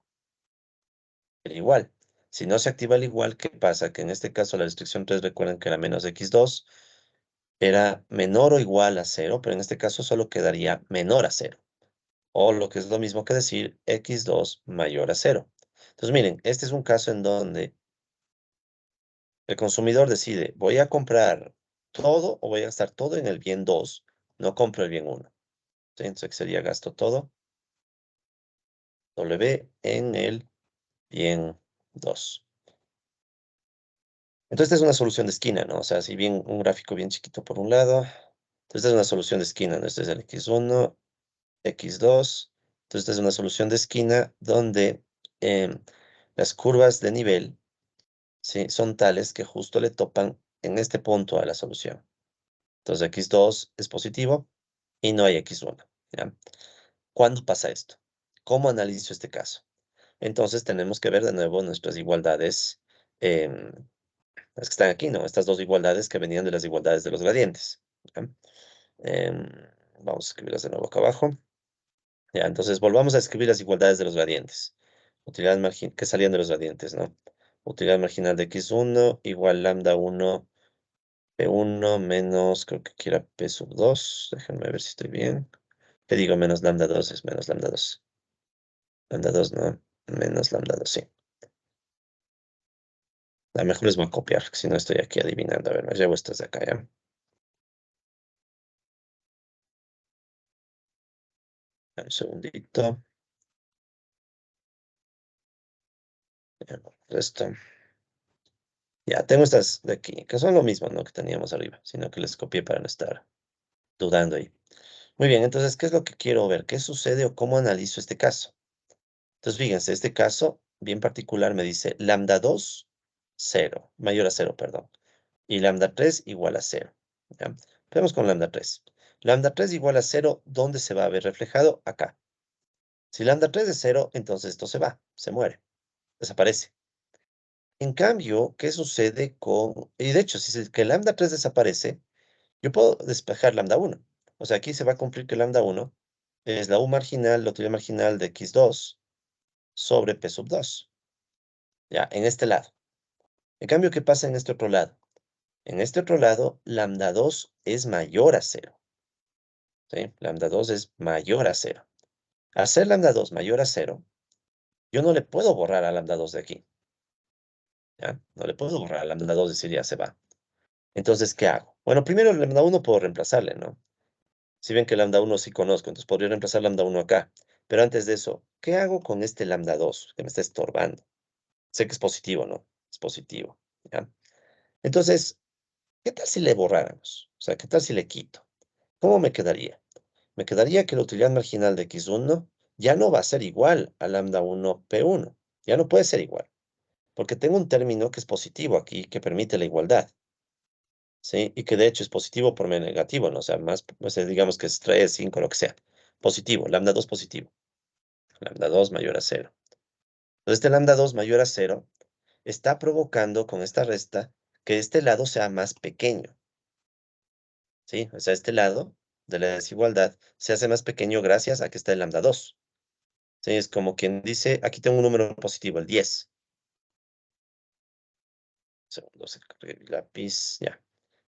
el igual. Si no se activa el igual, ¿qué pasa? Que en este caso la restricción 3, recuerden que era menos x2, era menor o igual a 0, pero en este caso solo quedaría menor a 0. O lo que es lo mismo que decir x2 mayor a 0. Entonces, miren, este es un caso en donde el consumidor decide, voy a comprar todo o voy a gastar todo en el bien 2, no compro el bien 1. ¿Sí? Entonces sería gasto todo, W en el bien 2. Entonces esta es una solución de esquina, ¿no? O sea, si bien un gráfico bien chiquito por un lado, entonces esta es una solución de esquina, ¿no? Este es el x1, x2. Entonces esta es una solución de esquina donde las curvas de nivel, ¿sí? Son tales que justo le topan en este punto a la solución. Entonces x2 es positivo y no hay x1. ¿Ya? ¿Cuándo pasa esto? ¿Cómo analizo este caso? Entonces tenemos que ver de nuevo nuestras igualdades Las que están aquí, ¿no? Estas dos igualdades que venían de las igualdades de los gradientes. ¿Ya? Em, Vamos a escribirlas de nuevo acá abajo. Ya, entonces volvamos a escribir las igualdades de los gradientes. Utilidad marginal, que salían de los gradientes, ¿no? Utilidad marginal de x1 igual lambda 1 p1 menos, creo que aquí era p sub 2. Déjenme ver si estoy bien. ¿Qué digo? Menos lambda 2 es menos lambda 2. Lambda 2 no, menos lambda 2, sí. La mejor es voy a copiar, si no estoy aquí adivinando. A ver, me llevo estas de acá, ¿ya? Un segundito. Ya, esto. Ya, tengo estas de aquí, que son lo mismo, ¿no? Que teníamos arriba, sino que les copié para no estar dudando ahí. Muy bien, entonces, ¿qué es lo que quiero ver? ¿Qué sucede o cómo analizo este caso? Entonces, fíjense, este caso bien particular me dice lambda 2, 0, mayor a 0, perdón. Y lambda 3 igual a 0. ¿Ya? Veamos con lambda 3. Lambda 3 igual a 0, ¿dónde se va a ver reflejado? Acá. Si lambda 3 es 0, entonces esto se va, se muere, desaparece. En cambio, ¿qué sucede con...? Y de hecho, si es que lambda 3 desaparece, yo puedo despejar lambda 1. O sea, aquí se va a cumplir que lambda 1 es la u marginal, la utilidad marginal de x2 sobre p sub 2. Ya, en este lado. En cambio, ¿qué pasa en este otro lado? En este otro lado, lambda 2 es mayor a 0. ¿Sí? Lambda 2 es mayor a 0. Al ser lambda 2 mayor a 0, yo no le puedo borrar a lambda 2 de aquí. ¿Ya? No le puedo borrar a lambda 2 y decir ya se va. Entonces, ¿qué hago? Bueno, primero el lambda 1 puedo reemplazarle, ¿no? Si ven que lambda 1 sí conozco, entonces podría reemplazar lambda 1 acá. Pero antes de eso, ¿qué hago con este lambda 2 que me está estorbando? Sé que es positivo, ¿no? Es positivo, ¿ya? Entonces, ¿qué tal si le borráramos? O sea, ¿qué tal si le quito? ¿Cómo me quedaría? Me quedaría que la utilidad marginal de x1 ya no va a ser igual a lambda 1 p1. Ya no puede ser igual, porque tengo un término que es positivo aquí, que permite la igualdad. ¿Sí? Y que de hecho es positivo por medio negativo, ¿no? O sea, más, o sea, digamos que es 3, 5, lo que sea. Positivo, lambda 2 positivo. Lambda 2 mayor a 0. Entonces, este lambda 2 mayor a 0 está provocando con esta resta que este lado sea más pequeño. ¿Sí? O sea, este lado de la desigualdad se hace más pequeño gracias a que está el lambda 2. ¿Sí? Es como quien dice, aquí tengo un número positivo, el 10. Segundo, se cargue el lápiz, ya.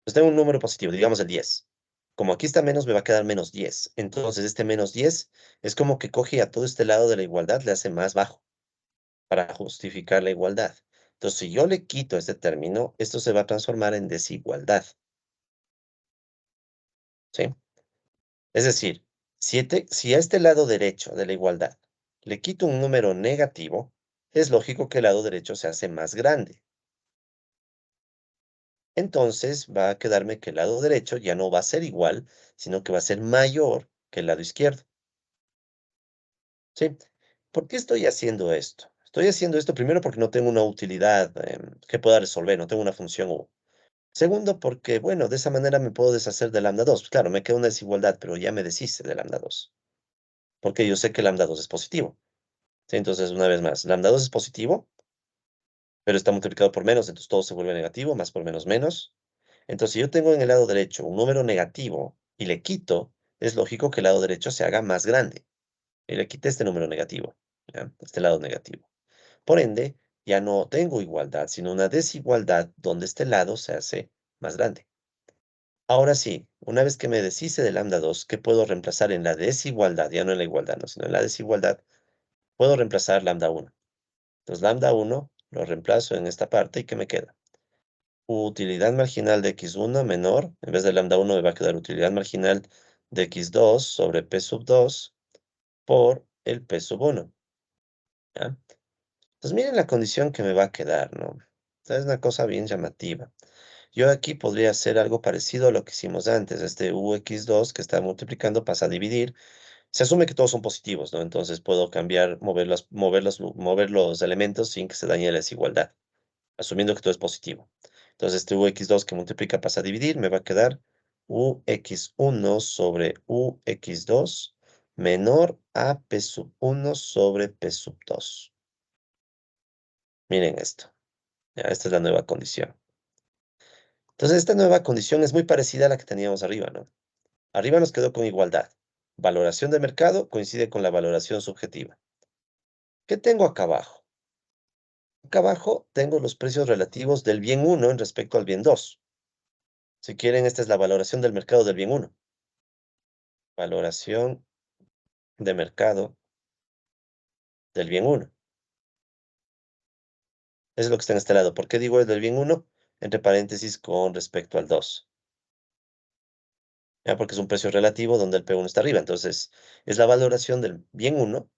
Pues tengo un número positivo, digamos el 10. Como aquí está menos, me va a quedar menos 10. Entonces, este menos 10 es como que coge a todo este lado de la igualdad, le hace más bajo para justificar la igualdad. Entonces, si yo le quito este término, esto se va a transformar en desigualdad. ¿Sí? Es decir, si a este lado derecho de la igualdad le quito un número negativo, es lógico que el lado derecho se hace más grande. Entonces va a quedarme que el lado derecho ya no va a ser igual, sino que va a ser mayor que el lado izquierdo. ¿Sí? ¿Por qué estoy haciendo esto? Estoy haciendo esto primero porque no tengo una utilidad que pueda resolver, no tengo una función U. Segundo, porque, bueno, de esa manera me puedo deshacer de lambda 2. Claro, me queda una desigualdad, pero ya me deshice de lambda 2. Porque yo sé que lambda 2 es positivo. ¿Sí? Entonces, una vez más, lambda 2 es positivo, pero está multiplicado por menos, entonces todo se vuelve negativo, más por menos menos. Entonces, si yo tengo en el lado derecho un número negativo y le quito, es lógico que el lado derecho se haga más grande. Y le quité este número negativo, ¿ya? Este lado negativo. Por ende, ya no tengo igualdad, sino una desigualdad donde este lado se hace más grande. Ahora sí, una vez que me deshice de lambda 2, ¿qué puedo reemplazar en la desigualdad? Ya no en la igualdad, no, sino en la desigualdad, puedo reemplazar lambda 1. Entonces, lambda 1 lo reemplazo en esta parte y ¿qué me queda? Utilidad marginal de x1 menor, en vez de lambda 1 me va a quedar utilidad marginal de x2 sobre p sub 2 por el p sub 1. ¿Ya? Pues miren la condición que me va a quedar, ¿no? Es una cosa bien llamativa. Yo aquí podría hacer algo parecido a lo que hicimos antes. Este ux2 que está multiplicando pasa a dividir. Se asume que todos son positivos, ¿no? Entonces puedo cambiar, mover los elementos sin que se dañe la desigualdad, asumiendo que todo es positivo. Entonces este ux2 que multiplica pasa a dividir. Me va a quedar ux1 sobre ux2 menor a p sub 1 sobre p sub 2. Miren esto. Ya, esta es la nueva condición. Entonces, esta nueva condición es muy parecida a la que teníamos arriba, ¿no? Arriba nos quedó con igualdad. Valoración de mercado coincide con la valoración subjetiva. ¿Qué tengo acá abajo? Acá abajo tengo los precios relativos del bien 1 en respecto al bien 2. Si quieren, esta es la valoración del mercado del bien 1. Valoración de mercado del bien 1. Eso es lo que está en este lado. ¿Por qué digo el del bien 1? Entre paréntesis con respecto al 2. ¿Ya? Porque es un precio relativo donde el P1 está arriba. Entonces, es la valoración del bien 1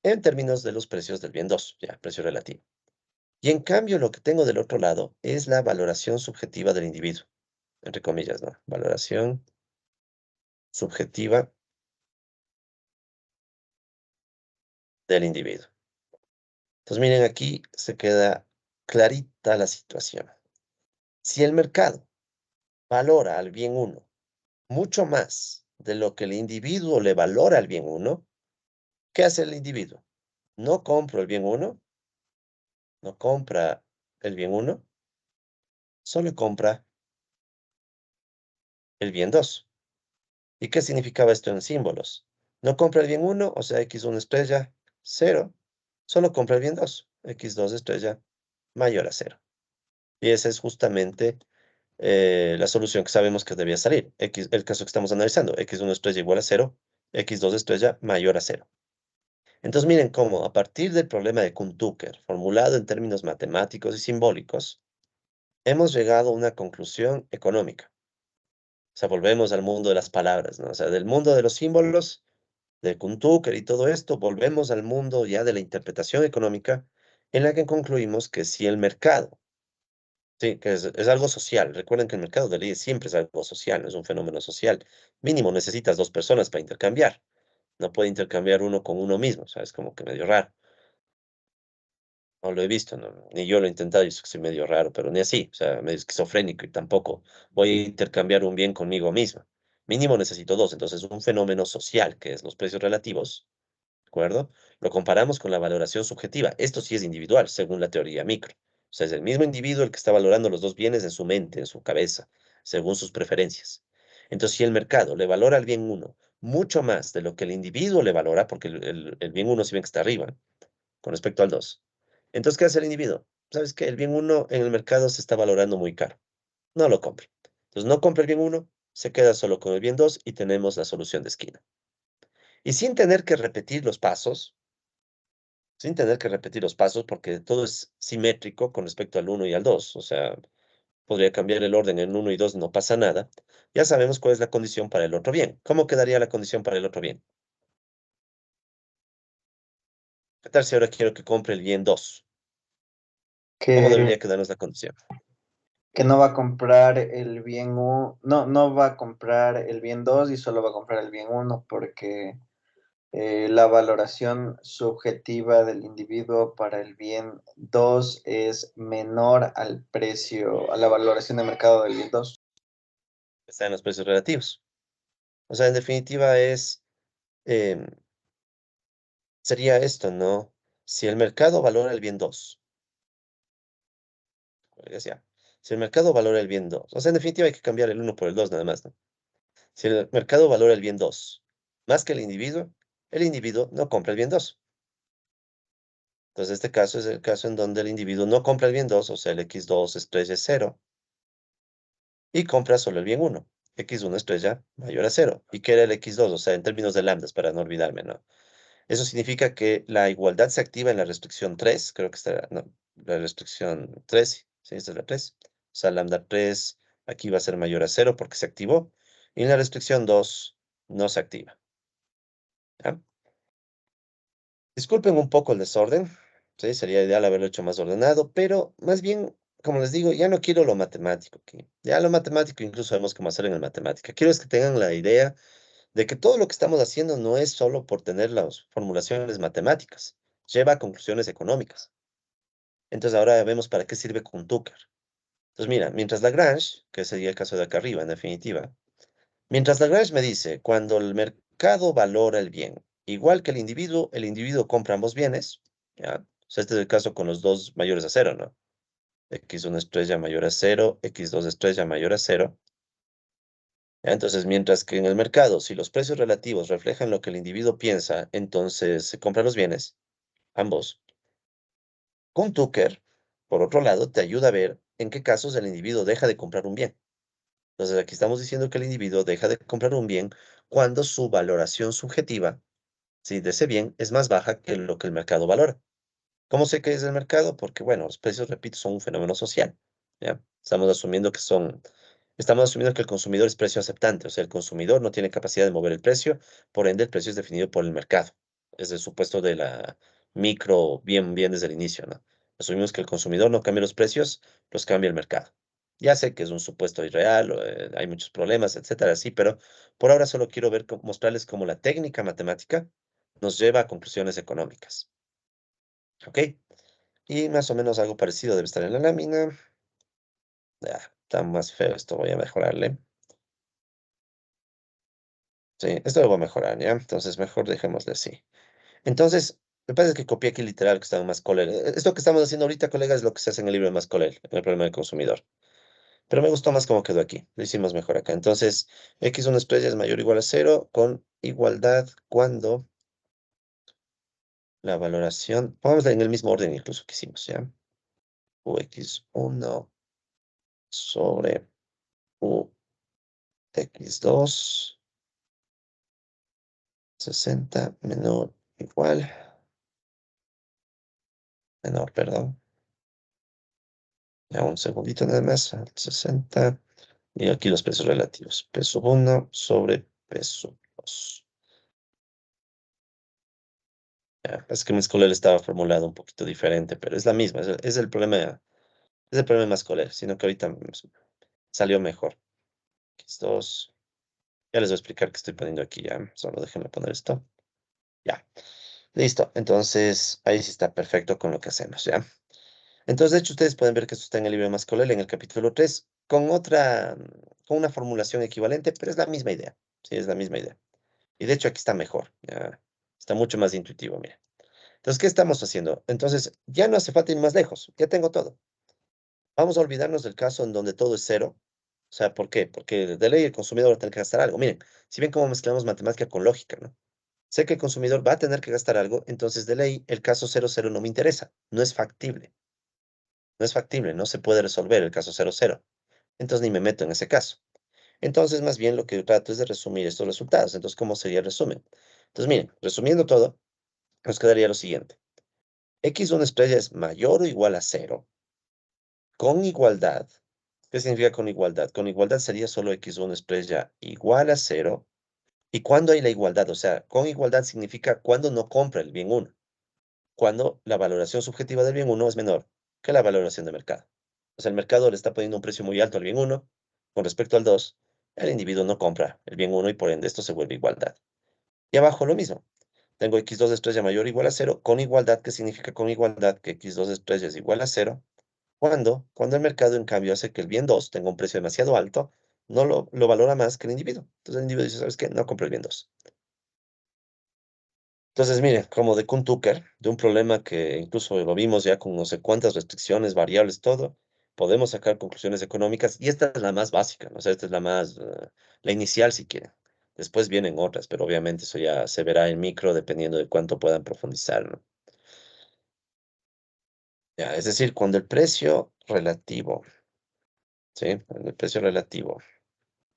en términos de los precios del bien 2. Ya, precio relativo. Y en cambio, lo que tengo del otro lado es la valoración subjetiva del individuo. Entre comillas, ¿no? Valoración subjetiva del individuo. Entonces, miren, aquí se queda clarita la situación. Si el mercado valora al bien 1 mucho más de lo que el individuo le valora al bien 1, ¿qué hace el individuo? No compro el bien 1, no compra el bien 1, solo compra el bien 2. ¿Y qué significaba esto en símbolos? No compra el bien 1, o sea, x1 estrella, 0. Solo compra el bien 2, x2 estrella, mayor a 0. Y esa es justamente la solución que sabemos que debía salir. El caso que estamos analizando, x1 estrella igual a 0, x2 estrella mayor a 0. Entonces miren cómo, a partir del problema de Kuhn-Tucker, formulado en términos matemáticos y simbólicos, hemos llegado a una conclusión económica. O sea, volvemos al mundo de las palabras, ¿no? O sea, del mundo de los símbolos, de Kuhn-Tucker y todo esto, volvemos al mundo ya de la interpretación económica, en la que concluimos que si el mercado, sí, que es algo social, recuerden que el mercado de leyes siempre es algo social, no es un fenómeno social. Mínimo necesitas dos personas para intercambiar. No puede intercambiar uno con uno mismo, o sea, es como que medio raro. No lo he visto, ni yo lo he intentado, yo soy medio raro, pero ni así, o sea, medio esquizofrénico y tampoco voy a intercambiar un bien conmigo mismo. Mínimo necesito dos, entonces un fenómeno social, que es los precios relativos, ¿de acuerdo? Lo comparamos con la valoración subjetiva. Esto sí es individual, según la teoría micro. O sea, es el mismo individuo el que está valorando los dos bienes en su mente, en su cabeza, según sus preferencias. Entonces, si el mercado le valora al bien uno mucho más de lo que el individuo le valora, porque el bien uno si bien que está arriba, con respecto al 2. Entonces, ¿qué hace el individuo? ¿Sabes qué? El bien uno en el mercado se está valorando muy caro. No lo compre. Entonces, no compra el bien uno, se queda solo con el bien 2 y tenemos la solución de esquina. Y sin tener que repetir los pasos, porque todo es simétrico con respecto al 1 y al 2, o sea, podría cambiar el orden en 1 y 2, no pasa nada. Ya sabemos cuál es la condición para el otro bien. ¿Cómo quedaría la condición para el otro bien? ¿Qué tal si ahora quiero que compre el bien 2? ¿Cómo que, debería quedarnos la condición? que no va a comprar el bien 1, no va a comprar el bien 2 y solo va a comprar el bien 1 porque la valoración subjetiva del individuo para el bien 2 es menor al precio, a la valoración de mercado del bien 2. Está en los precios relativos. O sea, en definitiva em, sería esto, ¿no? Si el mercado valora el bien 2, como les decía, si el mercado valora el bien 2, o sea, en definitiva hay que cambiar el 1 por el 2 nada más, ¿no? Si el mercado valora el bien 2 más que el individuo no compra el bien 2. Entonces, este caso es el caso en donde el individuo no compra el bien 2, o sea, el x2 estrella es 0, y compra solo el bien 1, x1 estrella mayor a 0. ¿Y qué era el x2? O sea, en términos de lambdas, para no olvidarme, ¿no? Eso significa que la igualdad se activa en la restricción 3, creo que está, no, la restricción 3, sí, esta es la 3. O sea, lambda 3 aquí va a ser mayor a 0 porque se activó. Y en la restricción 2 no se activa. ¿Ya? Disculpen un poco el desorden, ¿sí? Sería ideal haberlo hecho más ordenado, pero más bien, como les digo, ya no quiero lo matemático aquí. Ya lo matemático incluso sabemos cómo hacerlo en la matemática. Quiero es que tengan la idea de que todo lo que estamos haciendo no es solo por tener las formulaciones matemáticas, lleva a conclusiones económicas. Entonces ahora vemos para qué sirve Kuhn-Tucker. Entonces mira, mientras Lagrange, que sería el caso de acá arriba en definitiva, mientras Lagrange me dice, cuando el mercado valora el bien, igual que el individuo compra ambos bienes, ¿ya? O sea, este es el caso con los dos mayores a 0, ¿no? x1 estrella mayor a 0, x2 estrella mayor a 0. Entonces, mientras que en el mercado, si los precios relativos reflejan lo que el individuo piensa, entonces se compra los bienes, ambos. Con Tucker, por otro lado, te ayuda a ver en qué casos el individuo deja de comprar un bien. Entonces, aquí estamos diciendo que el individuo deja de comprar un bien cuando su valoración subjetiva, ¿sí?, de ese bien es más baja que lo que el mercado valora. ¿Cómo sé que es el mercado? Porque, bueno, los precios, repito, son un fenómeno social, ¿ya? Estamos asumiendo que el consumidor es precio aceptante, o sea, el consumidor no tiene capacidad de mover el precio, por ende, el precio es definido por el mercado. Es el supuesto de la micro bien desde el inicio, ¿no? Asumimos que el consumidor no cambia los precios, los cambia el mercado. Ya sé que es un supuesto irreal, hay muchos problemas, etcétera, sí, pero por ahora solo quiero mostrarles cómo la técnica matemática nos lleva a conclusiones económicas. ¿Ok? Y más o menos algo parecido debe estar en la lámina. Ya, está más feo esto, voy a mejorarle. Sí, esto lo voy a mejorar, ¿ya? Entonces mejor dejémosle así. Entonces, me parece que copié aquí literal que está en Mascoler. Esto que estamos haciendo ahorita, colegas, es lo que se hace en el libro de Mascoler, en el problema del consumidor. Pero me gustó más cómo quedó aquí. Lo hicimos mejor acá. Entonces, x1 estrella es mayor o igual a 0 con igualdad cuando la valoración, vamos en el mismo orden incluso que hicimos, ¿ya? Ux1 sobre Ux2, 60 menor, perdón. Ya un segundito nada más, 60. Y aquí los pesos relativos. Peso 1 sobre peso 2. Ya, es que mi escolar estaba formulado un poquito diferente, pero es la misma. Es el problema de Mascoler, sino que ahorita salió mejor. X2. Ya les voy a explicar qué estoy poniendo aquí ya. Solo déjenme poner esto. Ya. Listo. Entonces, ahí sí está perfecto con lo que hacemos, ¿ya? Entonces, de hecho, ustedes pueden ver que esto está en el libro de Mascolel, en el capítulo 3 con una formulación equivalente, pero es la misma idea. Sí, es la misma idea. Y de hecho, aquí está mejor. Ya, está mucho más intuitivo, mira. Entonces, ¿qué estamos haciendo? Entonces, ya no hace falta ir más lejos. Ya tengo todo. Vamos a olvidarnos del caso en donde todo es cero. O sea, ¿por qué? Porque de ley el consumidor va a tener que gastar algo. Miren, si ven cómo mezclamos matemática con lógica, ¿no? Sé que el consumidor va a tener que gastar algo, entonces de ley el caso 00 no me interesa. No es factible. No es factible, no se puede resolver el caso 00. Entonces ni me meto en ese caso. Entonces, más bien lo que trato es de resumir estos resultados. Entonces, ¿cómo sería el resumen? Entonces, miren, resumiendo todo, nos quedaría lo siguiente. X1 estrella es mayor o igual a 0 con igualdad. ¿Qué significa con igualdad? Con igualdad sería solo X1 estrella igual a 0. ¿Y cuándo hay la igualdad? O sea, con igualdad significa cuando no compra el bien 1. Cuando la valoración subjetiva del bien 1 es menor que la valoración de mercado. O sea, el mercado le está poniendo un precio muy alto al bien 1 con respecto al 2. El individuo no compra el bien 1 y por ende esto se vuelve igualdad. Y abajo lo mismo. Tengo x2 estrella mayor o igual a 0 con igualdad, que significa con igualdad que x2 estrella es igual a 0. Cuando el mercado en cambio hace que el bien 2 tenga un precio demasiado alto, no lo valora más que el individuo. Entonces el individuo dice, ¿sabes qué? No compro el bien 2. Entonces, miren, como de Kuhn Tucker, de un problema que incluso lo vimos ya con no sé cuántas restricciones, variables, todo, podemos sacar conclusiones económicas y esta es la más básica, ¿no? O sea, esta es la inicial si quieren. Después vienen otras, pero obviamente eso ya se verá en micro dependiendo de cuánto puedan profundizar, ¿no? Ya, es decir, cuando el precio relativo, ¿sí? Cuando el precio relativo,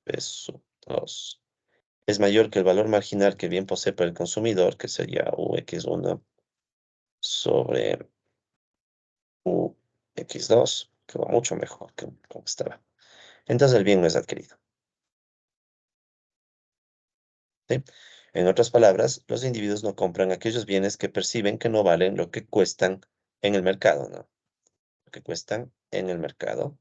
peso 2, es mayor que el valor marginal que el bien posee para el consumidor, que sería UX1 sobre UX2, que va mucho mejor que como estaba. Entonces el bien no es adquirido. ¿Sí? En otras palabras, los individuos no compran aquellos bienes que perciben que no valen lo que cuestan en el mercado, ¿no? Lo que cuestan en el mercado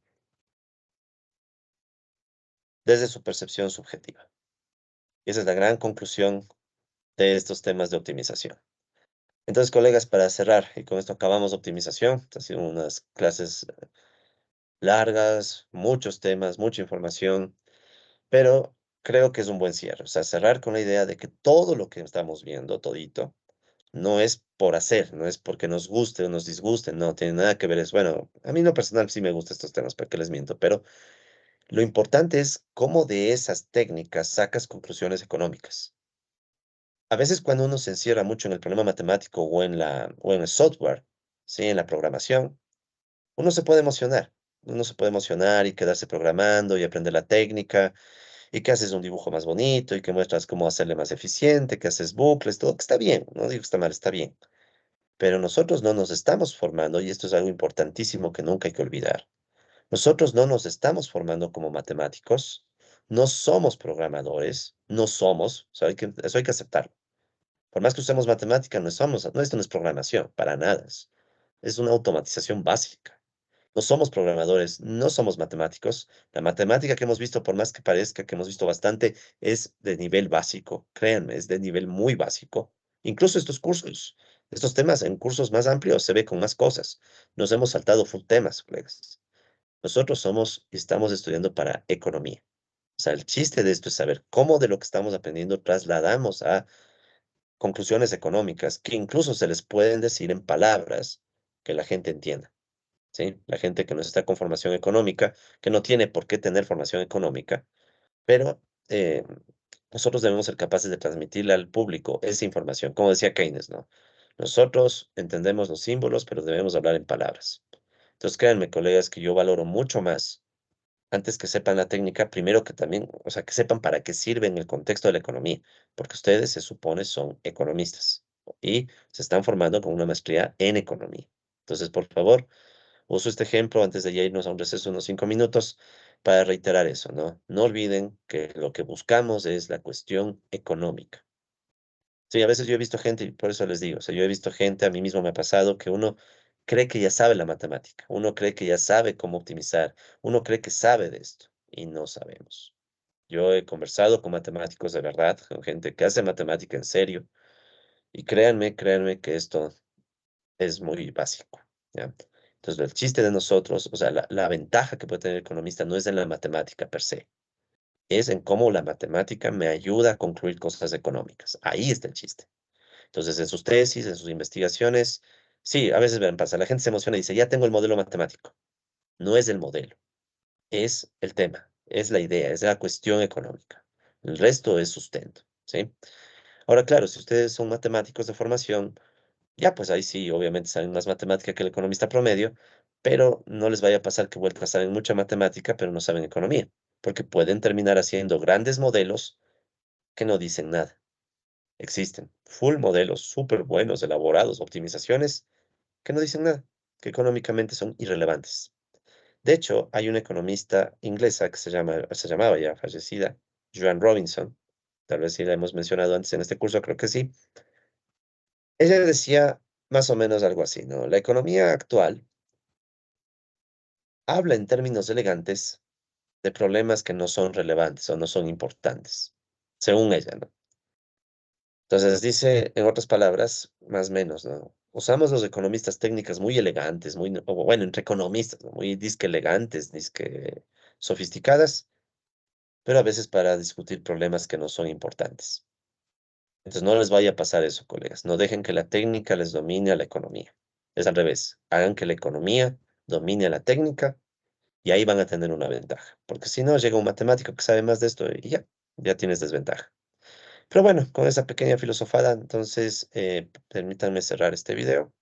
desde su percepción subjetiva. Y esa es la gran conclusión de estos temas de optimización. Entonces, colegas, para cerrar, y con esto acabamos optimización, han sido unas clases largas, muchos temas, mucha información, pero creo que es un buen cierre. O sea, cerrar con la idea de que todo lo que estamos viendo, todito, No es por hacer, no es porque nos guste o nos disguste, no tiene nada que ver. Es bueno, a mí en lo personal sí me gustan estos temas, ¿para qué les miento? Pero lo importante es cómo de esas técnicas sacas conclusiones económicas. A veces cuando uno se encierra mucho en el problema matemático o en el software, ¿sí? En la programación, uno se puede emocionar. Uno se puede emocionar y quedarse programando y aprender la técnica y que haces un dibujo más bonito y que muestras cómo hacerle más eficiente, que haces bucles, todo que está bien. No digo que está mal, está bien. Pero nosotros no nos estamos formando, y esto es algo importantísimo que nunca hay que olvidar. Nosotros no nos estamos formando como matemáticos, no somos programadores, no somos, o sea, eso hay que aceptarlo. Por más que usemos matemática, no, esto no es programación, para nada. Es una automatización básica. No somos programadores, no somos matemáticos. La matemática que hemos visto, por más que parezca que hemos visto bastante, es de nivel básico. Créanme, es de nivel muy básico. Incluso estos cursos, estos temas en cursos más amplios se ve con más cosas. Nos hemos saltado full temas, colegas. Nosotros somos y estamos estudiando para economía. O sea, el chiste de esto es saber cómo de lo que estamos aprendiendo trasladamos a conclusiones económicas que incluso se les pueden decir en palabras que la gente entienda. ¿Sí? La gente que no está con formación económica, que no tiene por qué tener formación económica, pero nosotros debemos ser capaces de transmitirle al público esa información, como decía Keynes, ¿no? Nosotros entendemos los símbolos, pero debemos hablar en palabras. Entonces, créanme, colegas, que yo valoro mucho más, antes que sepan la técnica, primero que también, o sea, que sepan para qué sirve en el contexto de la economía, porque ustedes se supone son economistas y se están formando con una maestría en economía. Entonces, por favor, uso este ejemplo antes de ya irnos a un receso unos 5 minutos para reiterar eso, ¿no? No olviden que lo que buscamos es la cuestión económica. Sí, a veces yo he visto gente, y por eso les digo, o sea, yo he visto gente, a mí mismo me ha pasado, que uno cree que ya sabe la matemática, uno cree que ya sabe cómo optimizar, uno cree que sabe de esto, y no sabemos. Yo he conversado con matemáticos de verdad, con gente que hace matemática en serio, y créanme que esto es muy básico, ¿ya? Entonces, el chiste de nosotros, o sea, la ventaja que puede tener el economista no es en la matemática per se, es en cómo la matemática me ayuda a concluir cosas económicas. Ahí está el chiste. Entonces, en sus tesis, en sus investigaciones, sí, a veces ven, pasa, la gente se emociona y dice, ya tengo el modelo matemático. No es el modelo, es el tema, es la idea, es la cuestión económica. El resto es sustento, ¿sí? Ahora, claro, si ustedes son matemáticos de formación, ya, pues ahí sí, obviamente saben más matemática que el economista promedio, pero no les vaya a pasar que vueltas saben mucha matemática, pero no saben economía, porque pueden terminar haciendo grandes modelos que no dicen nada. Existen full modelos súper buenos, elaborados, optimizaciones que no dicen nada, que económicamente son irrelevantes. De hecho, hay una economista inglesa que se llamaba ya fallecida, Joan Robinson, tal vez sí la hemos mencionado antes en este curso, creo que sí. Ella decía más o menos algo así, ¿no? La economía actual habla en términos elegantes de problemas que no son relevantes o no son importantes, según ella, ¿no? Entonces dice, en otras palabras, más o menos, ¿no? Usamos los economistas técnicas muy elegantes, muy, o bueno, entre economistas, ¿no? Muy disque elegantes, disque sofisticadas, pero a veces para discutir problemas que no son importantes. Entonces no les vaya a pasar eso, colegas. No dejen que la técnica les domine a la economía. Es al revés. Hagan que la economía domine a la técnica y ahí van a tener una ventaja. Porque si no, llega un matemático que sabe más de esto y ya tienes desventaja. Pero bueno, con esa pequeña filosofada, entonces permítanme cerrar este video.